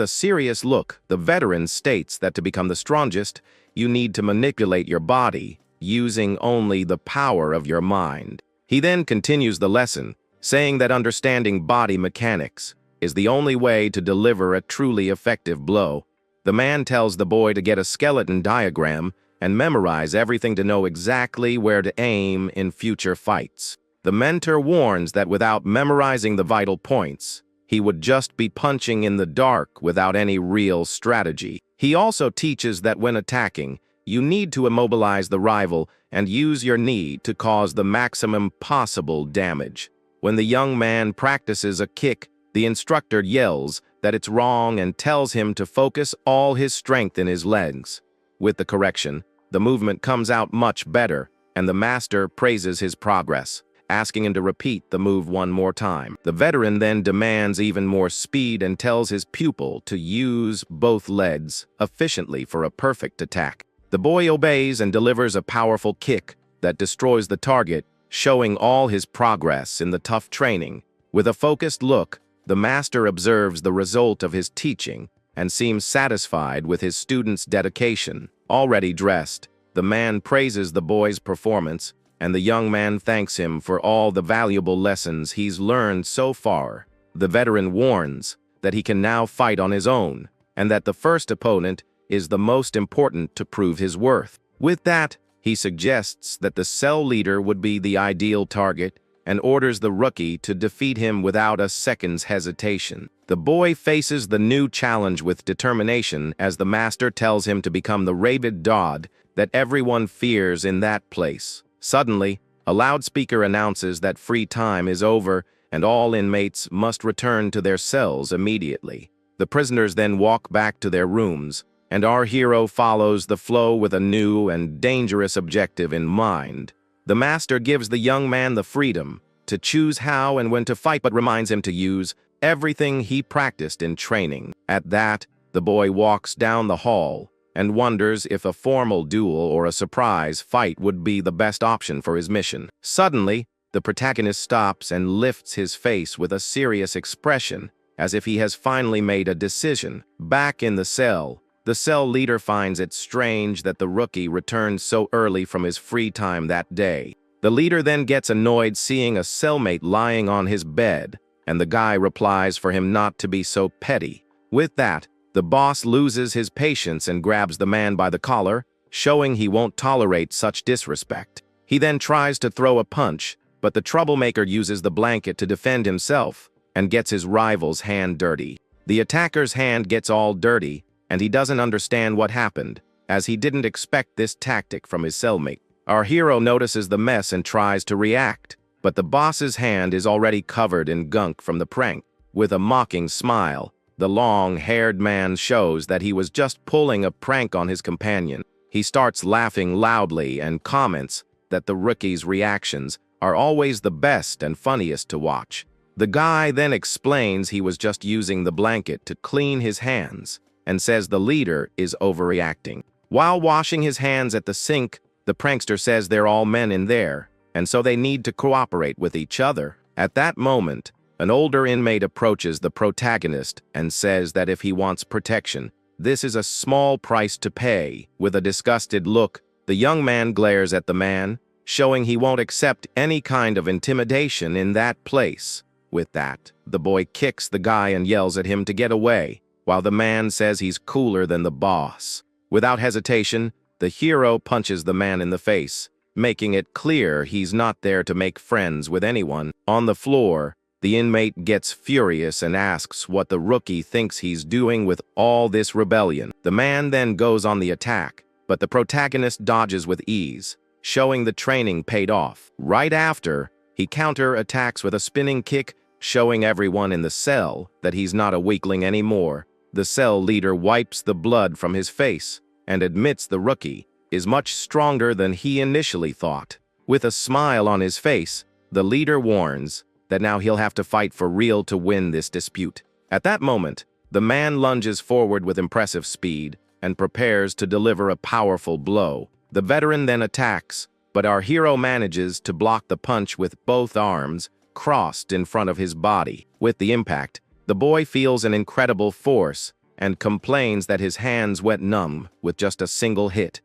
Speaker 1: a serious look, the veteran states that to become the strongest, you need to manipulate your body using only the power of your mind. He then continues the lesson, saying that understanding body mechanics is the only way to deliver a truly effective blow. The man tells the boy to get a skeleton diagram and memorize everything to know exactly where to aim in future fights. The mentor warns that without memorizing the vital points, he would just be punching in the dark without any real strategy. He also teaches that when attacking, you need to immobilize the rival and use your knee to cause the maximum possible damage. When the young man practices a kick, the instructor yells that it's wrong and tells him to focus all his strength in his legs. With the correction, the movement comes out much better, and the master praises his progress, asking him to repeat the move one more time. The veteran then demands even more speed and tells his pupil to use both legs efficiently for a perfect attack. The boy obeys and delivers a powerful kick that destroys the target, showing all his progress in the tough training. With a focused look, the master observes the result of his teaching and seems satisfied with his student's dedication. Already dressed, the man praises the boy's performance, and the young man thanks him for all the valuable lessons he's learned so far. The veteran warns that he can now fight on his own, and that the first opponent is the most important to prove his worth. With that, he suggests that the cell leader would be the ideal target, and orders the rookie to defeat him without a second's hesitation. The boy faces the new challenge with determination as the master tells him to become the rabid dog that everyone fears in that place. Suddenly, a loudspeaker announces that free time is over and all inmates must return to their cells immediately. The prisoners then walk back to their rooms, and our hero follows the flow with a new and dangerous objective in mind. The master gives the young man the freedom to choose how and when to fight, but reminds him to use everything he practiced in training. At that, the boy walks down the hall and wonders if a formal duel or a surprise fight would be the best option for his mission. Suddenly, the protagonist stops and lifts his face with a serious expression, as if he has finally made a decision. Back in the cell leader finds it strange that the rookie returned so early from his free time that day. The leader then gets annoyed seeing a cellmate lying on his bed, and the guy replies for him not to be so petty. With that, the boss loses his patience and grabs the man by the collar, showing he won't tolerate such disrespect. He then tries to throw a punch, but the troublemaker uses the blanket to defend himself and gets his rival's hand dirty. The attacker's hand gets all dirty, and he doesn't understand what happened, as he didn't expect this tactic from his cellmate. Our hero notices the mess and tries to react, but the boss's hand is already covered in gunk from the prank. With a mocking smile, the long-haired man shows that he was just pulling a prank on his companion. He starts laughing loudly and comments that the rookie's reactions are always the best and funniest to watch. The guy then explains he was just using the blanket to clean his hands, and says the leader is overreacting. While washing his hands at the sink, the prankster says they're all men in there, and so they need to cooperate with each other. At that moment, an older inmate approaches the protagonist and says that if he wants protection, this is a small price to pay. With a disgusted look, the young man glares at the man, showing he won't accept any kind of intimidation in that place. With that, the boy kicks the guy and yells at him to get away, while the man says he's cooler than the boss. Without hesitation, the hero punches the man in the face, making it clear he's not there to make friends with anyone. On the floor, the inmate gets furious and asks what the rookie thinks he's doing with all this rebellion. The man then goes on the attack, but the protagonist dodges with ease, showing the training paid off. Right after, he counter-attacks with a spinning kick, showing everyone in the cell that he's not a weakling anymore. The cell leader wipes the blood from his face and admits the rookie is much stronger than he initially thought. With a smile on his face, the leader warns that now he'll have to fight for real to win this dispute. At that moment, the man lunges forward with impressive speed and prepares to deliver a powerful blow. The veteran then attacks, but our hero manages to block the punch with both arms crossed in front of his body. With the impact, the boy feels an incredible force and complains that his hands went numb with just a single hit.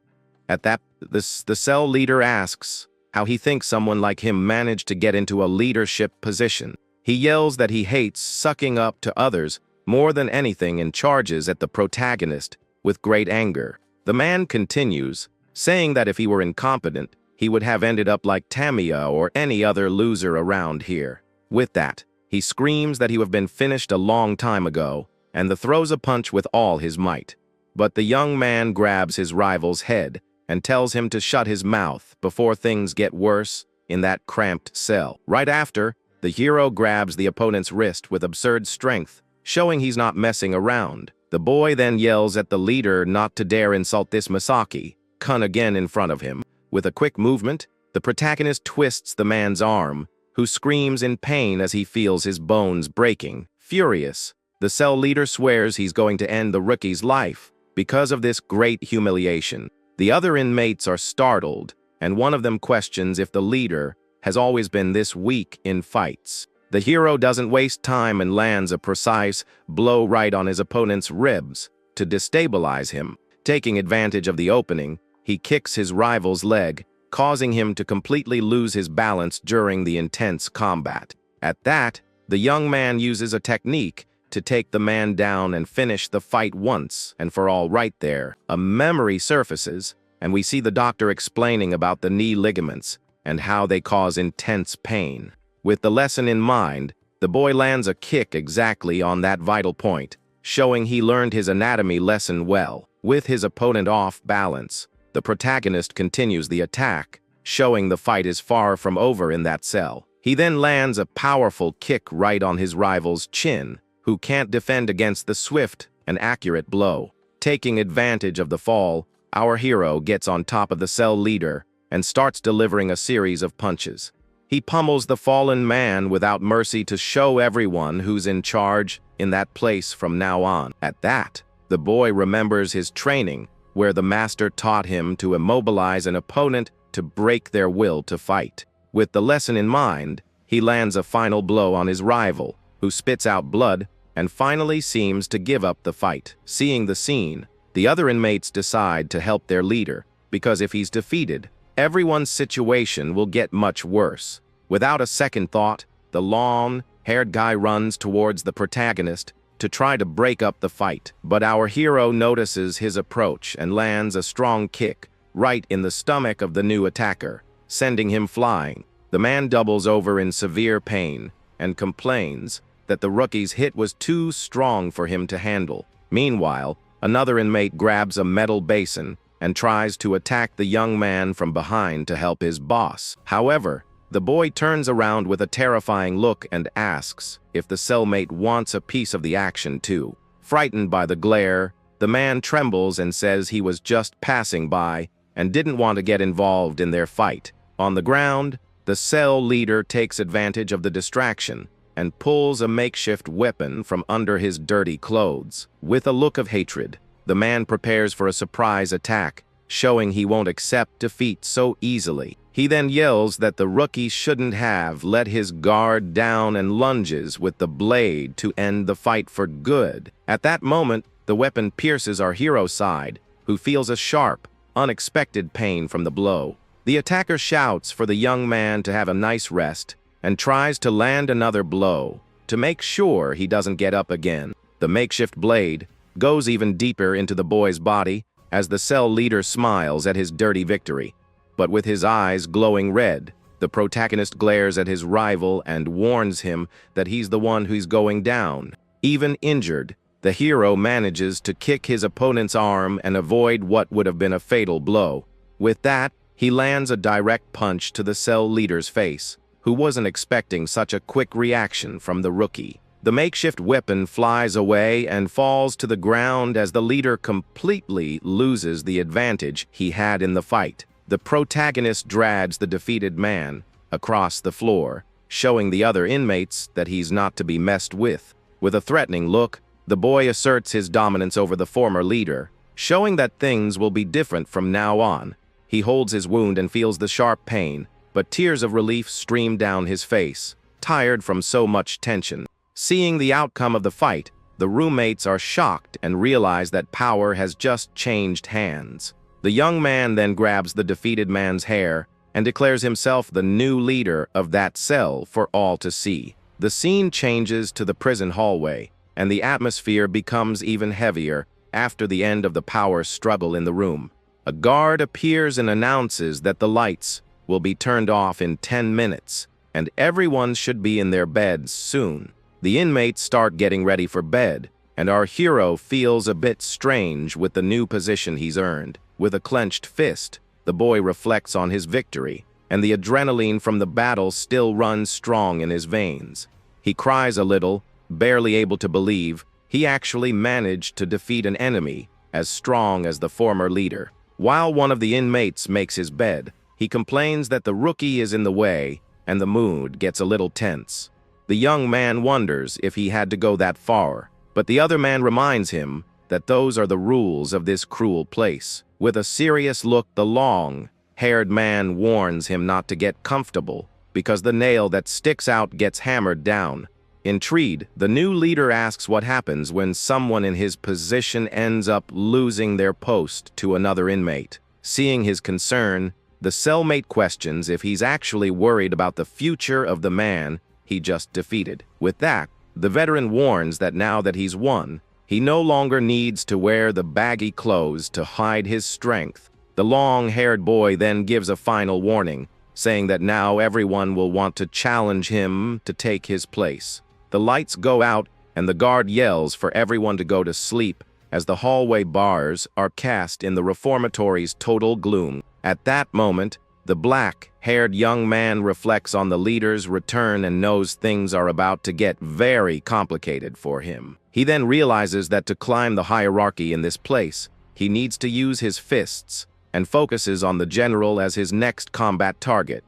Speaker 1: At that, the cell leader asks how he thinks someone like him managed to get into a leadership position. He yells that he hates sucking up to others more than anything and charges at the protagonist with great anger. The man continues, saying that if he were incompetent, he would have ended up like Tamiya or any other loser around here. With that, he screams that he would have been finished a long time ago, and throws a punch with all his might. But the young man grabs his rival's head and tells him to shut his mouth before things get worse in that cramped cell. Right after, the hero grabs the opponent's wrist with absurd strength, showing he's not messing around. The boy then yells at the leader not to dare insult this Masaki-kun again in front of him. With a quick movement, the protagonist twists the man's arm, who screams in pain as he feels his bones breaking. Furious, the cell leader swears he's going to end the rookie's life because of this great humiliation. The other inmates are startled, and one of them questions if the leader has always been this weak in fights. The hero doesn't waste time and lands a precise blow right on his opponent's ribs to destabilize him. Taking advantage of the opening, he kicks his rival's leg, causing him to completely lose his balance during the intense combat. At that, the young man uses a technique to take the man down and finish the fight once and for all. Right there, a memory surfaces, and we see the doctor explaining about the knee ligaments and how they cause intense pain. With the lesson in mind, the boy lands a kick exactly on that vital point, showing he learned his anatomy lesson well. With his opponent off balance, the protagonist continues the attack, showing the fight is far from over in that cell. He then lands a powerful kick right on his rival's chin, who can't defend against the swift and accurate blow. Taking advantage of the fall, our hero gets on top of the cell leader and starts delivering a series of punches. He pummels the fallen man without mercy to show everyone who's in charge in that place from now on. At that, the boy remembers his training, where the master taught him to immobilize an opponent to break their will to fight. With the lesson in mind, he lands a final blow on his rival, who spits out blood and finally seems to give up the fight. Seeing the scene, the other inmates decide to help their leader, because if he's defeated, everyone's situation will get much worse. Without a second thought, the long-haired guy runs towards the protagonist to try to break up the fight. But our hero notices his approach and lands a strong kick right in the stomach of the new attacker, sending him flying. The man doubles over in severe pain and complains that the rookie's hit was too strong for him to handle. Meanwhile, another inmate grabs a metal basin and tries to attack the young man from behind to help his boss. However, the boy turns around with a terrifying look and asks if the cellmate wants a piece of the action too. Frightened by the glare, the man trembles and says he was just passing by and didn't want to get involved in their fight. On the ground, the cell leader takes advantage of the distraction and pulls a makeshift weapon from under his dirty clothes. With a look of hatred, the man prepares for a surprise attack, showing he won't accept defeat so easily. He then yells that the rookie shouldn't have let his guard down and lunges with the blade to end the fight for good. At that moment, the weapon pierces our hero's side, who feels a sharp, unexpected pain from the blow. The attacker shouts for the young man to have a nice rest and tries to land another blow to make sure he doesn't get up again. The makeshift blade goes even deeper into the boy's body as the cell leader smiles at his dirty victory. But with his eyes glowing red, the protagonist glares at his rival and warns him that he's the one who's going down. Even injured, the hero manages to kick his opponent's arm and avoid what would have been a fatal blow. With that, he lands a direct punch to the cell leader's face, who wasn't expecting such a quick reaction from the rookie. The makeshift weapon flies away and falls to the ground as the leader completely loses the advantage he had in the fight. The protagonist drags the defeated man across the floor, showing the other inmates that he's not to be messed with. With a threatening look, the boy asserts his dominance over the former leader, showing that things will be different from now on. He holds his wound and feels the sharp pain, but tears of relief stream down his face, tired from so much tension. Seeing the outcome of the fight, the roommates are shocked and realize that power has just changed hands. The young man then grabs the defeated man's hair and declares himself the new leader of that cell for all to see. The scene changes to the prison hallway, and the atmosphere becomes even heavier after the end of the power struggle in the room. A guard appears and announces that the lights will be turned off in 10 minutes, and everyone should be in their beds soon. The inmates start getting ready for bed, and our hero feels a bit strange with the new position he's earned. With a clenched fist, the boy reflects on his victory, and the adrenaline from the battle still runs strong in his veins. He cries a little, barely able to believe he actually managed to defeat an enemy as strong as the former leader. While one of the inmates makes his bed, he complains that the rookie is in the way, and the mood gets a little tense. The young man wonders if he had to go that far, but the other man reminds him that those are the rules of this cruel place. With a serious look, the long-haired man warns him not to get comfortable, because the nail that sticks out gets hammered down. Intrigued, the new leader asks what happens when someone in his position ends up losing their post to another inmate. Seeing his concern, the cellmate questions if he's actually worried about the future of the man he just defeated. With that, the veteran warns that now that he's won, he no longer needs to wear the baggy clothes to hide his strength. The long-haired boy then gives a final warning, saying that now everyone will want to challenge him to take his place. The lights go out and the guard yells for everyone to go to sleep as the hallway bars are cast in the reformatory's total gloom. At that moment, the black-haired young man reflects on the leader's return and knows things are about to get very complicated for him. He then realizes that to climb the hierarchy in this place, he needs to use his fists and focuses on the general as his next combat target.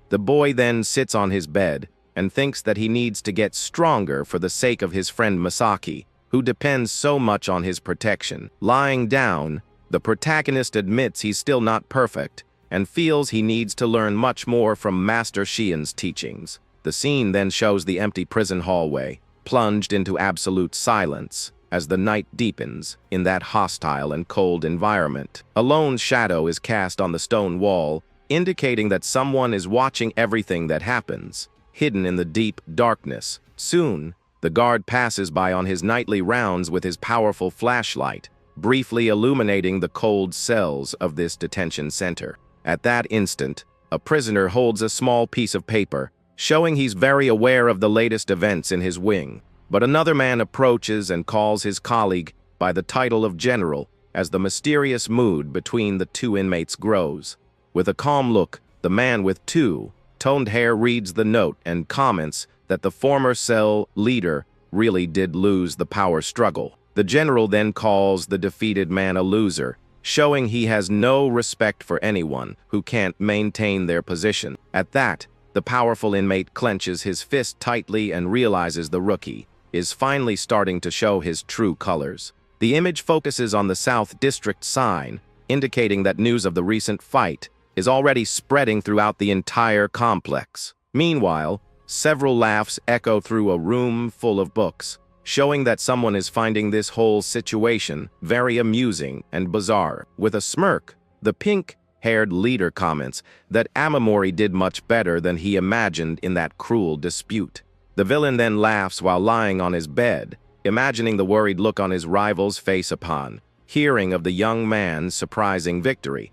Speaker 1: The boy then sits on his bed and thinks that he needs to get stronger for the sake of his friend Masaki, who depends so much on his protection. Lying down, the protagonist admits he's still not perfect and feels he needs to learn much more from Master Shien's teachings. The scene then shows the empty prison hallway, plunged into absolute silence as the night deepens in that hostile and cold environment. A lone shadow is cast on the stone wall, indicating that someone is watching everything that happens, hidden in the deep darkness. Soon, the guard passes by on his nightly rounds with his powerful flashlight, briefly illuminating the cold cells of this detention center. At that instant, a prisoner holds a small piece of paper, showing he's very aware of the latest events in his wing. But another man approaches and calls his colleague by the title of General as the mysterious mood between the two inmates grows. With a calm look, the man with two-toned hair reads the note and comments that the former cell leader really did lose the power struggle. The general then calls the defeated man a loser, showing he has no respect for anyone who can't maintain their position. At that, the powerful inmate clenches his fist tightly and realizes the rookie is finally starting to show his true colors. The image focuses on the South District sign, indicating that news of the recent fight is already spreading throughout the entire complex. Meanwhile, several laughs echo through a room full of books, showing that someone is finding this whole situation very amusing and bizarre. With a smirk, the pink-haired leader comments that Mamoru did much better than he imagined in that cruel dispute. The villain then laughs while lying on his bed, imagining the worried look on his rival's face upon hearing of the young man's surprising victory.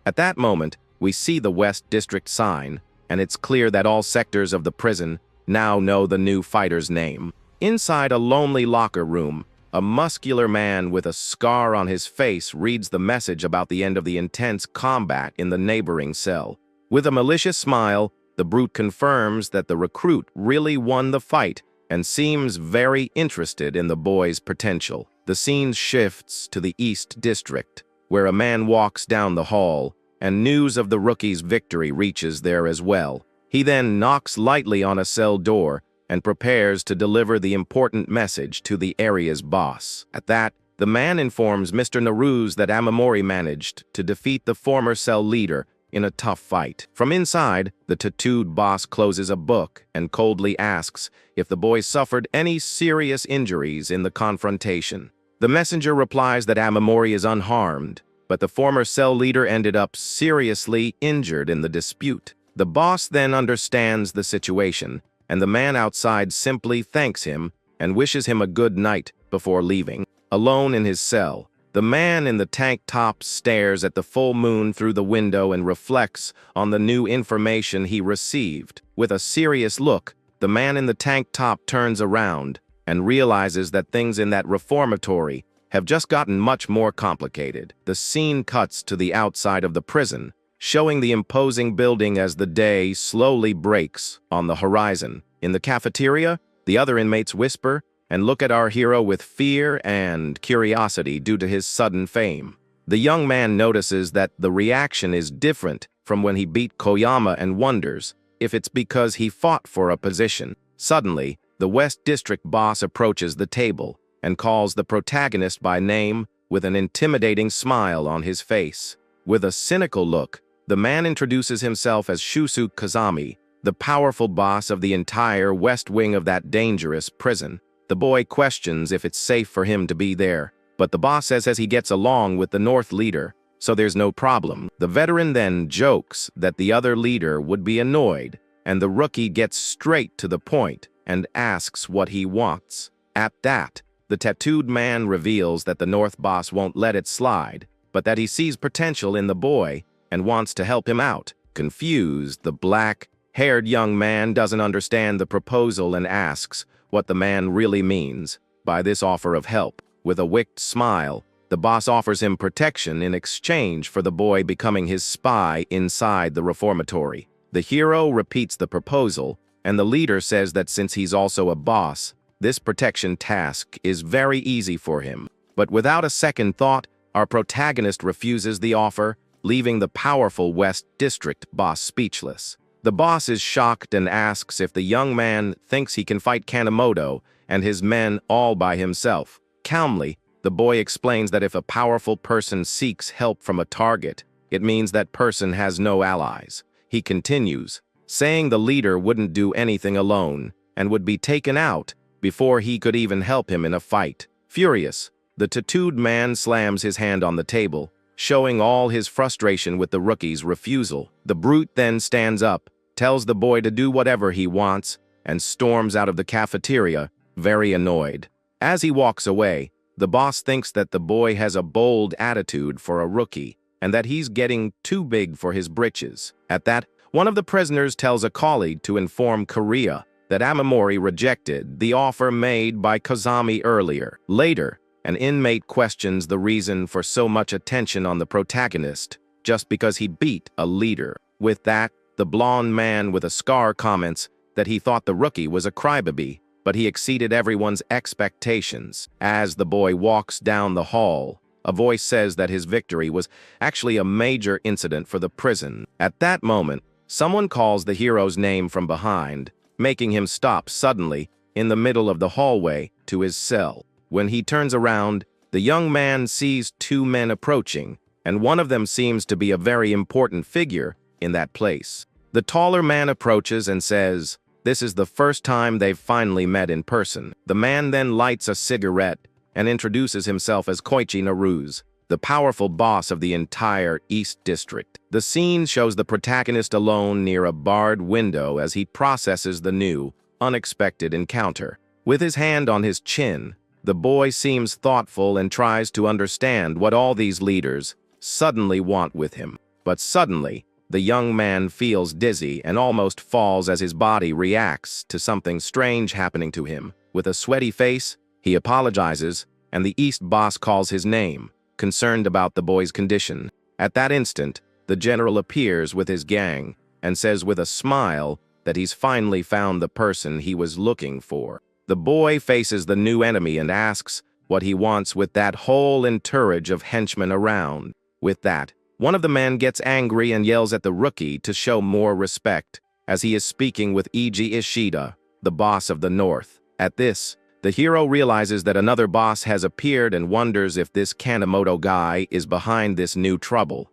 Speaker 1: At that moment, we see the West District sign, and it's clear that all sectors of the prison now know the new fighter's name. Inside a lonely locker room, a muscular man with a scar on his face reads the message about the end of the intense combat in the neighboring cell. With a malicious smile, the brute confirms that the recruit really won the fight and seems very interested in the boy's potential. The scene shifts to the East District, where a man walks down the hall, and news of the rookie's victory reaches there as well. He then knocks lightly on a cell door and prepares to deliver the important message to the area's boss. At that, the man informs Mr. Naruse that Mamoru managed to defeat the former cell leader in a tough fight. From inside, the tattooed boss closes a book and coldly asks if the boy suffered any serious injuries in the confrontation. The messenger replies that Mamoru is unharmed, but the former cell leader ended up seriously injured in the dispute. The boss then understands the situation, and the man outside simply thanks him and wishes him a good night before leaving. Alone in his cell, the man in the tank top stares at the full moon through the window and reflects on the new information he received. With a serious look, the man in the tank top turns around and realizes that things in that reformatory have just gotten much more complicated. The scene cuts to the outside of the prison, showing the imposing building as the day slowly breaks on the horizon. In the cafeteria, the other inmates whisper and look at our hero with fear and curiosity due to his sudden fame. The young man notices that the reaction is different from when he beat Koyama and wonders if it's because he fought for a position. Suddenly, the West District boss approaches the table and calls the protagonist by name with an intimidating smile on his face. With a cynical look, the man introduces himself as Shusu Kazami, the powerful boss of the entire west wing of that dangerous prison. The boy questions if it's safe for him to be there, but the boss says he gets along with the North leader, so there's no problem. The veteran then jokes that the other leader would be annoyed, and the rookie gets straight to the point and asks what he wants. At that, the tattooed man reveals that the North boss won't let it slide, but that he sees potential in the boy and wants to help him out. Confused, the black-haired young man doesn't understand the proposal and asks what the man really means by this offer of help. With a wicked smile, the boss offers him protection in exchange for the boy becoming his spy inside the reformatory. The hero repeats the proposal, and the leader says that since he's also a boss, this protection task is very easy for him. But without a second thought, our protagonist refuses the offer, leaving the powerful West District boss speechless. The boss is shocked and asks if the young man thinks he can fight Kanemoto and his men all by himself. Calmly, the boy explains that if a powerful person seeks help from a target, it means that person has no allies. He continues, saying the leader wouldn't do anything alone and would be taken out before he could even help him in a fight. Furious, the tattooed man slams his hand on the table, showing all his frustration with the rookie's refusal. The brute then stands up, tells the boy to do whatever he wants, and storms out of the cafeteria, very annoyed. As he walks away, the boss thinks that the boy has a bold attitude for a rookie, and that he's getting too big for his britches. At that, one of the prisoners tells a colleague to inform Korea that Amamori rejected the offer made by Kazami earlier. Later, an inmate questions the reason for so much attention on the protagonist, just because he beat a leader. With that, the blonde man with a scar comments that he thought the rookie was a crybaby, but he exceeded everyone's expectations. As the boy walks down the hall, a voice says that his victory was actually a major incident for the prison. At that moment, someone calls the hero's name from behind, making him stop suddenly in the middle of the hallway to his cell. When he turns around, the young man sees two men approaching, and one of them seems to be a very important figure in that place. The taller man approaches and says, this is the first time they've finally met in person. The man then lights a cigarette and introduces himself as Koichi Naruse, the powerful boss of the entire East District. The scene shows the protagonist alone near a barred window as he processes the new, unexpected encounter. With his hand on his chin, the boy seems thoughtful and tries to understand what all these leaders suddenly want with him. But suddenly, the young man feels dizzy and almost falls as his body reacts to something strange happening to him. With a sweaty face, he apologizes, and the East boss calls his name, concerned about the boy's condition. At that instant, the general appears with his gang and says with a smile that he's finally found the person he was looking for. The boy faces the new enemy and asks what he wants with that whole entourage of henchmen around. With that, one of the men gets angry and yells at the rookie to show more respect, as he is speaking with Eiji Ishida, the boss of the North. At this, the hero realizes that another boss has appeared and wonders if this Kanemoto guy is behind this new trouble.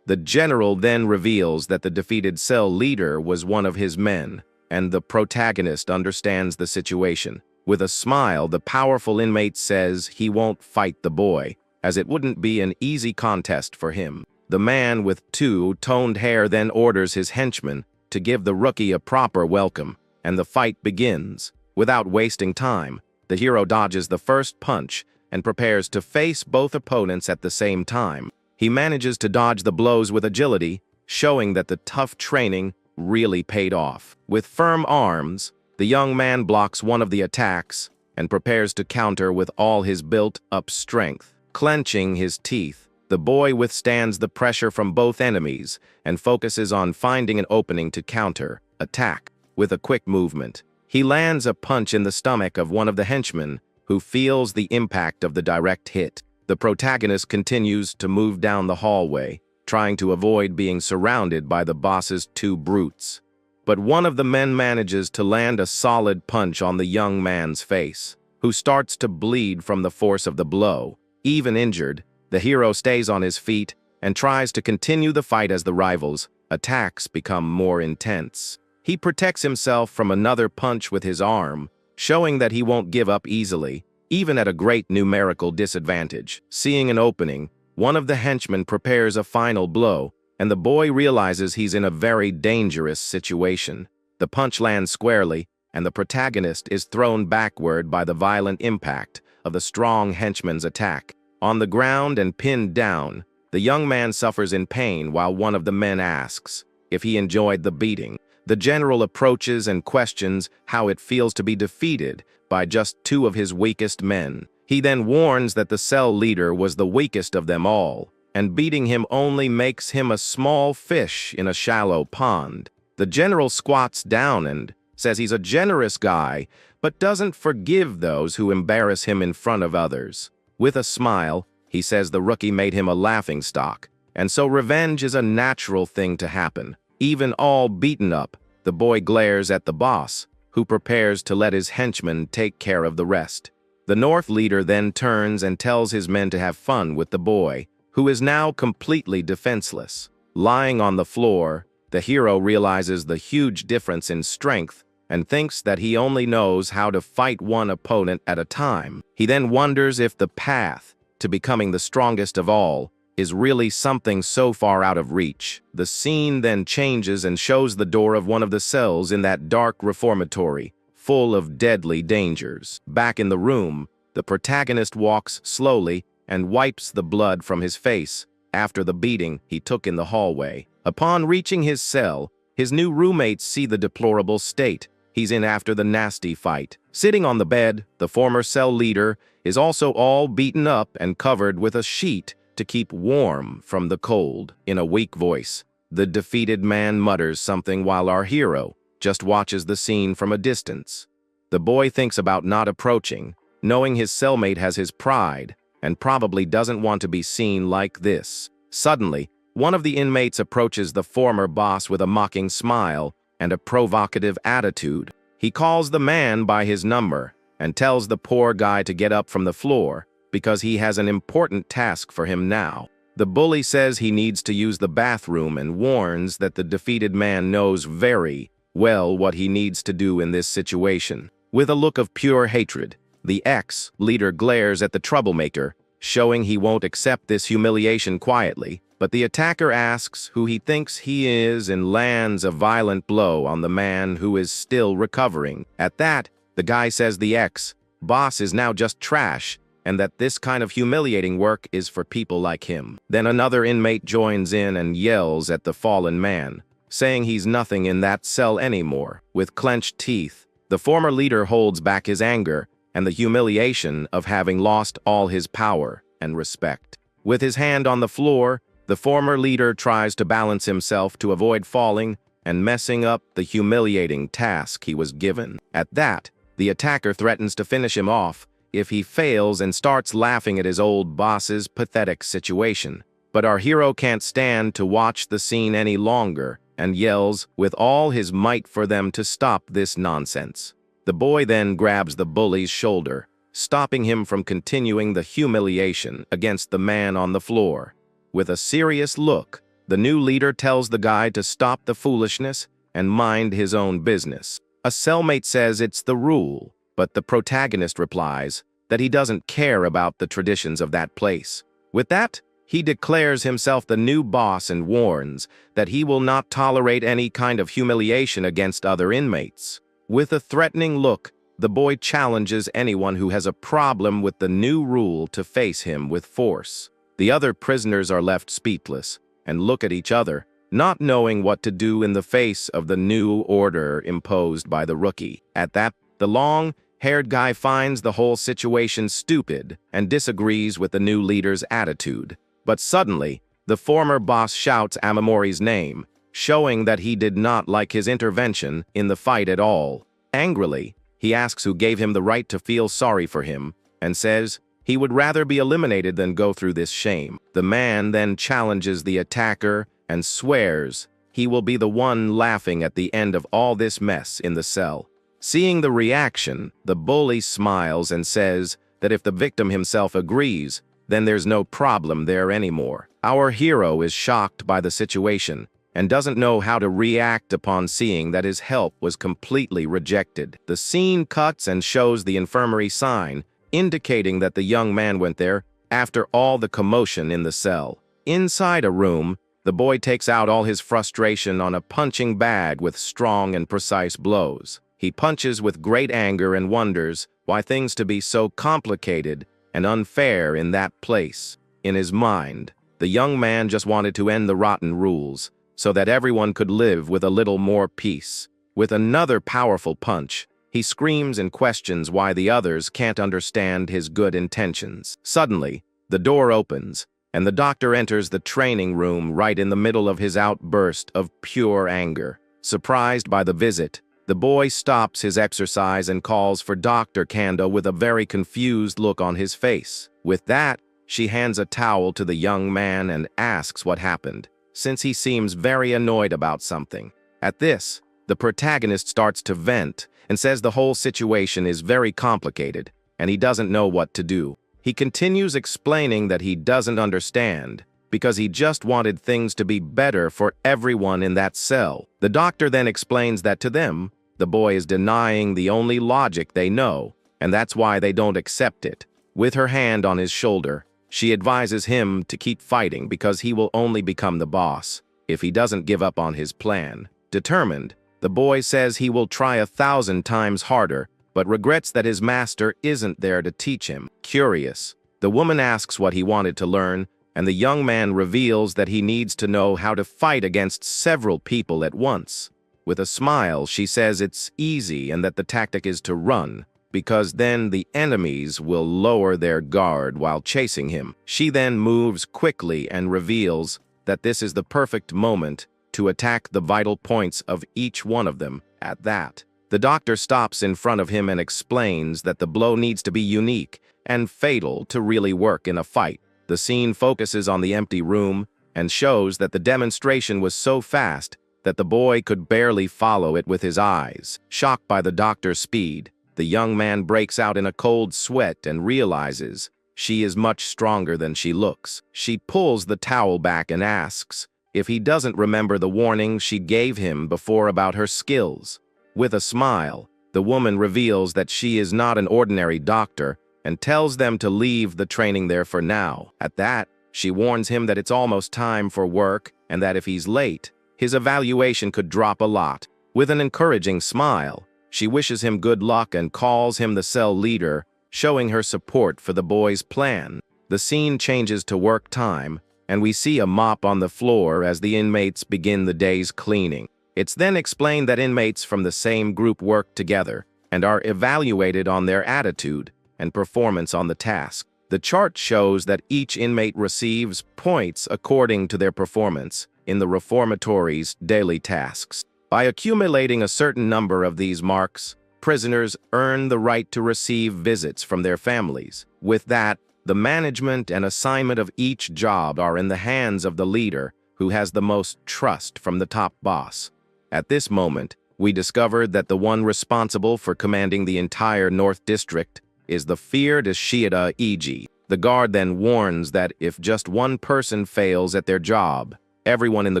Speaker 1: The general then reveals that the defeated cell leader was one of his men, and the protagonist understands the situation. With a smile, the powerful inmate says he won't fight the boy, as it wouldn't be an easy contest for him. The man with two-toned hair then orders his henchmen to give the rookie a proper welcome, and the fight begins. Without wasting time, the hero dodges the first punch and prepares to face both opponents at the same time. He manages to dodge the blows with agility, showing that the tough training really paid off. With firm arms, the young man blocks one of the attacks and prepares to counter with all his built-up strength. Clenching his teeth, the boy withstands the pressure from both enemies and focuses on finding an opening to counter-attack. With a quick movement, he lands a punch in the stomach of one of the henchmen, who feels the impact of the direct hit. The protagonist continues to move down the hallway, trying to avoid being surrounded by the boss's two brutes. But one of the men manages to land a solid punch on the young man's face, who starts to bleed from the force of the blow. Even injured, the hero stays on his feet and tries to continue the fight as the rivals' attacks become more intense. He protects himself from another punch with his arm, showing that he won't give up easily, even at a great numerical disadvantage. Seeing an opening, one of the henchmen prepares a final blow, and the boy realizes he's in a very dangerous situation. The punch lands squarely, and the protagonist is thrown backward by the violent impact of the strong henchman's attack. On the ground and pinned down, the young man suffers in pain while one of the men asks, if he enjoyed the beating. The general approaches and questions how it feels to be defeated by just two of his weakest men. He then warns that the cell leader was the weakest of them all, and beating him only makes him a small fish in a shallow pond. The general squats down and says he's a generous guy, but doesn't forgive those who embarrass him in front of others. With a smile, he says the rookie made him a laughingstock, and so revenge is a natural thing to happen. Even all beaten up, the boy glares at the boss, who prepares to let his henchmen take care of the rest. The North leader then turns and tells his men to have fun with the boy, who is now completely defenseless. Lying on the floor, the hero realizes the huge difference in strength and thinks that he only knows how to fight one opponent at a time. He then wonders if the path to becoming the strongest of all is really something so far out of reach. The scene then changes and shows the door of one of the cells in that dark reformatory, full of deadly dangers. Back in the room, the protagonist walks slowly and wipes the blood from his face after the beating he took in the hallway. Upon reaching his cell, his new roommates see the deplorable state he's in after the nasty fight. Sitting on the bed, the former cell leader is also all beaten up and covered with a sheet to keep warm from the cold. In a weak voice, the defeated man mutters something while our hero just watches the scene from a distance. The boy thinks about not approaching, knowing his cellmate has his pride and probably doesn't want to be seen like this. Suddenly, one of the inmates approaches the former boss with a mocking smile and a provocative attitude. He calls the man by his number and tells the poor guy to get up from the floor because he has an important task for him now. The bully says he needs to use the bathroom and warns that the defeated man knows very well what he needs to do in this situation. With a look of pure hatred, the ex-leader glares at the troublemaker, showing he won't accept this humiliation quietly, but the attacker asks who he thinks he is and lands a violent blow on the man who is still recovering. At that, the guy says the ex-boss is now just trash and that this kind of humiliating work is for people like him. Then another inmate joins in and yells at the fallen man, saying he's nothing in that cell anymore. With clenched teeth, the former leader holds back his anger and the humiliation of having lost all his power and respect. With his hand on the floor, the former leader tries to balance himself to avoid falling and messing up the humiliating task he was given. At that, the attacker threatens to finish him off if he fails and starts laughing at his old boss's pathetic situation. But our hero can't stand to watch the scene any longer and yells with all his might for them to stop this nonsense. The boy then grabs the bully's shoulder, stopping him from continuing the humiliation against the man on the floor. With a serious look, the new leader tells the guy to stop the foolishness and mind his own business. A cellmate says it's the rule, but the protagonist replies that he doesn't care about the traditions of that place. With that, he declares himself the new boss and warns that he will not tolerate any kind of humiliation against other inmates. With a threatening look, the boy challenges anyone who has a problem with the new rule to face him with force. The other prisoners are left speechless and look at each other, not knowing what to do in the face of the new order imposed by the rookie. At that, the long-haired guy finds the whole situation stupid and disagrees with the new leader's attitude. But suddenly, the former boss shouts Amamori's name, showing that he did not like his intervention in the fight at all. Angrily, he asks who gave him the right to feel sorry for him and says he would rather be eliminated than go through this shame. The man then challenges the attacker and swears he will be the one laughing at the end of all this mess in the cell. Seeing the reaction, the bully smiles and says that if the victim himself agrees, then there's no problem there anymore. Our hero is shocked by the situation and doesn't know how to react upon seeing that his help was completely rejected. The scene cuts and shows the infirmary sign, indicating that the young man went there after all the commotion in the cell. Inside a room, the boy takes out all his frustration on a punching bag with strong and precise blows. He punches with great anger and wonders why things to be so complicated and unfair in that place. In his mind, the young man just wanted to end the rotten rules, so that everyone could live with a little more peace. With another powerful punch, he screams and questions why the others can't understand his good intentions. Suddenly, the door opens, and the doctor enters the training room right in the middle of his outburst of pure anger. Surprised by the visit, the boy stops his exercise and calls for Dr. Kando with a very confused look on his face. With that, she hands a towel to the young man and asks what happened, since he seems very annoyed about something. At this, the protagonist starts to vent and says the whole situation is very complicated and he doesn't know what to do. He continues explaining that he doesn't understand because he just wanted things to be better for everyone in that cell. The doctor then explains that to them, the boy is denying the only logic they know, and that's why they don't accept it. With her hand on his shoulder, she advises him to keep fighting because he will only become the boss if he doesn't give up on his plan. Determined, the boy says he will try 1,000 times harder, but regrets that his master isn't there to teach him. Curious, the woman asks what he wanted to learn, and the young man reveals that he needs to know how to fight against several people at once. With a smile, she says it's easy and that the tactic is to run, because then the enemies will lower their guard while chasing him. She then moves quickly and reveals that this is the perfect moment to attack the vital points of each one of them. At that, the doctor stops in front of him and explains that the blow needs to be unique and fatal to really work in a fight. The scene focuses on the empty room and shows that the demonstration was so fast that the boy could barely follow it with his eyes. Shocked by the doctor's speed, the young man breaks out in a cold sweat and realizes she is much stronger than she looks. She pulls the towel back and asks if he doesn't remember the warning she gave him before about her skills. With a smile, the woman reveals that she is not an ordinary doctor and tells them to leave the training there for now. At that, she warns him that it's almost time for work and that if he's late, his evaluation could drop a lot. With an encouraging smile, she wishes him good luck and calls him the cell leader, showing her support for the boy's plan. The scene changes to work time, and we see a mop on the floor as the inmates begin the day's cleaning. It's then explained that inmates from the same group work together and are evaluated on their attitude and performance on the task. The chart shows that each inmate receives points according to their performance in the reformatory's daily tasks. By accumulating a certain number of these marks, prisoners earn the right to receive visits from their families. With that, the management and assignment of each job are in the hands of the leader who has the most trust from the top boss. At this moment, we discovered that the one responsible for commanding the entire North District is the feared Shinya Eg. The guard then warns that if just one person fails at their job, everyone in the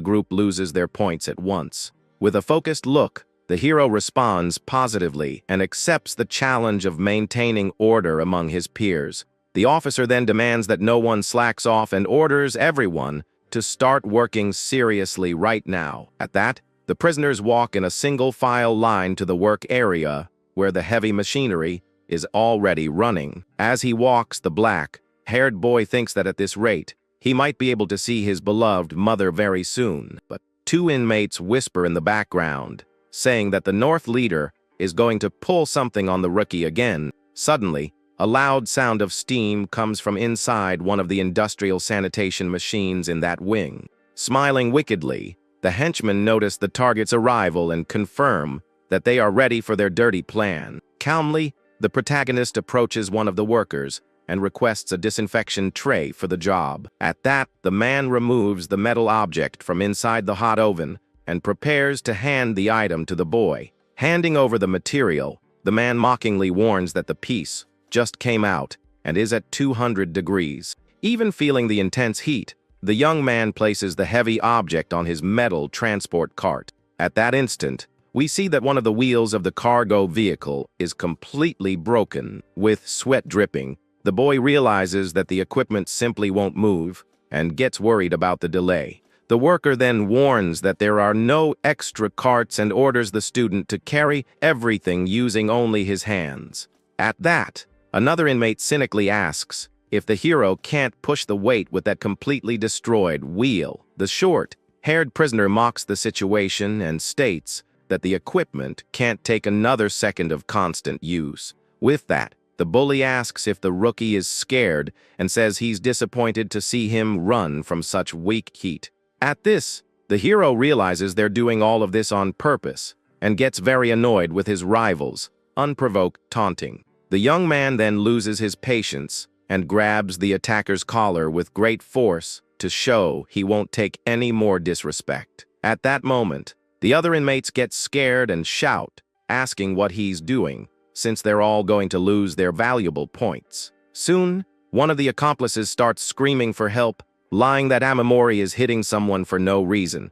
Speaker 1: group loses their points at once. With a focused look, the hero responds positively and accepts the challenge of maintaining order among his peers. The officer then demands that no one slacks off and orders everyone to start working seriously right now. At that, the prisoners walk in a single-file line to the work area where the heavy machinery is already running. As he walks, the black-haired boy thinks that at this rate, he might be able to see his beloved mother very soon. But two inmates whisper in the background, saying that the North leader is going to pull something on the rookie again. Suddenly, a loud sound of steam comes from inside one of the industrial sanitation machines in that wing. Smiling wickedly, the henchmen notice the target's arrival and confirm that they are ready for their dirty plan. Calmly, the protagonist approaches one of the workers and requests a disinfection tray for the job. At that, the man removes the metal object from inside the hot oven and prepares to hand the item to the boy. Handing over the material, the man mockingly warns that the piece just came out and is at 200 degrees. Even feeling the intense heat, the young man places the heavy object on his metal transport cart. At that instant, we see that one of the wheels of the cargo vehicle is completely broken. With sweat dripping, the boy realizes that the equipment simply won't move and gets worried about the delay. The worker then warns that there are no extra carts and orders the student to carry everything using only his hands. At that, another inmate cynically asks if the hero can't push the weight with that completely destroyed wheel. The short haired prisoner mocks the situation and states that the equipment can't take another second of constant use. With that, the bully asks if the rookie is scared and says he's disappointed to see him run from such weak heat. At this, the hero realizes they're doing all of this on purpose and gets very annoyed with his rivals, unprovoked taunting. The young man then loses his patience and grabs the attacker's collar with great force to show he won't take any more disrespect. At that moment, the other inmates get scared and shout, asking what he's doing, since they're all going to lose their valuable points. Soon, one of the accomplices starts screaming for help, lying that Amamori is hitting someone for no reason.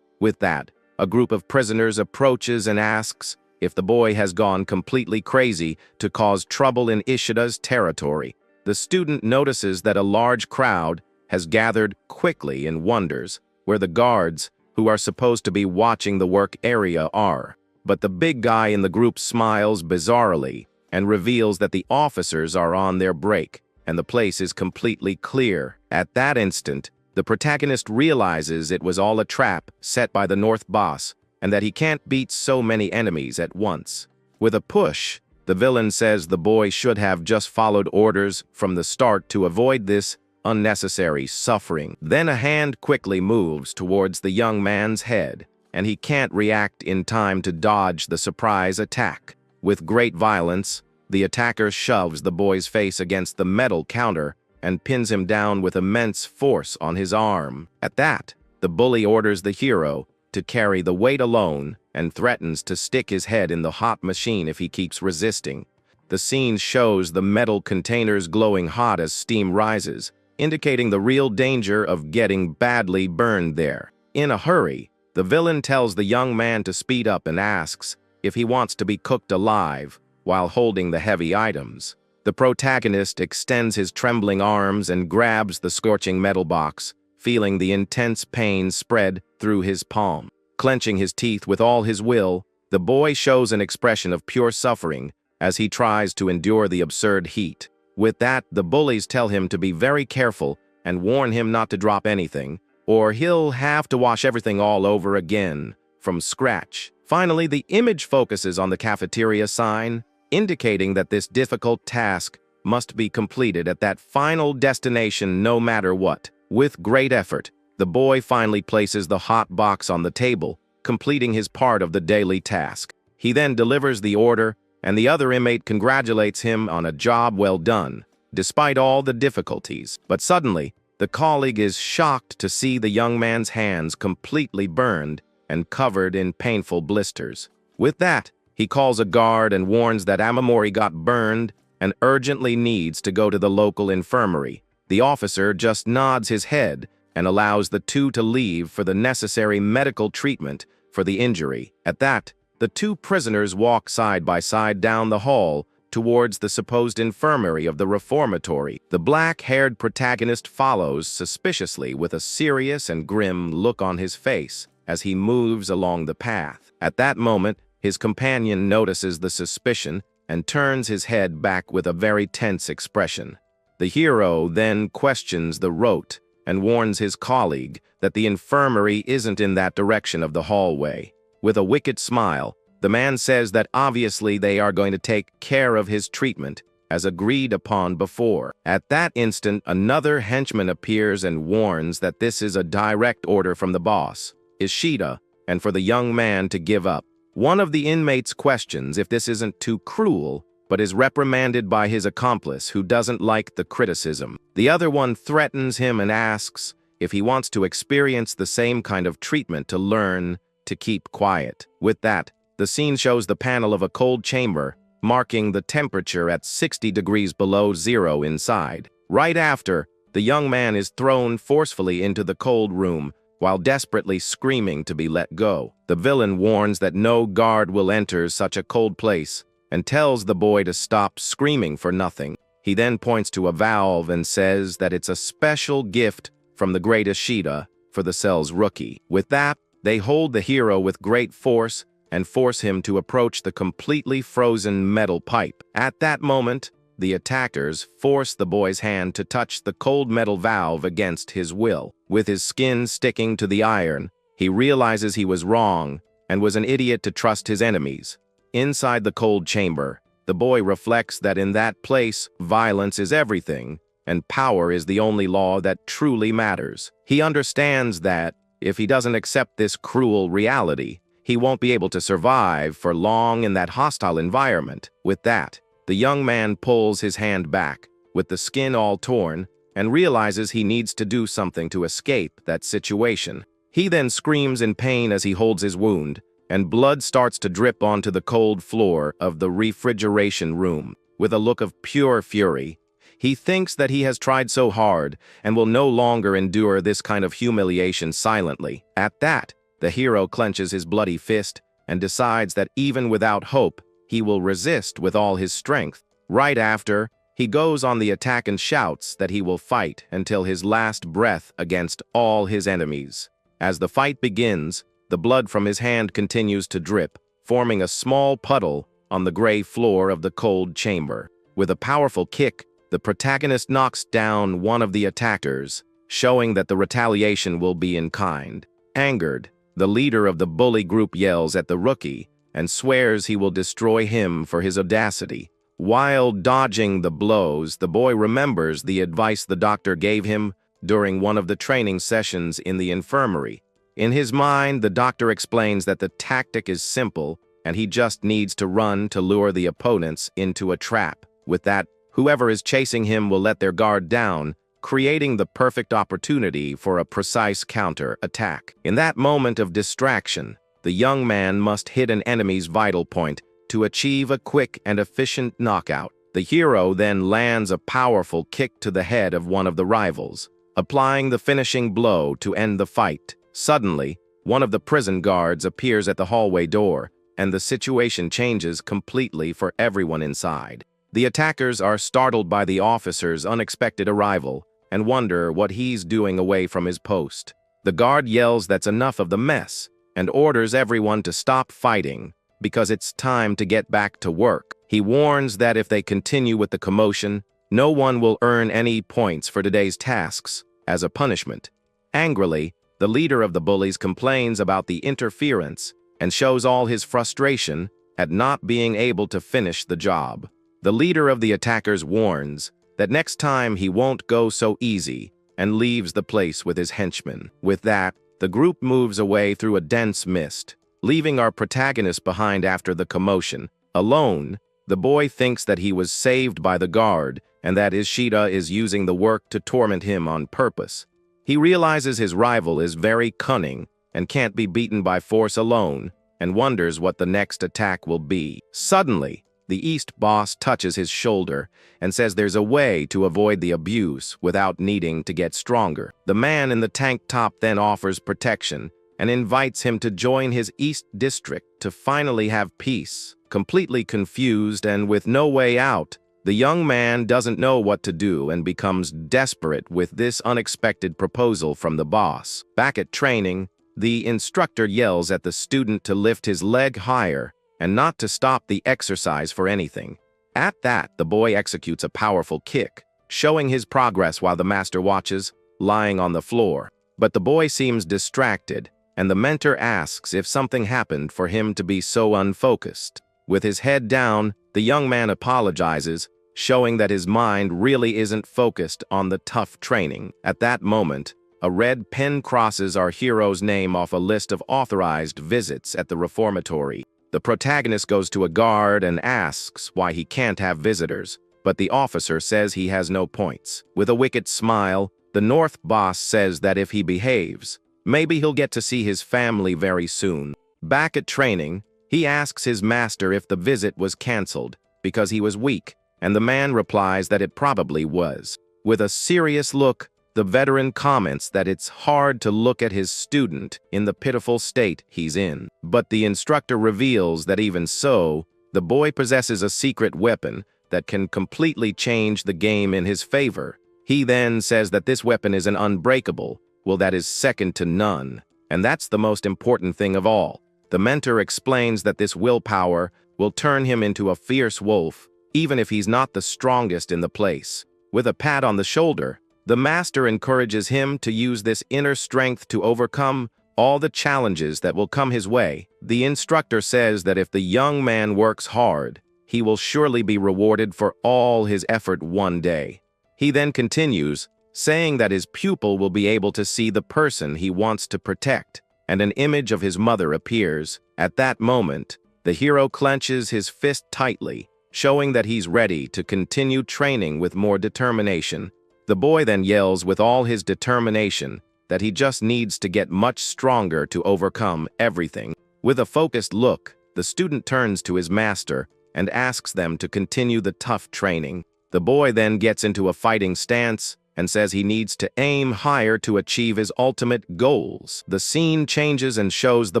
Speaker 1: With that, a group of prisoners approaches and asks if the boy has gone completely crazy to cause trouble in Ishida's territory. The student notices that a large crowd has gathered quickly and wonders where the guards, who are supposed to be watching the work area, are. But the big guy in the group smiles bizarrely and reveals that the officers are on their break and the place is completely clear. At that instant, the protagonist realizes it was all a trap set by the North boss and that he can't beat so many enemies at once. With a push, the villain says the boy should have just followed orders from the start to avoid this unnecessary suffering. Then a hand quickly moves towards the young man's head, and he can't react in time to dodge the surprise attack. With great violence, the attacker shoves the boy's face against the metal counter and pins him down with immense force on his arm. At that, the bully orders the hero to carry the weight alone and threatens to stick his head in the hot machine if he keeps resisting. The scene shows the metal containers glowing hot as steam rises, indicating the real danger of getting badly burned there. In a hurry, the villain tells the young man to speed up and asks if he wants to be cooked alive while holding the heavy items. The protagonist extends his trembling arms and grabs the scorching metal box, feeling the intense pain spread through his palm. Clenching his teeth with all his will, the boy shows an expression of pure suffering as he tries to endure the absurd heat. With that, the bullies tell him to be very careful and warn him not to drop anything, or he'll have to wash everything all over again from scratch. Finally, the image focuses on the cafeteria sign, indicating that this difficult task must be completed at that final destination no matter what. With great effort, the boy finally places the hot box on the table, completing his part of the daily task. He then delivers the order, and the other inmate congratulates him on a job well done, despite all the difficulties. But suddenly, the colleague is shocked to see the young man's hands completely burned and covered in painful blisters. With that, he calls a guard and warns that Amamori got burned and urgently needs to go to the local infirmary. The officer just nods his head and allows the two to leave for the necessary medical treatment for the injury. At that, the two prisoners walk side by side down the hall towards the supposed infirmary of the reformatory. The black-haired protagonist follows suspiciously with a serious and grim look on his face as he moves along the path. At that moment, his companion notices the suspicion and turns his head back with a very tense expression. The hero then questions the rote and warns his colleague that the infirmary isn't in that direction of the hallway. With a wicked smile, the man says that obviously they are going to take care of his treatment, as agreed upon before. At that instant, another henchman appears and warns that this is a direct order from the boss, Ishida, and for the young man to give up. One of the inmates questions if this isn't too cruel, but is reprimanded by his accomplice who doesn't like the criticism. The other one threatens him and asks if he wants to experience the same kind of treatment to learn to keep quiet. With that, the scene shows the panel of a cold chamber, marking the temperature at 60 degrees below zero inside. Right after, the young man is thrown forcefully into the cold room, while desperately screaming to be let go. The villain warns that no guard will enter such a cold place and tells the boy to stop screaming for nothing. He then points to a valve and says that it's a special gift from the great Ishida for the cell's rookie. With that, they hold the hero with great force and force him to approach the completely frozen metal pipe. At that moment, the attackers force the boy's hand to touch the cold metal valve against his will. With his skin sticking to the iron, He realizes he was wrong and was an idiot to trust his enemies. Inside the cold chamber, the boy reflects that in that place, violence is everything, and power is the only law that truly matters. He understands that, if he doesn't accept this cruel reality, he won't be able to survive for long in that hostile environment. With that, the young man pulls his hand back, with the skin all torn, and realizes he needs to do something to escape that situation. He then screams in pain as he holds his wound, and blood starts to drip onto the cold floor of the refrigeration room. With a look of pure fury, he thinks that he has tried so hard and will no longer endure this kind of humiliation silently. At that, the hero clenches his bloody fist and decides that even without hope, he will resist with all his strength. Right after, he goes on the attack and shouts that he will fight until his last breath against all his enemies. As the fight begins, the blood from his hand continues to drip, forming a small puddle on the gray floor of the cold chamber. With a powerful kick, the protagonist knocks down one of the attackers, showing that the retaliation will be in kind. Angered, the leader of the bully group yells at the rookie and swears he will destroy him for his audacity. While dodging the blows, the boy remembers the advice the doctor gave him during one of the training sessions in the infirmary. In his mind, the doctor explains that the tactic is simple and he just needs to run to lure the opponents into a trap. With that, whoever is chasing him will let their guard down, creating the perfect opportunity for a precise counter-attack. In that moment of distraction, the young man must hit an enemy's vital point to achieve a quick and efficient knockout. The hero then lands a powerful kick to the head of one of the rivals, applying the finishing blow to end the fight. Suddenly, one of the prison guards appears at the hallway door, and the situation changes completely for everyone inside. The attackers are startled by the officer's unexpected arrival and wonder what he's doing away from his post. The guard yells that's enough of the mess and orders everyone to stop fighting because it's time to get back to work. He warns that if they continue with the commotion, no one will earn any points for today's tasks as a punishment. Angrily, the leader of the bullies complains about the interference and shows all his frustration at not being able to finish the job. The leader of the attackers warns that next time he won't go so easy and leaves the place with his henchmen. With that, the group moves away through a dense mist, leaving our protagonist behind after the commotion. Alone, the boy thinks that he was saved by the guard and that Ishida is using the work to torment him on purpose. He realizes his rival is very cunning and can't be beaten by force alone, and wonders what the next attack will be. Suddenly, the East boss touches his shoulder and says there's a way to avoid the abuse without needing to get stronger. The man in the tank top then offers protection and invites him to join his East district to finally have peace. Completely confused and with no way out, the young man doesn't know what to do and becomes desperate with this unexpected proposal from the boss. Back at training, the instructor yells at the student to lift his leg higher and not to stop the exercise for anything. At that, the boy executes a powerful kick, showing his progress while the master watches, lying on the floor. But the boy seems distracted, and the mentor asks if something happened for him to be so unfocused. With his head down, the young man apologizes, showing that his mind really isn't focused on the tough training. At that moment, a red pen crosses our hero's name off a list of authorized visits at the reformatory. The protagonist goes to a guard and asks why he can't have visitors, but the officer says he has no points. With a wicked smile, the North boss says that if he behaves, maybe he'll get to see his family very soon. Back at training, he asks his master if the visit was canceled because he was weak, and the man replies that it probably was. With a serious look, the veteran comments that it's hard to look at his student in the pitiful state he's in. But the instructor reveals that even so, the boy possesses a secret weapon that can completely change the game in his favor. He then says that this weapon is an unbreakable, well, that is second to none. And that's the most important thing of all. The mentor explains that this willpower will turn him into a fierce wolf, even if he's not the strongest in the place. With a pat on the shoulder, the master encourages him to use this inner strength to overcome all the challenges that will come his way. The instructor says that if the young man works hard, he will surely be rewarded for all his effort one day. He then continues, saying that his pupil will be able to see the person he wants to protect, and an image of his mother appears. At that moment, the hero clenches his fist tightly, showing that he's ready to continue training with more determination. The boy then yells with all his determination that he just needs to get much stronger to overcome everything. With a focused look, the student turns to his master and asks them to continue the tough training. The boy then gets into a fighting stance and says he needs to aim higher to achieve his ultimate goals. The scene changes and shows the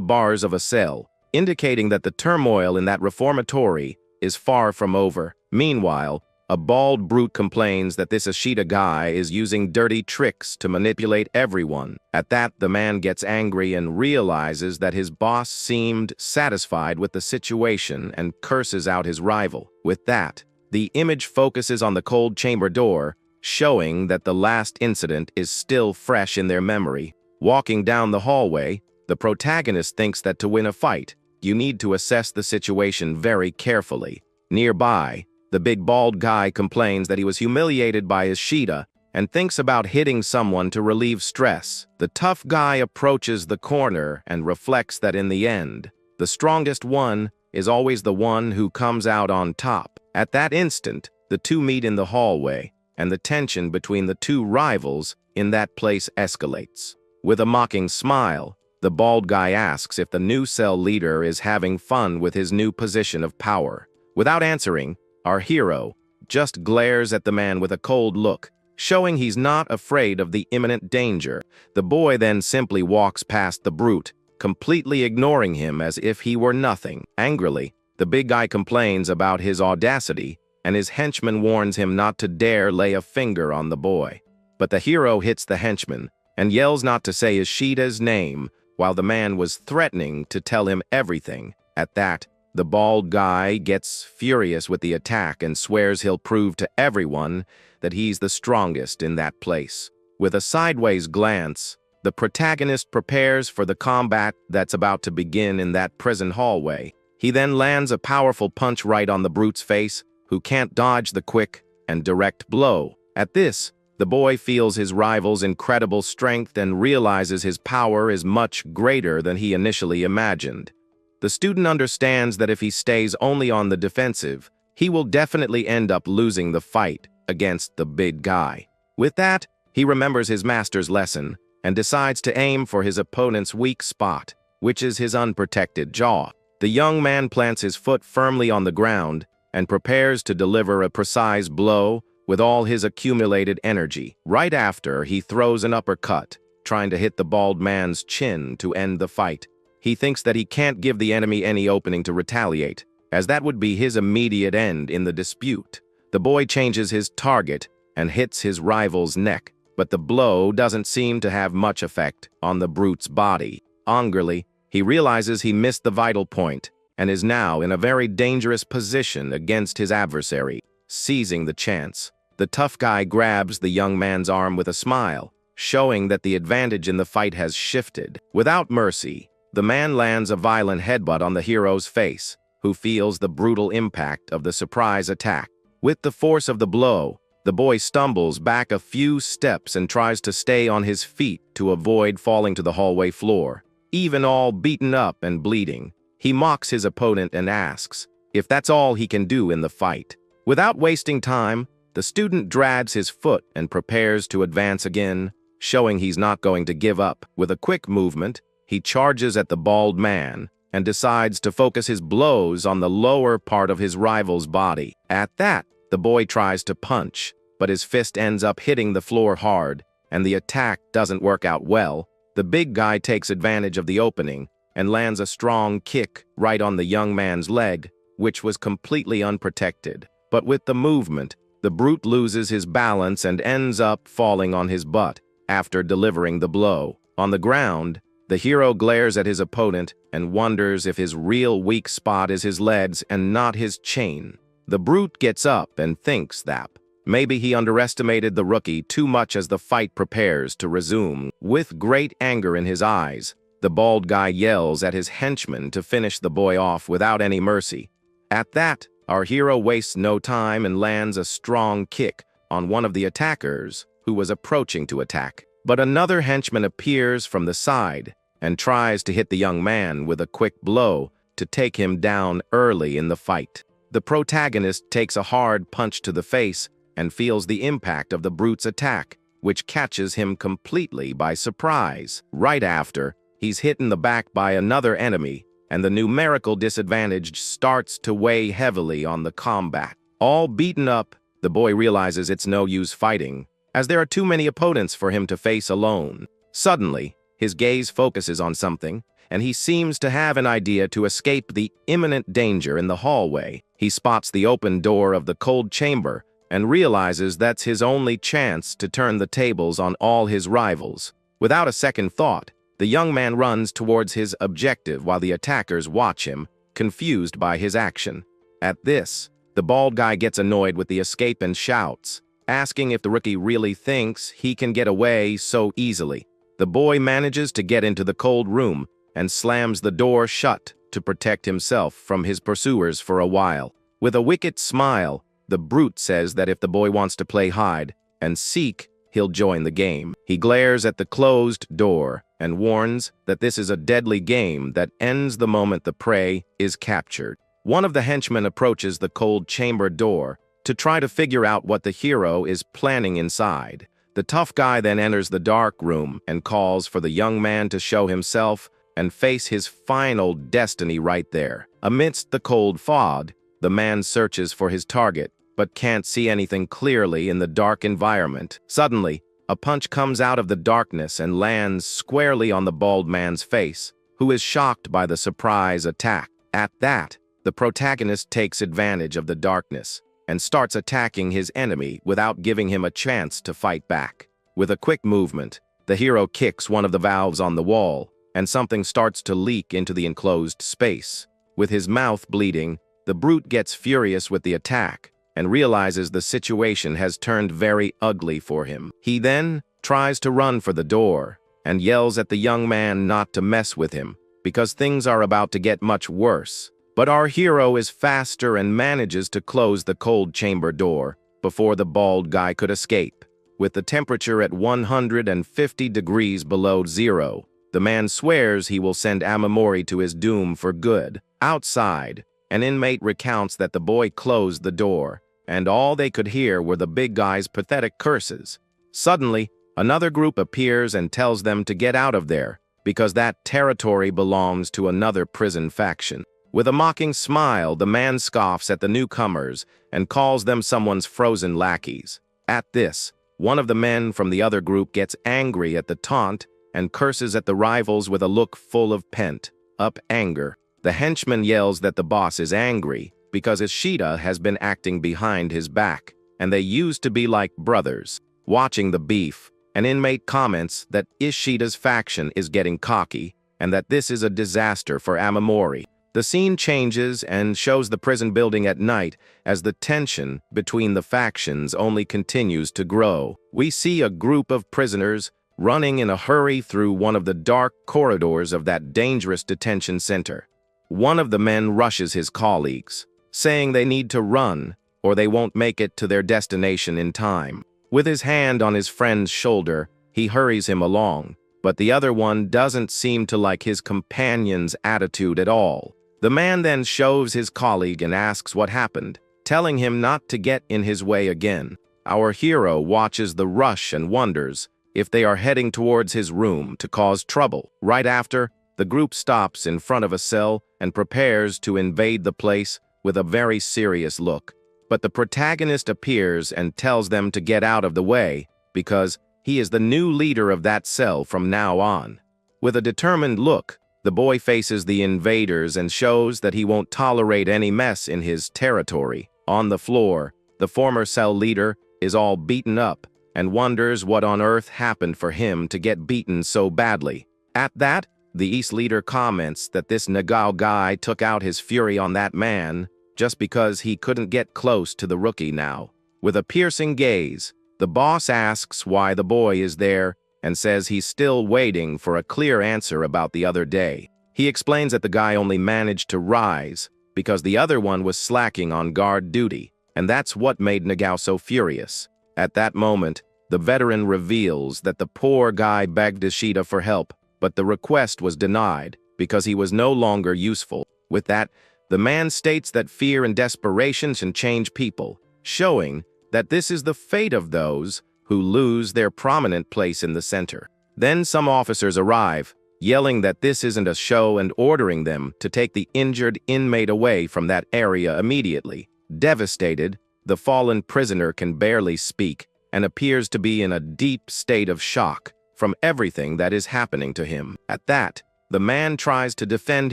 Speaker 1: bars of a cell, indicating that the turmoil in that reformatory is far from over. Meanwhile, a bald brute complains that this Ashita guy is using dirty tricks to manipulate everyone. At that, the man gets angry and realizes that his boss seemed satisfied with the situation and curses out his rival. With that, the image focuses on the cold chamber door, showing that the last incident is still fresh in their memory. Walking down the hallway, the protagonist thinks that to win a fight, you need to assess the situation very carefully. Nearby, the big bald guy complains that he was humiliated by his Ashita and thinks about hitting someone to relieve stress. The tough guy approaches the corner and reflects that in the end, the strongest one is always the one who comes out on top. At that instant, the two meet in the hallway, and the tension between the two rivals in that place escalates. With a mocking smile, the bald guy asks if the new cell leader is having fun with his new position of power. Without answering, our hero just glares at the man with a cold look, showing he's not afraid of the imminent danger. The boy then simply walks past the brute, completely ignoring him as if he were nothing. Angrily, the big guy complains about his audacity, and his henchman warns him not to dare lay a finger on the boy. But the hero hits the henchman and yells not to say Ashita's name while the man was threatening to tell him everything. At that, the bald guy gets furious with the attack and swears he'll prove to everyone that he's the strongest in that place. With a sideways glance, the protagonist prepares for the combat that's about to begin in that prison hallway. He then lands a powerful punch right on the brute's face, who can't dodge the quick and direct blow. At this, the boy feels his rival's incredible strength and realizes his power is much greater than he initially imagined. The student understands that if he stays only on the defensive, he will definitely end up losing the fight against the big guy. With that, he remembers his master's lesson and decides to aim for his opponent's weak spot, which is his unprotected jaw. The young man plants his foot firmly on the ground and prepares to deliver a precise blow with all his accumulated energy. Right after, he throws an uppercut, trying to hit the bald man's chin to end the fight. He thinks that he can't give the enemy any opening to retaliate, as that would be his immediate end in the dispute. The boy changes his target and hits his rival's neck, but the blow doesn't seem to have much effect on the brute's body. Angrily, he realizes he missed the vital point and is now in a very dangerous position against his adversary. Seizing the chance, the tough guy grabs the young man's arm with a smile, showing that the advantage in the fight has shifted. Without mercy, the man lands a violent headbutt on the hero's face, who feels the brutal impact of the surprise attack. With the force of the blow, the boy stumbles back a few steps and tries to stay on his feet to avoid falling to the hallway floor. Even all beaten up and bleeding, he mocks his opponent and asks if that's all he can do in the fight. Without wasting time, the student drags his foot and prepares to advance again, showing he's not going to give up. With a quick movement, he charges at the bald man and decides to focus his blows on the lower part of his rival's body. At that, the boy tries to punch, but his fist ends up hitting the floor hard, and the attack doesn't work out well. The big guy takes advantage of the opening and lands a strong kick right on the young man's leg, which was completely unprotected. But with the movement, the brute loses his balance and ends up falling on his butt after delivering the blow. On the ground, the hero glares at his opponent and wonders if his real weak spot is his legs and not his chain. The brute gets up and thinks that maybe he underestimated the rookie too much as the fight prepares to resume. With great anger in his eyes, the bald guy yells at his henchman to finish the boy off without any mercy. At that, our hero wastes no time and lands a strong kick on one of the attackers who was approaching to attack. But another henchman appears from the side and tries to hit the young man with a quick blow to take him down early in the fight. The protagonist takes a hard punch to the face and feels the impact of the brute's attack, which catches him completely by surprise. Right after, he's hit in the back by another enemy, and the numerical disadvantage starts to weigh heavily on the combat. All beaten up, the boy realizes it's no use fighting, as there are too many opponents for him to face alone. Suddenly, his gaze focuses on something, and he seems to have an idea to escape the imminent danger in the hallway. He spots the open door of the cold chamber and realizes that's his only chance to turn the tables on all his rivals. Without a second thought, the young man runs towards his objective while the attackers watch him, confused by his action. At this, the bald guy gets annoyed with the escape and shouts, asking if the rookie really thinks he can get away so easily. The boy manages to get into the cold room and slams the door shut to protect himself from his pursuers for a while. With a wicked smile, the brute says that if the boy wants to play hide and seek, he'll join the game. He glares at the closed door and warns that this is a deadly game that ends the moment the prey is captured. One of the henchmen approaches the cold chamber door to try to figure out what the hero is planning inside. The tough guy then enters the dark room and calls for the young man to show himself and face his final destiny right there. Amidst the cold fog, the man searches for his target, but can't see anything clearly in the dark environment. Suddenly, a punch comes out of the darkness and lands squarely on the bald man's face, who is shocked by the surprise attack. At that, the protagonist takes advantage of the darkness and starts attacking his enemy without giving him a chance to fight back. With a quick movement, the hero kicks one of the valves on the wall, and something starts to leak into the enclosed space. With his mouth bleeding, the brute gets furious with the attack and realizes the situation has turned very ugly for him. He then tries to run for the door and yells at the young man not to mess with him because things are about to get much worse. But our hero is faster and manages to close the cold chamber door before the bald guy could escape. With the temperature at 150 degrees below zero, the man swears he will send Mamoru to his doom for good. Outside, an inmate recounts that the boy closed the door, and all they could hear were the big guy's pathetic curses. Suddenly, another group appears and tells them to get out of there, because that territory belongs to another prison faction. With a mocking smile, the man scoffs at the newcomers and calls them someone's frozen lackeys. At this, one of the men from the other group gets angry at the taunt and curses at the rivals with a look full of pent-up anger. The henchman yells that the boss is angry because Ishida has been acting behind his back, and they used to be like brothers. Watching the beef, an inmate comments that Ishida's faction is getting cocky and that this is a disaster for Mamoru. The scene changes and shows the prison building at night as the tension between the factions only continues to grow. We see a group of prisoners running in a hurry through one of the dark corridors of that dangerous detention center. One of the men rushes his colleagues, saying they need to run or they won't make it to their destination in time. With his hand on his friend's shoulder, he hurries him along, but the other one doesn't seem to like his companion's attitude at all. The man then shoves his colleague and asks what happened, telling him not to get in his way again. Our hero watches the rush and wonders if they are heading towards his room to cause trouble. Right after, the group stops in front of a cell and prepares to invade the place with a very serious look. But the protagonist appears and tells them to get out of the way because he is the new leader of that cell from now on. With a determined look, the boy faces the invaders and shows that he won't tolerate any mess in his territory. On the floor, the former cell leader is all beaten up and wonders what on earth happened for him to get beaten so badly. At that, the East leader comments that this Nagao guy took out his fury on that man just because he couldn't get close to the rookie now. With a piercing gaze, the boss asks why the boy is there and says he's still waiting for a clear answer about the other day. He explains that the guy only managed to rise because the other one was slacking on guard duty, and that's what made Nagao so furious. At that moment, the veteran reveals that the poor guy begged Ishida for help, but the request was denied because he was no longer useful. With that, the man states that fear and desperation can change people, showing that this is the fate of those who lose their prominent place in the center. Then some officers arrive, yelling that this isn't a show and ordering them to take the injured inmate away from that area immediately. Devastated, the fallen prisoner can barely speak and appears to be in a deep state of shock from everything that is happening to him. At that, the man tries to defend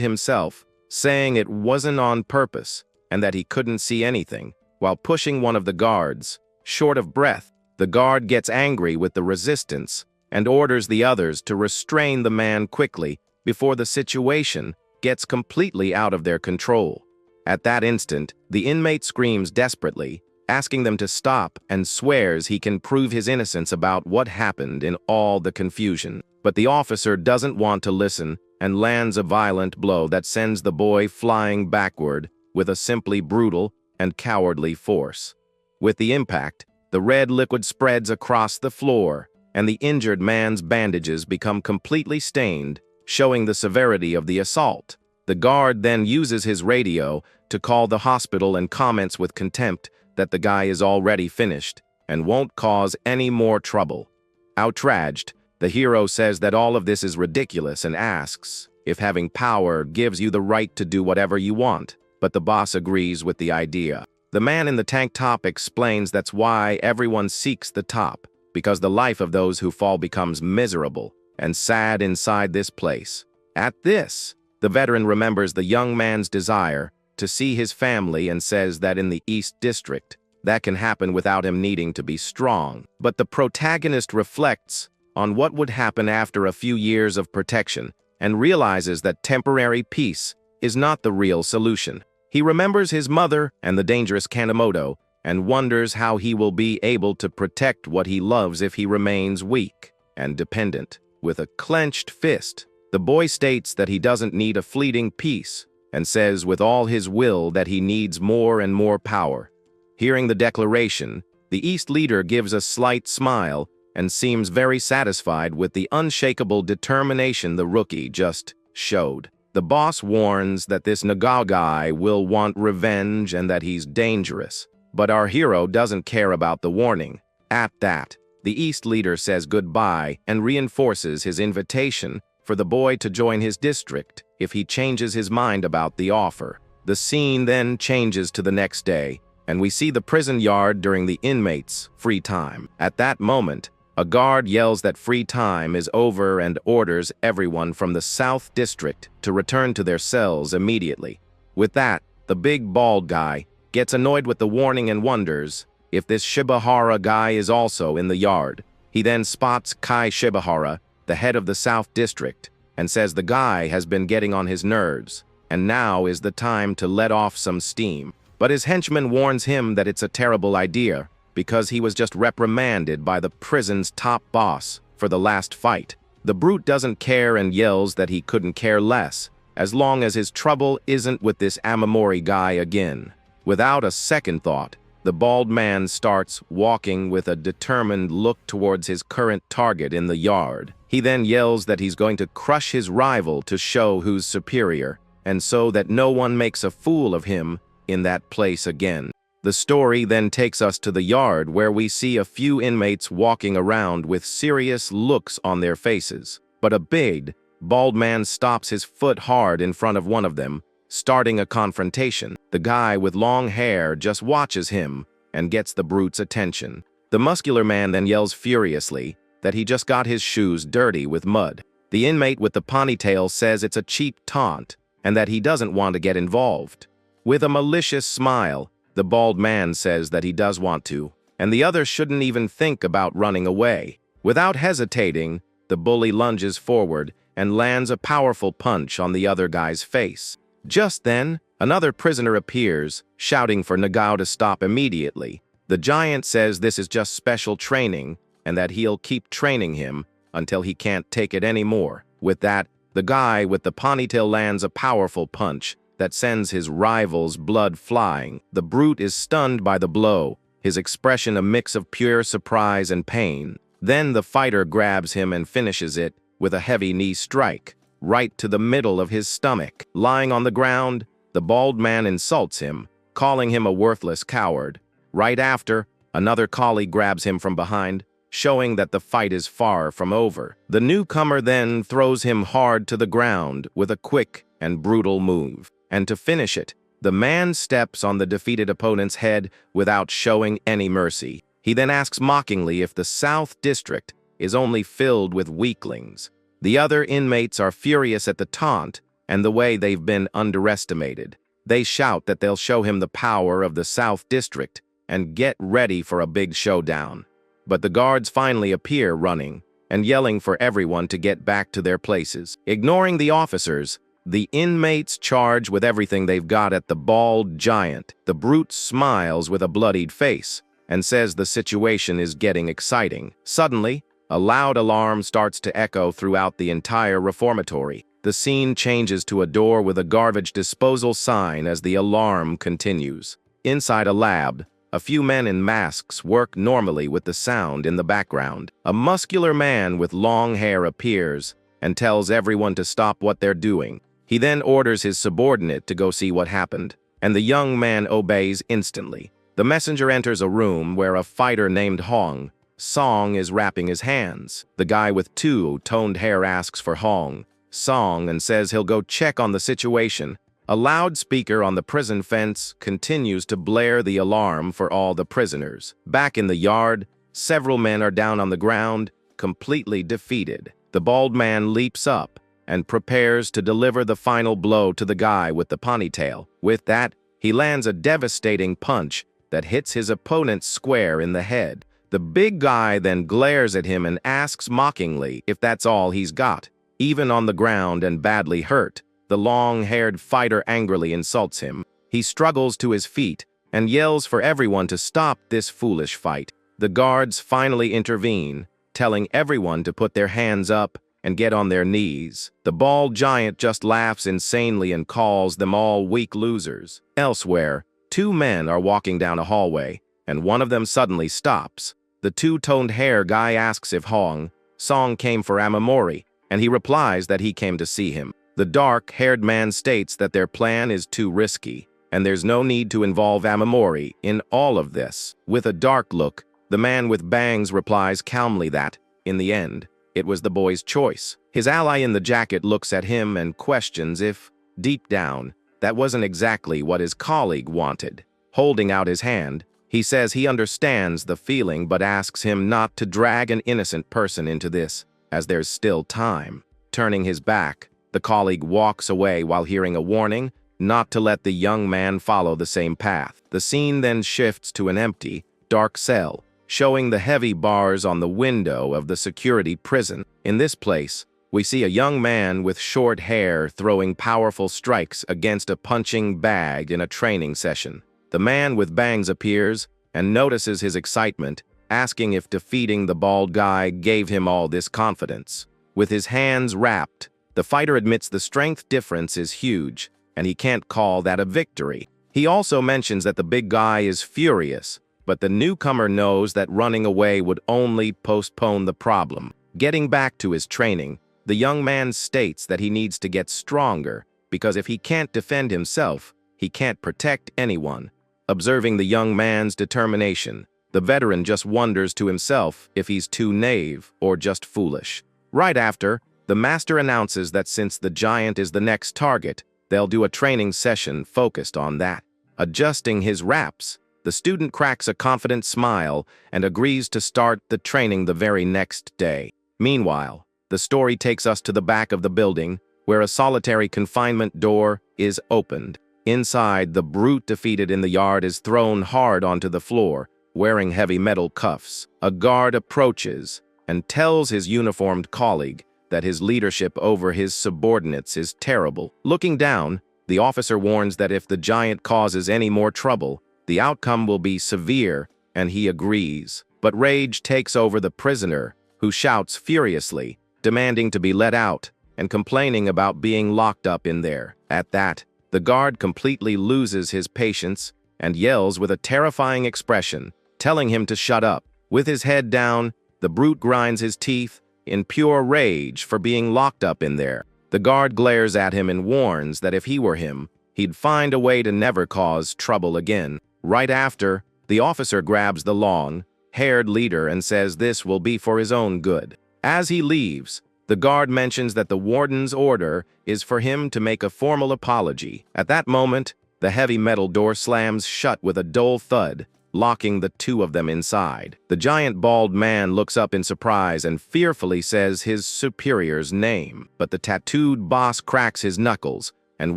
Speaker 1: himself, saying it wasn't on purpose and that he couldn't see anything, while pushing one of the guards. Short of breath, the guard gets angry with the resistance and orders the others to restrain the man quickly before the situation gets completely out of their control. At that instant, the inmate screams desperately, asking them to stop, and swears he can prove his innocence about what happened in all the confusion. But the officer doesn't want to listen and lands a violent blow that sends the boy flying backward with a simply brutal and cowardly force. With the impact, the red liquid spreads across the floor, and the injured man's bandages become completely stained, showing the severity of the assault. The guard then uses his radio to call the hospital and comments with contempt that the guy is already finished and won't cause any more trouble. Outraged, the hero says that all of this is ridiculous and asks if having power gives you the right to do whatever you want, but the boss agrees with the idea. The man in the tank top explains that's why everyone seeks the top, because the life of those who fall becomes miserable and sad inside this place. At this, the veteran remembers the young man's desire to see his family and says that in the East District, that can happen without him needing to be strong. But the protagonist reflects on what would happen after a few years of protection and realizes that temporary peace is not the real solution. He remembers his mother and the dangerous Kanemoto and wonders how he will be able to protect what he loves if he remains weak and dependent. With a clenched fist, the boy states that he doesn't need a fleeting peace and says with all his will that he needs more and more power. Hearing the declaration, the East leader gives a slight smile and seems very satisfied with the unshakable determination the rookie just showed. The boss warns that this Nagao guy will want revenge and that he's dangerous, but our hero doesn't care about the warning. At that, the East leader says goodbye and reinforces his invitation for the boy to join his district if he changes his mind about the offer. The scene then changes to the next day, and we see the prison yard during the inmates' free time. At that moment, a guard yells that free time is over and orders everyone from the South District to return to their cells immediately. With that, the big bald guy gets annoyed with the warning and wonders if this Shibahara guy is also in the yard. He then spots Kai Shibahara, the head of the South District, and says the guy has been getting on his nerves, and now is the time to let off some steam. But his henchman warns him that it's a terrible idea, because he was just reprimanded by the prison's top boss for the last fight. The brute doesn't care and yells that he couldn't care less, as long as his trouble isn't with this Amamori guy again. Without a second thought, the bald man starts walking with a determined look towards his current target in the yard. He then yells that he's going to crush his rival to show who's superior, and so that no one makes a fool of him in that place again. The story then takes us to the yard where we see a few inmates walking around with serious looks on their faces. But a big, bald man stops his foot hard in front of one of them, starting a confrontation. The guy with long hair just watches him and gets the brute's attention. The muscular man then yells furiously that he just got his shoes dirty with mud. The inmate with the ponytail says it's a cheap taunt and that he doesn't want to get involved. With a malicious smile, the bald man says that he does want to, and the other shouldn't even think about running away. Without hesitating, the bully lunges forward and lands a powerful punch on the other guy's face. Just then, another prisoner appears, shouting for Nagao to stop immediately. The giant says this is just special training and that he'll keep training him until he can't take it anymore. With that, the guy with the ponytail lands a powerful punch that sends his rival's blood flying. The brute is stunned by the blow, his expression a mix of pure surprise and pain. Then the fighter grabs him and finishes it with a heavy knee strike, right to the middle of his stomach. Lying on the ground, the bald man insults him, calling him a worthless coward. Right after, another colleague grabs him from behind, showing that the fight is far from over. The newcomer then throws him hard to the ground with a quick and brutal move. And to finish it, the man steps on the defeated opponent's head without showing any mercy. He then asks mockingly if the South District is only filled with weaklings. The other inmates are furious at the taunt and the way they've been underestimated. They shout that they'll show him the power of the South District and get ready for a big showdown. But the guards finally appear running and yelling for everyone to get back to their places. Ignoring the officers, the inmates charge with everything they've got at the bald giant. The brute smiles with a bloodied face and says the situation is getting exciting. Suddenly, a loud alarm starts to echo throughout the entire reformatory. The scene changes to a door with a garbage disposal sign as the alarm continues. Inside a lab, a few men in masks work normally with the sound in the background. A muscular man with long hair appears and tells everyone to stop what they're doing. He then orders his subordinate to go see what happened, and the young man obeys instantly. The messenger enters a room where a fighter named Hong Song is wrapping his hands. The guy with two-toned hair asks for Hong Song and says he'll go check on the situation. A loudspeaker on the prison fence continues to blare the alarm for all the prisoners. Back in the yard, several men are down on the ground, completely defeated. The bald man leaps up and prepares to deliver the final blow to the guy with the ponytail. With that, he lands a devastating punch that hits his opponent square in the head. The big guy then glares at him and asks mockingly if that's all he's got. Even on the ground and badly hurt, the long-haired fighter angrily insults him. He struggles to his feet and yells for everyone to stop this foolish fight. The guards finally intervene, telling everyone to put their hands up and get on their knees. The bald giant just laughs insanely and calls them all weak losers. Elsewhere, two men are walking down a hallway, and one of them suddenly stops. The two-toned hair guy asks if Hong Song came for Mamoru, and he replies that he came to see him. The dark-haired man states that their plan is too risky, and there's no need to involve Mamoru in all of this. With a dark look, the man with bangs replies calmly that, in the end, it was the boy's choice. His ally in the jacket looks at him and questions if, deep down, that wasn't exactly what his colleague wanted. Holding out his hand, he says he understands the feeling but asks him not to drag an innocent person into this, as there's still time. Turning his back, the colleague walks away while hearing a warning not to let the young man follow the same path. The scene then shifts to an empty, dark cell, showing the heavy bars on the window of the security prison. In this place, we see a young man with short hair throwing powerful strikes against a punching bag in a training session. The man with bangs appears and notices his excitement, asking if defeating the bald guy gave him all this confidence. With his hands wrapped, the fighter admits the strength difference is huge, and he can't call that a victory. He also mentions that the big guy is furious, but the newcomer knows that running away would only postpone the problem. Getting back to his training, the young man states that he needs to get stronger, because if he can't defend himself, he can't protect anyone. Observing the young man's determination, the veteran just wonders to himself if he's too naive or just foolish. Right after, the master announces that since the giant is the next target, they'll do a training session focused on that. Adjusting his wraps, the student cracks a confident smile and agrees to start the training the very next day. Meanwhile, the story takes us to the back of the building, where a solitary confinement door is opened. Inside, the brute defeated in the yard is thrown hard onto the floor, wearing heavy metal cuffs. A guard approaches and tells his uniformed colleague that his leadership over his subordinates is terrible. Looking down, the officer warns that if the giant causes any more trouble, the outcome will be severe, and he agrees. But rage takes over the prisoner who shouts furiously, demanding to be let out, and complaining about being locked up in there. At that, the guard completely loses his patience and yells with a terrifying expression, telling him to shut up. With his head down, the brute grinds his teeth in pure rage for being locked up in there. The guard glares at him and warns that if he were him, he'd find a way to never cause trouble again. Right after, the officer grabs the long-haired leader and says this will be for his own good. As he leaves, the guard mentions that the warden's order is for him to make a formal apology. At that moment, the heavy metal door slams shut with a dull thud, locking the two of them inside. The giant bald man looks up in surprise and fearfully says his superior's name, but the tattooed boss cracks his knuckles and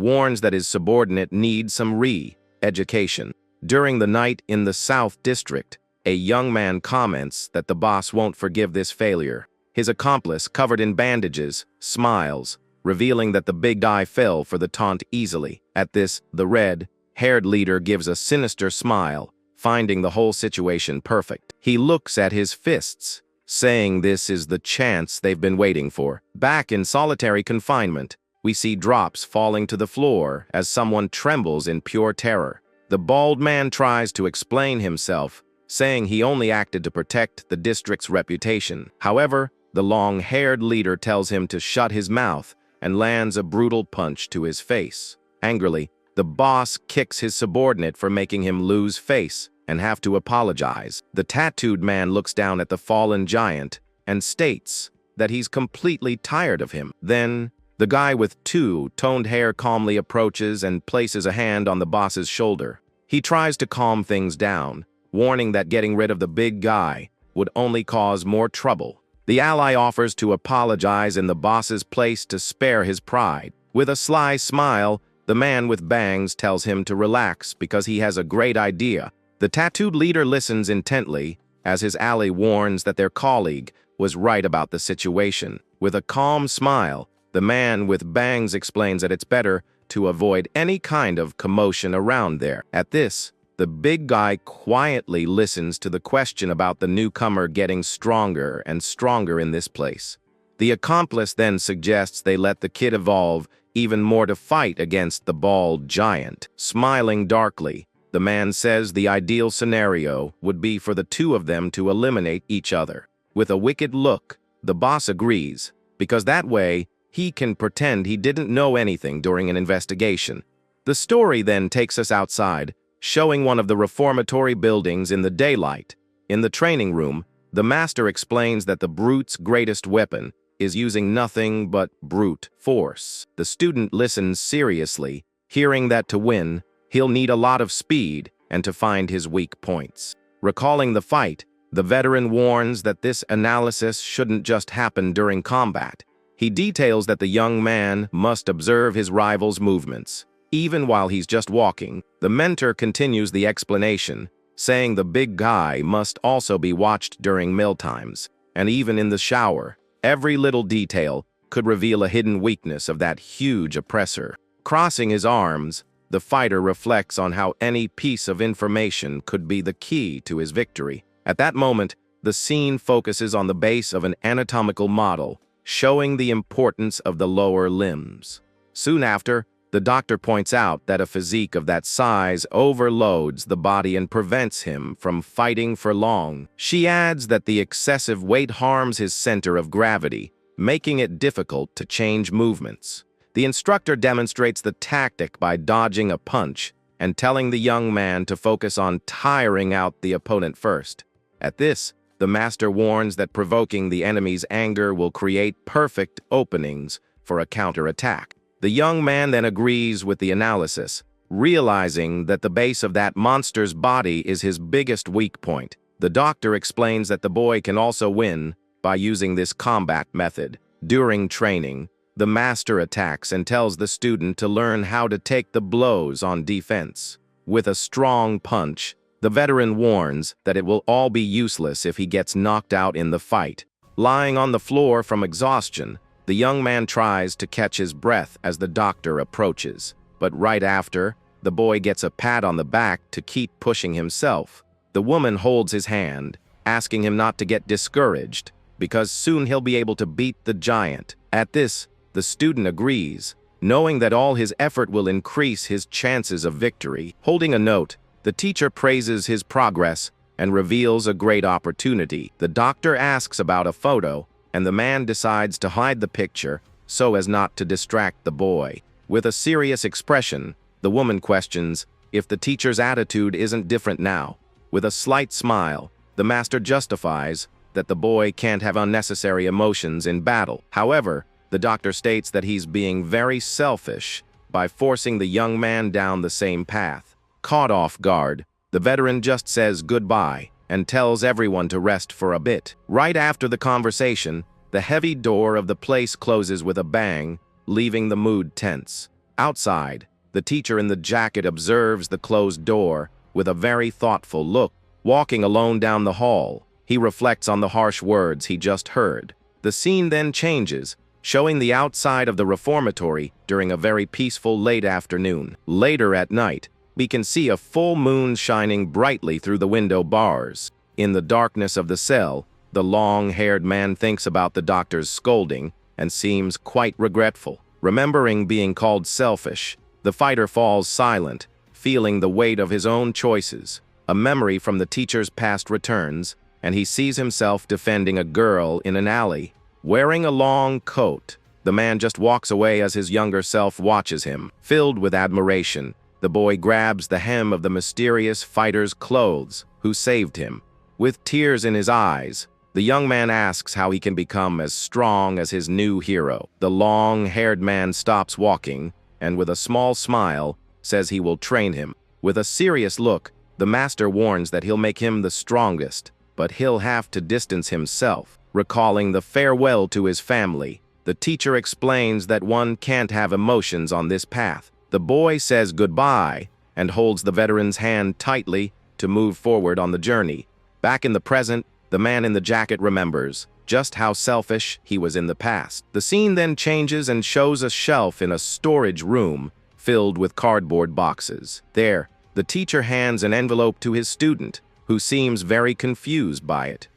Speaker 1: warns that his subordinate needs some re-education. During the night in the South District, a young man comments that the boss won't forgive this failure. His accomplice, covered in bandages, smiles, revealing that the big guy fell for the taunt easily. At this, the red-haired leader gives a sinister smile, finding the whole situation perfect. He looks at his fists, saying this is the chance they've been waiting for. Back in solitary confinement, we see drops falling to the floor as someone trembles in pure terror. The bald man tries to explain himself, saying he only acted to protect the district's reputation. However, the long-haired leader tells him to shut his mouth and lands a brutal punch to his face. Angrily, the boss kicks his subordinate for making him lose face and have to apologize. The tattooed man looks down at the fallen giant and states that he's completely tired of him. Then, the guy with two-toned hair calmly approaches and places a hand on the boss's shoulder. He tries to calm things down, warning that getting rid of the big guy would only cause more trouble. The ally offers to apologize in the boss's place to spare his pride. With a sly smile, the man with bangs tells him to relax because he has a great idea. The tattooed leader listens intently as his ally warns that their colleague was right about the situation. With a calm smile, the man with bangs explains that it's better to avoid any kind of commotion around there. At this, the big guy quietly listens to the question about the newcomer getting stronger and stronger in this place. The accomplice then suggests they let the kid evolve even more to fight against the bald giant. Smiling darkly, the man says the ideal scenario would be for the two of them to eliminate each other. With a wicked look, the boss agrees, because that way he can pretend he didn't know anything during an investigation. The story then takes us outside, showing one of the reformatory buildings in the daylight. In the training room, the master explains that the brute's greatest weapon is using nothing but brute force. The student listens seriously, hearing that to win, he'll need a lot of speed and to find his weak points. Recalling the fight, the veteran warns that this analysis shouldn't just happen during combat. He details that the young man must observe his rival's movements. Even while he's just walking, the mentor continues the explanation, saying the big guy must also be watched during mealtimes, and even in the shower. Every little detail could reveal a hidden weakness of that huge oppressor. Crossing his arms, the fighter reflects on how any piece of information could be the key to his victory. At that moment, the scene focuses on the base of an anatomical model, showing the importance of the lower limbs. Soon after, the doctor points out that a physique of that size overloads the body and prevents him from fighting for long. She adds that the excessive weight harms his center of gravity, making it difficult to change movements. The instructor demonstrates the tactic by dodging a punch and telling the young man to focus on tiring out the opponent first. At this, the master warns that provoking the enemy's anger will create perfect openings for a counterattack. The young man then agrees with the analysis, realizing that the base of that monster's body is his biggest weak point. The doctor explains that the boy can also win by using this combat method. During training, the master attacks and tells the student to learn how to take the blows on defense. With a strong punch, the veteran warns that it will all be useless if he gets knocked out in the fight. Lying on the floor from exhaustion, the young man tries to catch his breath as the doctor approaches, but right after, the boy gets a pat on the back to keep pushing himself. The woman holds his hand, asking him not to get discouraged, because soon he'll be able to beat the giant. At this, the student agrees, knowing that all his effort will increase his chances of victory. Holding a note, the teacher praises his progress and reveals a great opportunity. The doctor asks about a photo, and the man decides to hide the picture so as not to distract the boy. With a serious expression, the woman questions if the teacher's attitude isn't different now. With a slight smile, the master justifies that the boy can't have unnecessary emotions in battle. However, the doctor states that he's being very selfish by forcing the young man down the same path. Caught off guard, the veteran just says goodbye and tells everyone to rest for a bit. Right after the conversation, the heavy door of the place closes with a bang, leaving the mood tense. Outside, the teacher in the jacket observes the closed door with a very thoughtful look. Walking alone down the hall, he reflects on the harsh words he just heard. The scene then changes, showing the outside of the reformatory during a very peaceful late afternoon. Later at night, we can see a full moon shining brightly through the window bars. In the darkness of the cell, the long-haired man thinks about the doctor's scolding and seems quite regretful. Remembering being called selfish, the fighter falls silent, feeling the weight of his own choices. A memory from the teacher's past returns, and he sees himself defending a girl in an alley. Wearing a long coat, the man just walks away as his younger self watches him. Filled with admiration, the boy grabs the hem of the mysterious fighter's clothes, who saved him. With tears in his eyes, the young man asks how he can become as strong as his new hero. The long-haired man stops walking, and with a small smile, says he will train him. With a serious look, the master warns that he'll make him the strongest, but he'll have to distance himself. Recalling the farewell to his family, the teacher explains that one can't have emotions on this path. The boy says goodbye and holds the veteran's hand tightly to move forward on the journey. Back in the present, the man in the jacket remembers just how selfish he was in the past. The scene then changes and shows a shelf in a storage room filled with cardboard boxes. There, the teacher hands an envelope to his student, who seems very confused by it.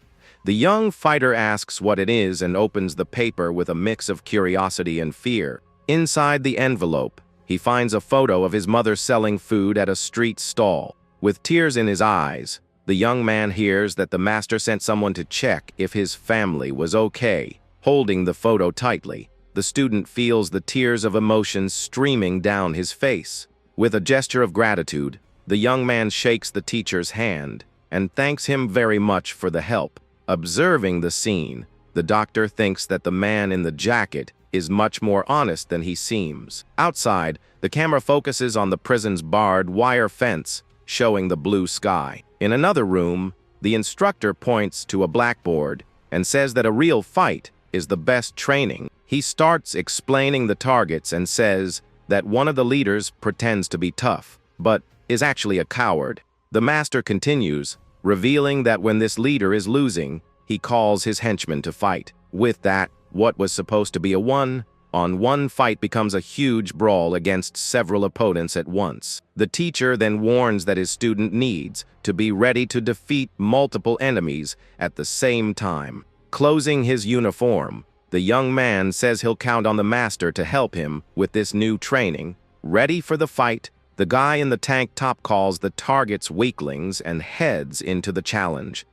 Speaker 1: The young fighter asks what it is and opens the paper with a mix of curiosity and fear. Inside the envelope, he finds a photo of his mother selling food at a street stall. With tears in his eyes, the young man hears that the master sent someone to check if his family was okay. Holding the photo tightly, the student feels the tears of emotion streaming down his face. With a gesture of gratitude, the young man shakes the teacher's hand and thanks him very much for the help. Observing the scene, the doctor thinks that the man in the jacket is much more honest than he seems. Outside, the camera focuses on the prison's barbed wire fence, showing the blue sky. In another room, the instructor points to a blackboard and says that a real fight is the best training. He starts explaining the targets and says that one of the leaders pretends to be tough, but is actually a coward. The master continues, revealing that when this leader is losing, he calls his henchmen to fight. With that, what was supposed to be a one-on-one fight becomes a huge brawl against several opponents at once. The teacher then warns that his student needs to be ready to defeat multiple enemies at the same time. Closing his uniform, the young man says he'll count on the master to help him with this new training. Ready for the fight, the guy in the tank top calls the targets weaklings and heads into the challenge.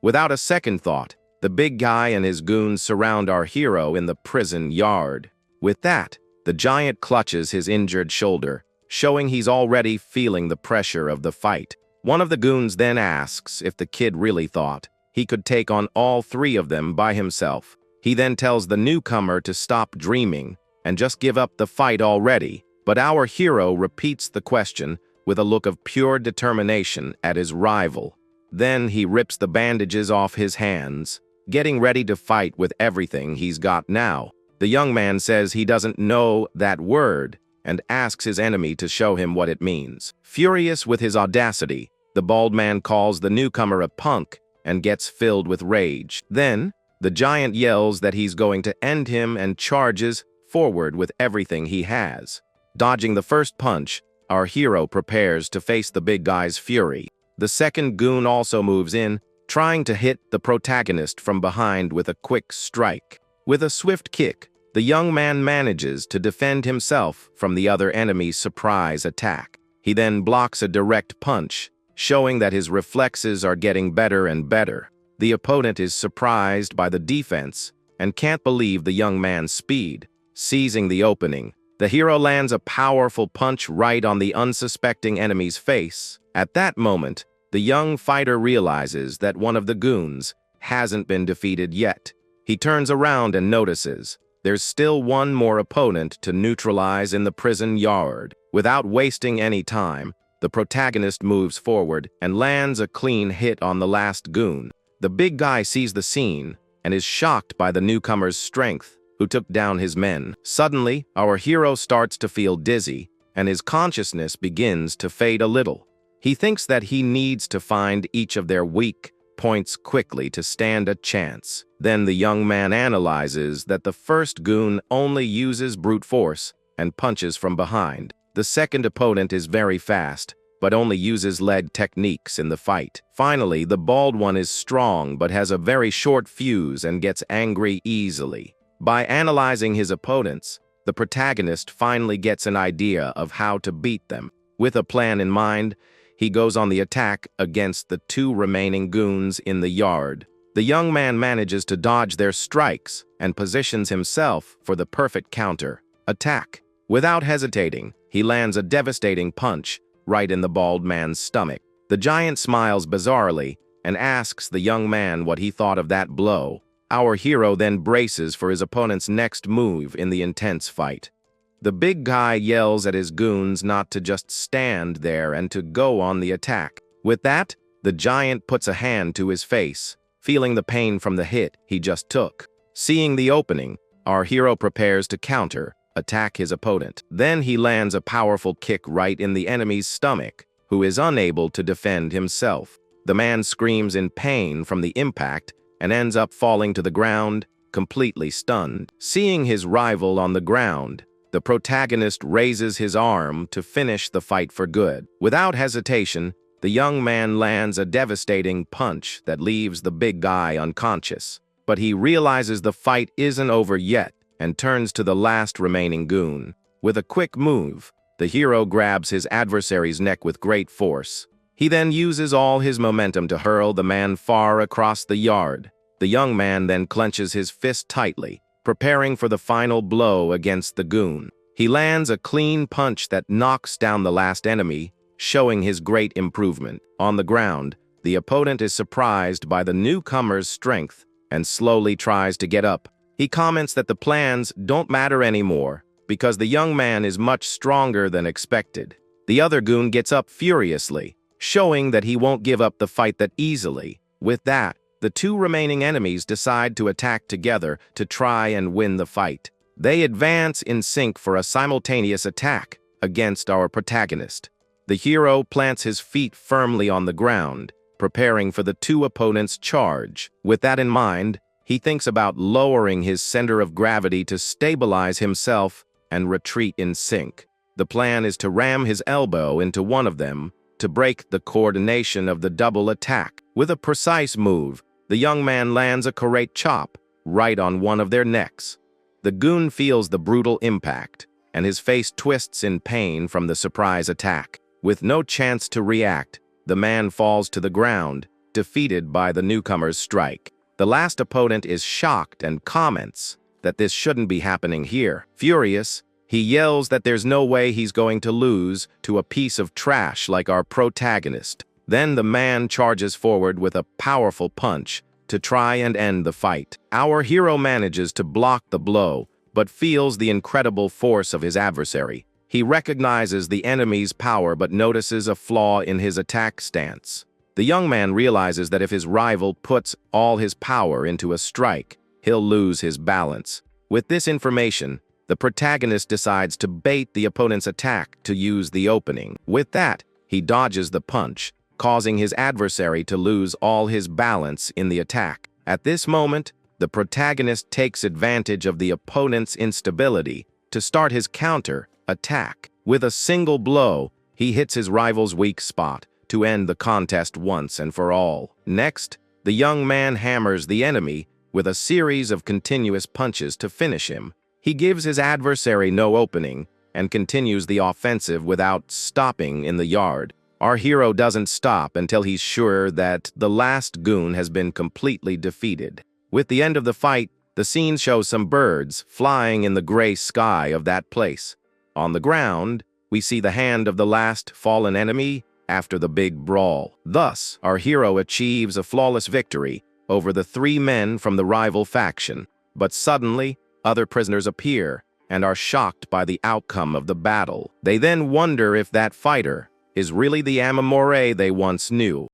Speaker 1: Without a second thought, the big guy and his goons surround our hero in the prison yard. With that, the giant clutches his injured shoulder, showing he's already feeling the pressure of the fight. One of the goons then asks if the kid really thought he could take on all three of them by himself. He then tells the newcomer to stop dreaming and just give up the fight already. But our hero repeats the question with a look of pure determination at his rival. Then he rips the bandages off his hands, getting ready to fight with everything he's got now. The young man says he doesn't know that word and asks his enemy to show him what it means. Furious with his audacity, the bald man calls the newcomer a punk and gets filled with rage. Then, the giant yells that he's going to end him and charges forward with everything he has. Dodging the first punch, our hero prepares to face the big guy's fury. The second goon also moves in, trying to hit the protagonist from behind with a quick strike. With a swift kick, the young man manages to defend himself from the other enemy's surprise attack. He then blocks a direct punch, showing that his reflexes are getting better and better. The opponent is surprised by the defense and can't believe the young man's speed. Seizing the opening, the hero lands a powerful punch right on the unsuspecting enemy's face. At that moment, the young fighter realizes that one of the goons hasn't been defeated yet. He turns around and notices there's still one more opponent to neutralize in the prison yard. Without wasting any time, the protagonist moves forward and lands a clean hit on the last goon. The big guy sees the scene and is shocked by the newcomer's strength, who took down his men. Suddenly, our hero starts to feel dizzy, and his consciousness begins to fade a little. He thinks that he needs to find each of their weak points quickly to stand a chance. Then the young man analyzes that the first goon only uses brute force and punches from behind. The second opponent is very fast, but only uses leg techniques in the fight. Finally, the bald one is strong but has a very short fuse and gets angry easily. By analyzing his opponents, the protagonist finally gets an idea of how to beat them. With a plan in mind, he goes on the attack against the two remaining goons in the yard. The young man manages to dodge their strikes and positions himself for the perfect counter attack. Without hesitating, he lands a devastating punch right in the bald man's stomach. The giant smiles bizarrely and asks the young man what he thought of that blow. Our hero then braces for his opponent's next move in the intense fight. The big guy yells at his goons not to just stand there and to go on the attack. With that, the giant puts a hand to his face, feeling the pain from the hit he just took. Seeing the opening, our hero prepares to attack his opponent. Then he lands a powerful kick right in the enemy's stomach, who is unable to defend himself. The man screams in pain from the impact and ends up falling to the ground, completely stunned. Seeing his rival on the ground, the protagonist raises his arm to finish the fight for good. Without hesitation, the young man lands a devastating punch that leaves the big guy unconscious. But he realizes the fight isn't over yet and turns to the last remaining goon. With a quick move, the hero grabs his adversary's neck with great force. He then uses all his momentum to hurl the man far across the yard. The young man then clenches his fist tightly, preparing for the final blow against the goon. He lands a clean punch that knocks down the last enemy, showing his great improvement. On the ground, the opponent is surprised by the newcomer's strength and slowly tries to get up. He comments that the plans don't matter anymore because the young man is much stronger than expected. The other goon gets up furiously, showing that he won't give up the fight that easily. With that, the two remaining enemies decide to attack together to try and win the fight. They advance in sync for a simultaneous attack against our protagonist. The hero plants his feet firmly on the ground, preparing for the two opponents' charge. With that in mind, he thinks about lowering his center of gravity to stabilize himself and retreat in sync. The plan is to ram his elbow into one of them to break the coordination of the double attack. With a precise move, the young man lands a karate chop right on one of their necks. The goon feels the brutal impact, and his face twists in pain from the surprise attack. With no chance to react, the man falls to the ground, defeated by the newcomer's strike. The last opponent is shocked and comments that this shouldn't be happening here. Furious, he yells that there's no way he's going to lose to a piece of trash like our protagonist. Then the man charges forward with a powerful punch to try and end the fight. Our hero manages to block the blow, but feels the incredible force of his adversary. He recognizes the enemy's power but notices a flaw in his attack stance. The young man realizes that if his rival puts all his power into a strike, he'll lose his balance. With this information, the protagonist decides to bait the opponent's attack to use the opening. With that, he dodges the punch, causing his adversary to lose all his balance in the attack. At this moment, the protagonist takes advantage of the opponent's instability to start his counter-attack. With a single blow, he hits his rival's weak spot to end the contest once and for all. Next, the young man hammers the enemy with a series of continuous punches to finish him. He gives his adversary no opening and continues the offensive without stopping in the yard. Our hero doesn't stop until he's sure that the last goon has been completely defeated. With the end of the fight, the scene shows some birds flying in the gray sky of that place. On the ground, we see the hand of the last fallen enemy after the big brawl. Thus, our hero achieves a flawless victory over the 3 men from the rival faction. But suddenly, other prisoners appear and are shocked by the outcome of the battle. They then wonder if that fighter is really the Amamore they once knew.